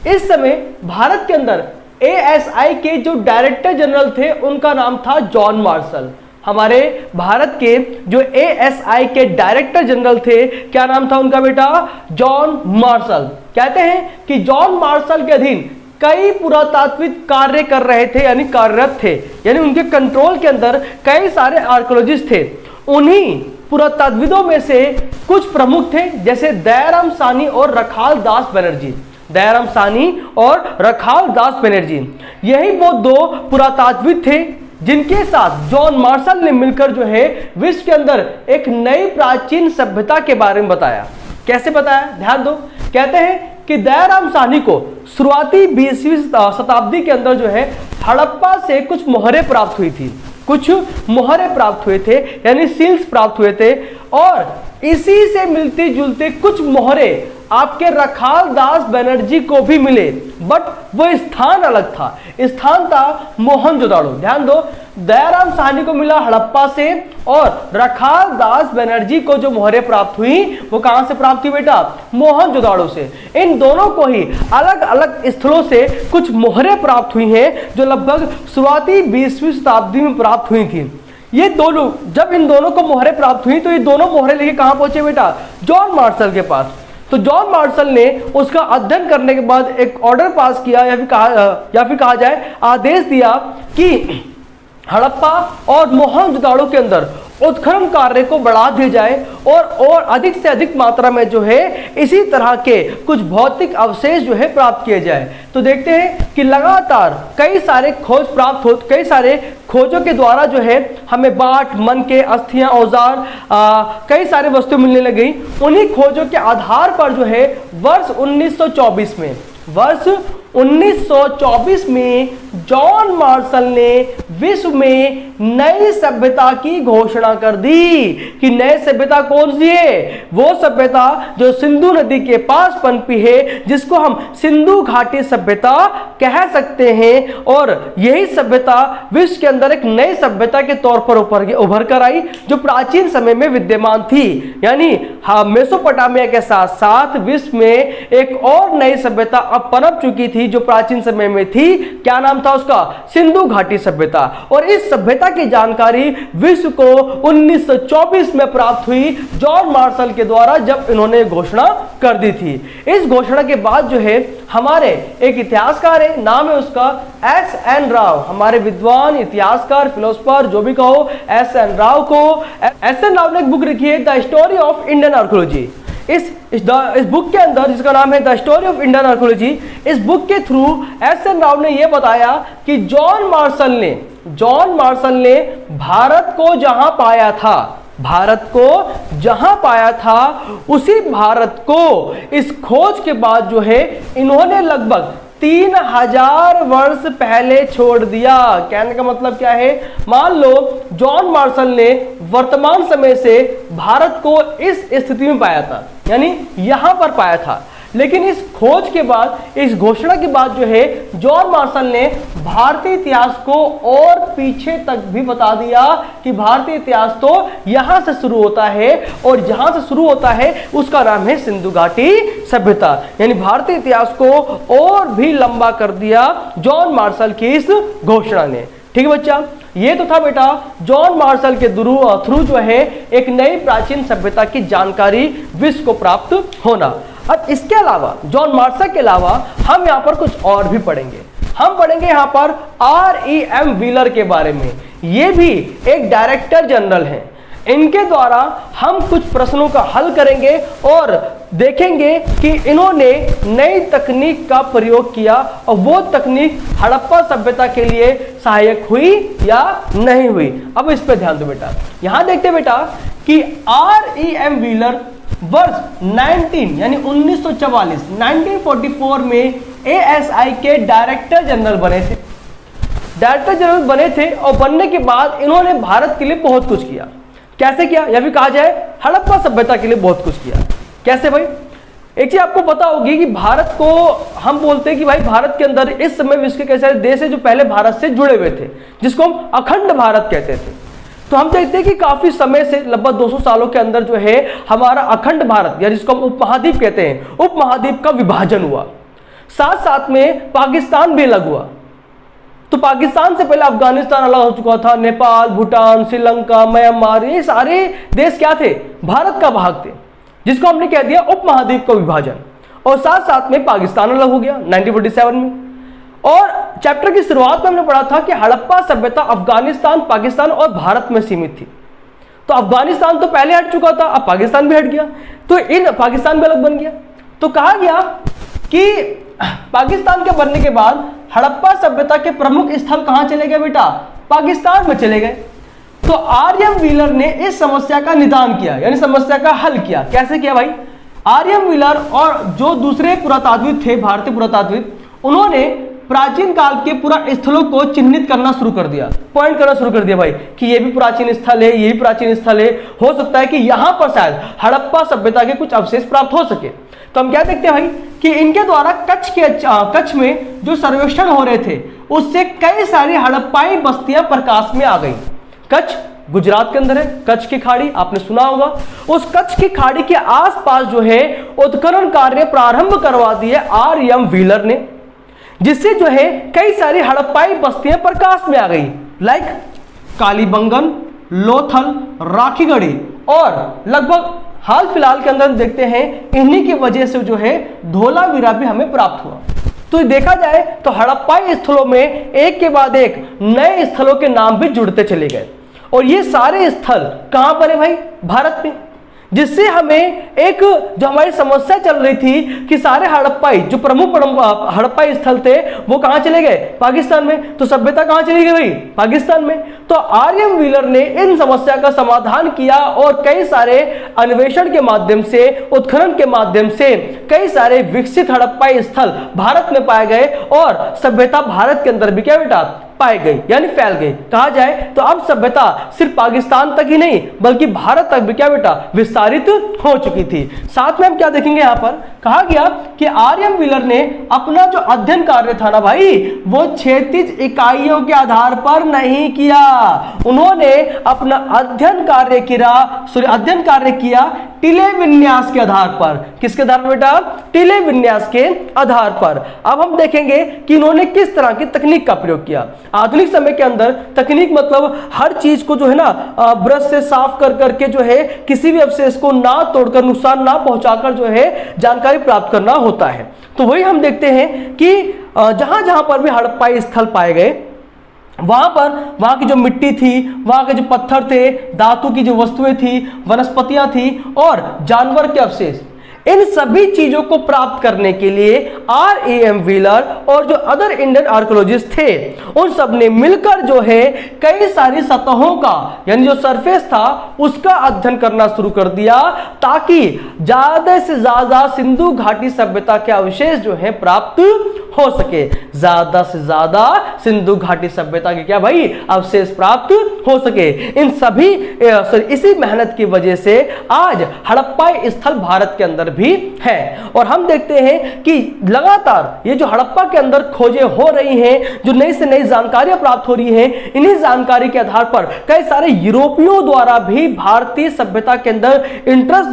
इस समय भारत के अंदर ASI के जो डायरेक्टर जनरल थे, उनका नाम था जॉन मार्शल। हमारे भारत के जो ASI के डायरेक्टर जनरल थे, क्या नाम था उनका बेटा? John Marshall. कहते हैं कि जॉन मार्शल के अधीन कई पुरातात्विक कार्य कर रहे थे, यानी कार्यरत थे, यानी उनके कंट्रोल के अंदर कई सारे आर्कियोलॉजिस्ट थे। उन्हीं पुरातत्वविदों में से कुछ प्रमुख थे, जैसे दयाराम साहनी और रखाल दास बनर्जी। दयाराम साहनी और रखाल दास बनर्जी, यही वो दो पुरातात्विद थे जिनके साथ जॉन मार्शल ने मिलकर जो है विश्व के अंदर एक नई प्राचीन सभ्यता के बारे में बताया। कैसे बताया? ध्यान दो। कहते हैं कि दयाराम साहनी को शुरुआती 20वीं शताब्दी के अंदर जो है हड़प्पा से कुछ मोहरें प्राप्त हुई थी, कुछ मोहरें प्राप्त हुए थे, यानी सील्स प्राप्त हुए थे, और इसी से मिलती जुलती कुछ मोहरे आपके रखाल दास बनर्जी को भी मिले, बट वो स्थान अलग था। स्थान था मोहनजोदाड़ो। ध्यान दो, दयाराम साहनी को मिला हड़प्पा से और रखाल दास बनर्जी को जो मोहरे प्राप्त हुई वो कहां से प्राप्त हुई बेटा? मोहनजोदाड़ो से। इन दोनों को ही अलग अलग स्थलों से कुछ मोहरे प्राप्त हुई हैं जो लगभग शुरुआती 20वीं शताब्दी में प्राप्त हुई थी। ये दोनों, जब इन दोनों को मोहरे प्राप्त हुई तो ये दोनों मोहरे लेके कहां पहुंचे बेटा? जॉन मार्शल के पास। तो जॉन मार्शल ने उसका अध्ययन करने के बाद एक ऑर्डर पास किया या फिर कहा जाए आदेश दिया कि हड़प्पा और मोहनजोदाड़ो के अंदर उत्खनन कार्य को बढ़ा दिया जाए और अधिक से अधिक मात्रा में जो है इसी तरह के कुछ भौतिक अवशेष जो है प्राप्त किए जाए। तो देखते हैं कि लगातार कई सारे खोजों के द्वारा जो है हमें बाट, मन के, अस्थियां, औजार, कई सारे वस्तु मिलने लगी। उन्हीं खोजों के आधार पर जो है वर्ष 1924 में जॉन मार्शल ने विश्व में नई सभ्यता की घोषणा कर दी कि नई सभ्यता कौन सी है? वो सभ्यता जो सिंधु नदी के पास पनपी है, जिसको हम सिंधु घाटी सभ्यता कह सकते हैं। और यही सभ्यता विश्व के अंदर एक नई सभ्यता के तौर पर उभर कर आई जो प्राचीन समय में विद्यमान थी। यानी मेसोपोटामिया के साथ साथ विश्व में एक और नई सभ्यता अब पनप चुकी थी जो प्राचीन समय में थी। क्या नाम था उसका? सिंधु घाटी सभ्यता। और इस सभ्यता की जानकारी विश्व को 1924 में प्राप्त हुई जॉन मार्शल के द्वारा, जब इन्होंने घोषणा कर दी थी। इस घोषणा के बाद जो है हमारे एक इतिहासकार है, नाम है उसका S.N. राव। हमारे विद्वान, इतिहासकार, फिलोसफर जो भी कहो, S.N. राव ने एक बुक लिखी है the story of Indian archaeology. इस बुक के अंदर, जिसका नाम है the story of Indian archaeology, इस बुक के थ्रू S.N. राव ने यह बताया कि जॉन मार्शल ने भारत को जहां पाया था उसी भारत को इस खोज के बाद जो है इन्होंने लगभग 3000 वर्ष पहले छोड़ दिया। कहने का मतलब क्या है? मान लो जॉन मार्शल ने वर्तमान समय से भारत को इस स्थिति में पाया था, यानी यहां पर पाया था, लेकिन इस खोज के बाद, इस घोषणा के बाद जो है जॉन मार्शल ने भारतीय इतिहास को और पीछे तक भी बता दिया कि भारतीय इतिहास तो यहां से शुरू होता है और जहां से शुरू होता है उसका नाम है सिंधु घाटी सभ्यता। यानी भारतीय इतिहास को और भी लंबा कर दिया जॉन मार्शल की इस घोषणा ने। ठीक है बच्चा, ये तो था बेटा जॉन मार्शल के थ्रू जो है एक नई प्राचीन सभ्यता की जानकारी विश्व को प्राप्त होना। अब इसके अलावा, जॉन मार्शल के अलावा हम यहाँ पर कुछ और भी पढ़ेंगे। हम पढ़ेंगे यहाँ पर R.E.M. व्हीलर के बारे में। ये भी एक डायरेक्टर जनरल हैं। इनके द्वारा हम कुछ प्रश्नों का हल करेंगे और देखेंगे कि इन्होंने नई तकनीक का प्रयोग किया और वो तकनीक हड़प्पा सभ्यता के लिए सहायक हुई या नहीं हुई। अब इस पे ध्यान दो बेटा। यहां देखते बेटा कि R.E.M. व्हीलर वर्ष 1944 में ASI के डायरेक्टर जनरल बने थे और बनने के बाद इन्होंने भारत के लिए बहुत कुछ किया। कैसे किया? या फिर कहा जाए हड़प्पा सभ्यता के लिए बहुत कुछ किया। कैसे भाई? एक चीज आपको पता होगी कि भारत को हम बोलते हैं कि भाई भारत के अंदर इस समय विश्व के कई सारे देश है जो पहले भारत से जुड़े हुए थे, जिसको हम अखंड भारत कहते थे। तो हम देखते हैं कि काफी समय से लगभग 200 सालों के अंदर जो है हमारा अखंड भारत, या जिसको हम उपमहाद्वीप कहते हैं, उपमहाद्वीप का विभाजन हुआ। साथ साथ में पाकिस्तान भी अलग हुआ। तो पाकिस्तान से पहले अफगानिस्तान अलग हो चुका था, नेपाल, भूटान, श्रीलंका, म्यांमार, ये सारे देश क्या थे? भारत का भाग थे, जिसको हमने कह दिया उपमहाद्वीप का विभाजन। और साथ साथ में पाकिस्तान अलग हो गया 1947 में। और चैप्टर की शुरुआत में हमने पढ़ा था कि हड़प्पा सभ्यता अफगानिस्तान, पाकिस्तान और भारत में सीमित थी। तो अफगानिस्तान तो पहले हट चुका था, अब पाकिस्तान भी हट गया, तो इन पाकिस्तान भी अलग बन गया। तो कहा गया कि पाकिस्तान के बनने के बाद हड़प्पा सभ्यता के प्रमुख स्थल कहां चले गए बेटा? पाकिस्तान में चले गए। तो R.M. व्हीलर ने इस समस्या का निदान किया, यानी समस्या का हल किया। कैसे किया भाई? R.M. व्हीलर और जो दूसरे पुरातात्विक थे, भारतीय पुरातात्विक, उन्होंने प्राचीन काल के पूरा स्थलों को चिन्हित करना शुरू कर दिया, पॉइंट करना शुरू कर दिया भाई कि ये भी प्राचीन स्थल है, ये भी प्राचीन स्थल है, हो सकता है कि यहां पर शायद हड़प्पा सभ्यता के कुछ अवशेष प्राप्त हो सके। तो हम क्या देखते हैं भाई कि इनके द्वारा कच्छ में जो सर्वेक्षण हो रहे थे उससे कई सारी हड़प्पाई बस्तियां प्रकाश में आ गई। कच्छ गुजरात के अंदर है, कच्छ की खाड़ी आपने सुना होगा। उस कच्छ की खाड़ी के आसपास जो है उत्खनन कार्य प्रारंभ करवा दिए आर.एम. व्हीलर ने, जिससे जो है कई सारी हड़प्पाई बस्तियां प्रकाश में आ गई, लाइक कालीबंगन, लोथल, राखीगढ़ी, और लगभग हाल फिलहाल के अंदर देखते हैं इन्हीं की वजह से जो है धोलावीरा भी हमें प्राप्त हुआ। तो देखा जाए तो हड़प्पाई स्थलों में एक के बाद एक नए स्थलों के नाम भी जुड़ते चले गए, और ये सारे स्थल कहां पर है भाई? भारत में। जिससे हमें एक जो हमारी समस्या चल रही थी कि सारे हड़प्पाई जो प्रमुख हड़प्पाई स्थल थे वो कहां चले गए? पाकिस्तान में। तो सभ्यता कहां चली गई भाई? पाकिस्तान में। तो आर.एम. व्हीलर ने इन समस्या का समाधान किया और कई सारे अन्वेषण के माध्यम से, उत्खनन के माध्यम से कई सारे विकसित हड़प्पाई स्थल भारत में पाए गए और सभ्यता भारत के अंदर भी क्या बेटा पाई गई, यानी फैल गई। कहा जाए तो अब सभ्यता सिर्फ पाकिस्तान तक ही नहीं बल्कि भारत तक भी क्या बेटा विस्तारित हो चुकी थी। साथ में हम क्या देखेंगे, यहां पर कहा गया कि आर.एम. व्हीलर ने अपना जो अध्ययन कार्य था ना भाई वो क्षैतिज इकाइयों के आधार पर नहीं किया, उन्होंने अपना अध्ययन कार्य किया टिले विन्यास के आधार पर। किसके आधार पर बेटा? टिले विन्यास के आधार पर। अब हम देखेंगे कि इन्होंने किस तरह की तकनीक का प्रयोग किया। आधुनिक समय के अंदर तकनीक मतलब हर चीज को जो है ना ब्रश से साफ कर करके जो है किसी भी अवशेष को ना तोड़कर, नुकसान ना पहुंचाकर जो है जानकारी प्राप्त करना होता है। तो वही हम देखते हैं कि जहां जहां पर भी हड़प्पाई स्थल पाए गए वहां की जो मिट्टी थी, वहां के जो पत्थर थे, धातु की जो वस्तुएं थी, वनस्पतियां थी और जानवर के अवशेष, इन सभी चीजों को प्राप्त करने के लिए आर.एम. व्हीलर और जो अदर इंडियन आर्कियोलॉजिस्ट थे उन सब ने मिलकर जो है कई सारी सतहों का, यानी जो सरफेस था उसका अध्ययन करना शुरू कर दिया ताकि ज्यादा से ज्यादा सिंधु घाटी सभ्यता के अवशेष जो है प्राप्त हो सके। ज्यादा से ज्यादा सिंधु घाटी सभ्यता के क्या भाई अवशेष प्राप्त हो सके। इन सभी इसी मेहनत की वजह से आज हड़प्पाई स्थल भारत के अंदर भी है। और हम देखते हैं कि लगातार ये जो हड़प्पा के अंदर खोजें हो रही हैं, जो नई से नई जानकारियां प्राप्त हो रही हैं, इन्हीं जानकारी के आधार पर कई सारे यूरोपियों द्वारा भी भारतीय सभ्यता के अंदर इंटरेस्ट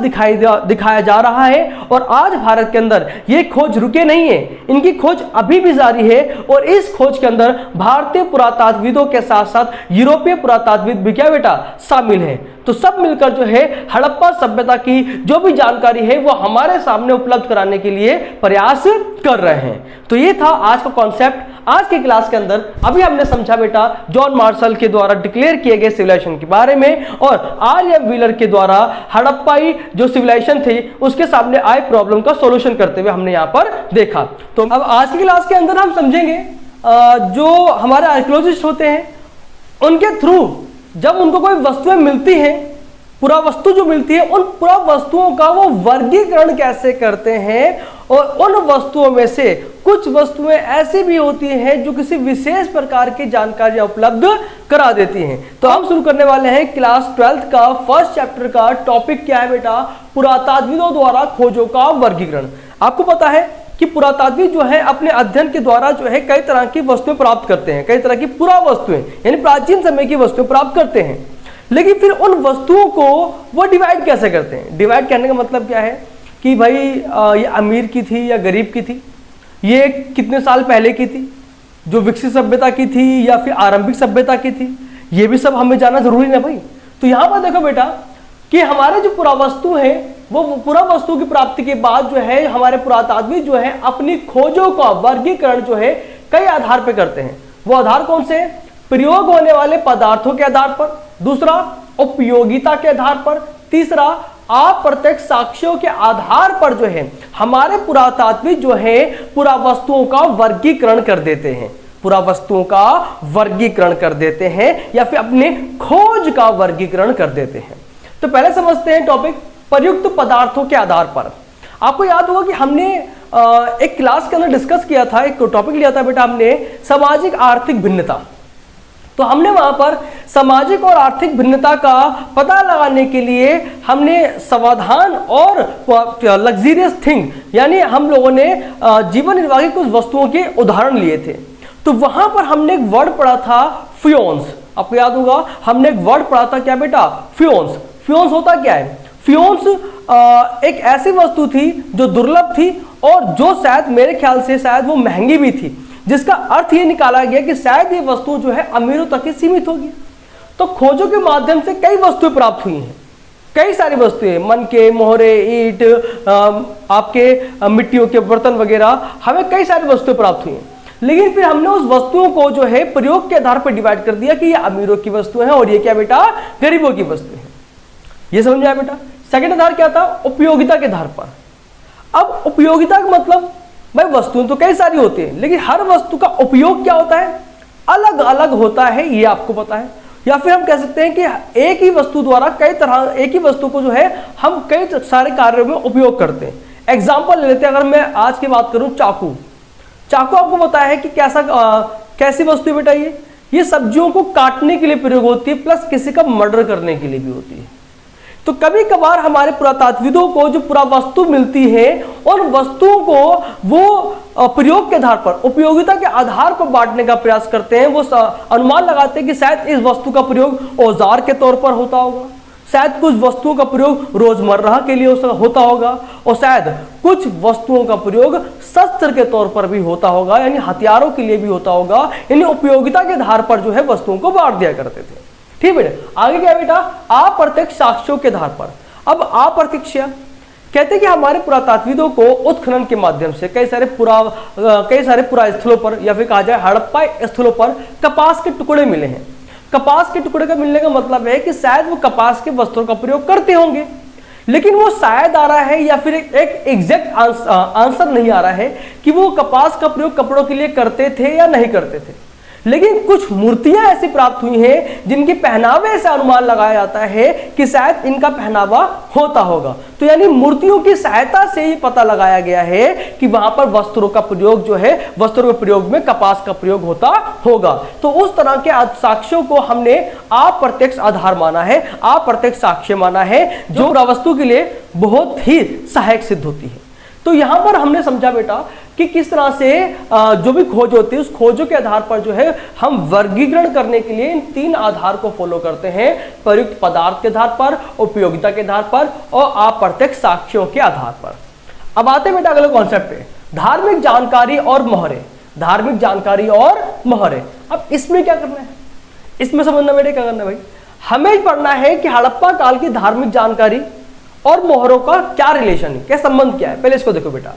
दिखाया जा रहा है। और आज भारत के अंदर ये खोज रुके नहीं है, इनकी खोज अभी भी जारी है। और इस खोज के अंदर भारतीय पुरातात्विदों के साथ साथ यूरोपीय पुरातात्विद भी क्या बेटा शामिल हैं। तो सब मिलकर जो है हड़प्पा सभ्यता की जो भी जानकारी है वो हमारे सामने उपलब्ध कराने के लिए प्रयास कर रहे हैं। तो ये था आज का कॉन्सेप्ट आज की क्लास के अंदर। अभी हमने समझा बेटा जॉन मार्शल के द्वारा डिक्लेयर किए गए सिविलाइजेशन के बारे में और आर.एम. व्हीलर के द्वारा हड़प्पाई जो सिविलाइजेशन थी उसके सामने आए प्रॉब्लम का सॉल्यूशन करते हुए हमने यहाँ पर देखा। तो अब आज की क्लास के अंदर हम समझेंगे जो हमारे आर्कियोलॉजिस्ट होते हैं उनके थ्रू जब उनको कोई वस्तुएं मिलती हैं, पुरावस्तु जो मिलती है, उन पुरावस्तुओं का वो वर्गीकरण कैसे करते हैं। और उन वस्तुओं में से कुछ वस्तुएं ऐसी भी होती हैं जो किसी विशेष प्रकार की जानकारी उपलब्ध करा देती हैं। तो हम शुरू करने वाले हैं क्लास 12th का फर्स्ट चैप्टर का टॉपिक क्या है बेटा? पुरातात्विदों द्वारा खोजों का वर्गीकरण। आपको पता है कि पुरातात्विद जो है अपने अध्ययन के द्वारा जो है कई तरह की वस्तुएं प्राप्त करते हैं, कई तरह की पुरावस्तुएं यानी प्राचीन समय की वस्तुएं प्राप्त करते हैं। लेकिन फिर उन वस्तुओं को वो डिवाइड कैसे करते हैं? डिवाइड करने का मतलब क्या है कि भाई ये अमीर की थी या गरीब की थी, ये कितने साल पहले की थी, जो विकसित सभ्यता की थी या फिर आरंभिक सभ्यता की थी, ये भी सब हमें जानना जरूरी है भाई। तो यहाँ पर देखो बेटा कि हमारे जो पुरावस्तु है वो पुरावस्तु की प्राप्ति के बाद जो है हमारे पुरातात्विद जो है अपनी खोजों का वर्गीकरण जो है कई आधार पर करते हैं। वो आधार कौन से? प्रयोग होने वाले पदार्थों के आधार पर, दूसरा उपयोगिता के आधार पर, तीसरा अप्रत्यक्ष साक्ष्यों के आधार पर जो है हमारे पुरातात्विद जो है पुरावस्तुओं का वर्गीकरण कर देते हैं, पुरावस्तुओं का वर्गीकरण कर देते हैं या फिर अपने खोज का वर्गीकरण कर देते हैं। तो पहले समझते हैं टॉपिक प्रयुक्त पदार्थों के आधार पर। आपको याद होगा कि हमने एक क्लास के अंदर डिस्कस किया था, एक टॉपिक लिया था बेटा हमने, सामाजिक आर्थिक भिन्नता। तो हमने वहां पर सामाजिक और आर्थिक भिन्नता का पता लगाने के लिए हमने समाधान और लग्जरियस थिंग यानी हम लोगों ने जीवन निर्वाह की कुछ वस्तुओं के उदाहरण लिए थे। तो वहां पर हमने एक वर्ड पढ़ा था फ्योन्स। आपको याद होगा हमने एक वर्ड पढ़ा था, क्या बेटा? फ्योन्स। फ्योन्स होता क्या है? फ्योन्स एक ऐसी वस्तु थी जो दुर्लभ थी और जो शायद मेरे ख्याल से शायद वो महंगी भी थी, जिसका अर्थ ये निकाला गया कि शायद ये वस्तु जो है अमीरों तक ही सीमित होगी। तो खोजों के माध्यम से कई वस्तुएं प्राप्त हुई हैं, कई सारी वस्तुएं, मन के मोहरे, ईंट, आपके मिट्टियों के बर्तन वगैरह, हमें कई सारी वस्तुएं प्राप्त हुई हैं। लेकिन फिर हमने उस वस्तुओं को जो है प्रयोग के आधार पर डिवाइड कर दिया कि ये अमीरों की वस्तुएं हैं और ये क्या बेटा? गरीबों की वस्तुएं हैं। ये समझ में आया बेटा? सेकंड आधार क्या था? उपयोगिता के आधार पर। अब उपयोगिता का मतलब भाई वस्तुएं तो कई सारी होती है, लेकिन हर वस्तु का उपयोग क्या होता है? अलग अलग होता है, ये आपको पता है। या फिर हम कह सकते हैं कि एक ही वस्तु द्वारा कई तरह, एक ही वस्तु को जो है हम कई सारे कार्यों में उपयोग करते हैं। एग्जाम्पल ले लेते हैं, अगर मैं आज की बात करूं, चाकू। चाकू आपको पता है कि कैसी वस्तु है बेटा? ये सब्जियों को काटने के लिए प्रयोग होती है, प्लस किसी का मर्डर करने के लिए भी होती है। तो कभी कभार हमारे पुरातात्विदों को जो पुरावस्तु मिलती है और वस्तुओं को वो प्रयोग के आधार पर, उपयोगिता के आधार पर बांटने का प्रयास करते हैं। वो अनुमान लगाते हैं कि शायद इस वस्तु का प्रयोग औजार के तौर पर होता होगा, शायद कुछ वस्तुओं का प्रयोग रोजमर्रा के लिए होता होगा, और शायद कुछ वस्तुओं का प्रयोग शस्त्र के तौर पर भी होता होगा, यानी हथियारों के लिए भी होता होगा। यानी उपयोगिता के आधार पर जो है वस्तुओं को बांट दिया करते थे। ठीक बेटा? आगे क्या बेटा? अप्रत्यक्ष साक्ष्यों के आधार पर। अब अप्रत्यक्ष कहते हैं कि हमारे पुरातात्विदों को उत्खनन के माध्यम से कई सारे पुरा स्थलों पर, या फिर कहा जाए हड़प्पा स्थलों पर कपास के टुकड़े मिले हैं। कपास के टुकड़े का मिलने का मतलब है कि शायद वो कपास के वस्त्रों का प्रयोग करते होंगे, लेकिन वो शायद आ रहा है या फिर एक एग्जैक्ट आंसर नहीं आ रहा है कि वो कपास का प्रयोग कपड़ों के लिए करते थे या नहीं करते थे। लेकिन कुछ मूर्तियां ऐसी प्राप्त हुई हैं जिनके पहनावे से अनुमान लगाया जाता है कि शायद इनका पहनावा होता होगा। तो यानी मूर्तियों की सहायता से ही पता लगाया गया है कि वहां पर वस्त्रों का प्रयोग जो है, वस्त्रों के प्रयोग में कपास का प्रयोग होता होगा। तो उस तरह के साक्ष्यों को हमने अप्रत्यक्ष आधार माना है, अप्रत्यक्ष साक्ष्य माना है, जो पुरावस्तु के लिए बहुत ही सहायक सिद्ध होती है। तो यहां पर हमने समझा बेटा कि किस तरह से जो भी खोज होती है उस खोजों के आधार पर जो है हम वर्गीकरण करने के लिए इन तीन आधार को फॉलो करते हैं: प्रयुक्त पदार्थ के आधार पर, उपयोगिता के आधार पर और अप्रत्यक्ष साक्ष्यों के आधार पर। अब आते हैं बेटा अगले कॉन्सेप्ट पे, धार्मिक जानकारी और मोहरे। धार्मिक जानकारी और मोहरे, अब इसमें क्या करना है? इसमें समझना बेटे क्या करना है भाई? हमें पढ़ना है कि हड़प्पा काल की धार्मिक जानकारी और मोहरों का क्या रिलेशन है, क्या संबंध क्या है। पहले इसको देखो बेटा,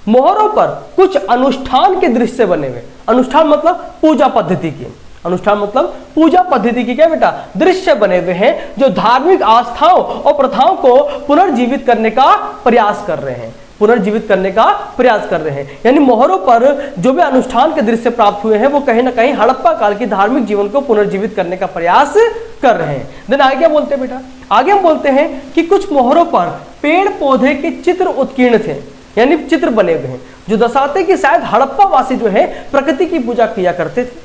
मोहरों पर कुछ अनुष्ठान के दृश्य बने हुए। अनुष्ठान मतलब पूजा पद्धति की, अनुष्ठान मतलब पूजा पद्धति की क्या बेटा? दृश्य बने हुए हैं जो धार्मिक आस्थाओं और प्रथाओं को पुनर्जीवित करने का प्रयास कर रहे हैं, पुनर्जीवित करने का प्रयास कर रहे हैं। यानी मोहरों पर जो भी अनुष्ठान के दृश्य प्राप्त हुए हैं वो कहीं ना कहीं हड़प्पा काल की धार्मिक जीवन को पुनर्जीवित करने का प्रयास कर रहे हैं। देन आगे क्या बोलते हैं बेटा? आगे हम बोलते हैं कि कुछ मोहरों पर पेड़ पौधे के चित्र उत्कीर्ण थे, यानी चित्र बने हुए हैं जो दर्शाते कि शायद हड़प्पा वासी जो है प्रकृति की पूजा किया करते थे।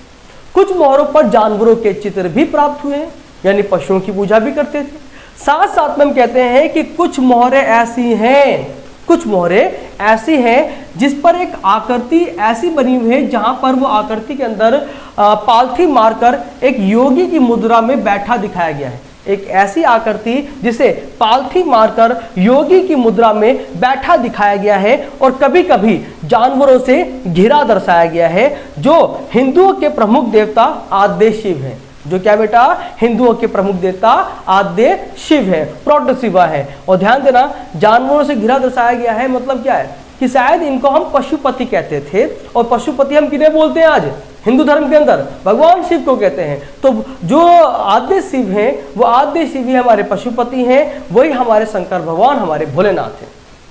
कुछ मोहरों पर जानवरों के चित्र भी प्राप्त हुए हैं, यानी पशुओं की पूजा भी करते थे। साथ साथ में हम कहते हैं कि कुछ मोहरें ऐसी हैं, कुछ मोहरें ऐसी हैं जिस पर एक आकृति ऐसी बनी हुई है जहां पर वो आकृति के अंदर पालथी मारकर एक योगी की मुद्रा में बैठा दिखाया गया है। एक ऐसी आकृति जिसे पालथी मारकर योगी की मुद्रा में बैठा दिखाया गया है और कभी कभी जानवरों से घिरा दर्शाया गया है, जो हिंदुओं के प्रमुख देवता आद्य शिव हैं। जो क्या बेटा? हिंदुओं के प्रमुख देवता आद्य शिव है, प्रोटोशिवा है। और ध्यान देना, जानवरों से घिरा दर्शाया गया है मतलब क्या है कि शायद इनको हम पशुपति कहते थे, और पशुपति हम किन्हें बोलते हैं आज हिंदू धर्म के अंदर? भगवान शिव को कहते हैं। तो जो आद्य शिव हैं वो आद्य शिव ही हमारे पशुपति हैं, वही हमारे शंकर भगवान, हमारे भोलेनाथ हैं।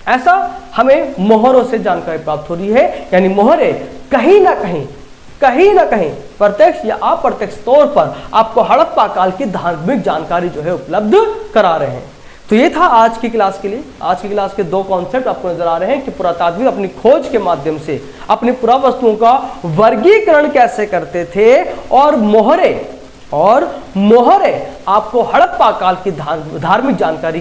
ऐसा हमें मोहरों से जानकारी प्राप्त हो रही है। यानी मोहरे कहीं ना कहीं प्रत्यक्ष या अप्रत्यक्ष तौर पर आपको हड़प्पा काल की धार्मिक जानकारी जो है उपलब्ध करा रहे हैं। तो ये था आज की क्लास के लिए। आज की क्लास के दो कॉन्सेप्ट आपको नजर आ रहे हैं कि पुरातात्विक अपनी खोज के माध्यम से अपनी पुरावस्तुओं का वर्गीकरण कैसे करते थे और मोहरे आपको हड़प्पा काल की धार्मिक जानकारी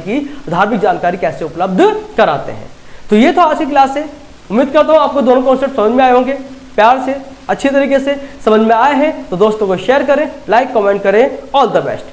कैसे उपलब्ध कराते हैं। तो ये तो आज की क्लास है। उम्मीद करता हूं आपको दोनों कॉन्सेप्ट समझ में आए होंगे, प्यार से अच्छी तरीके से समझ में आए हैं। तो दोस्तों को शेयर करें, लाइक कमेंट करें। All the best.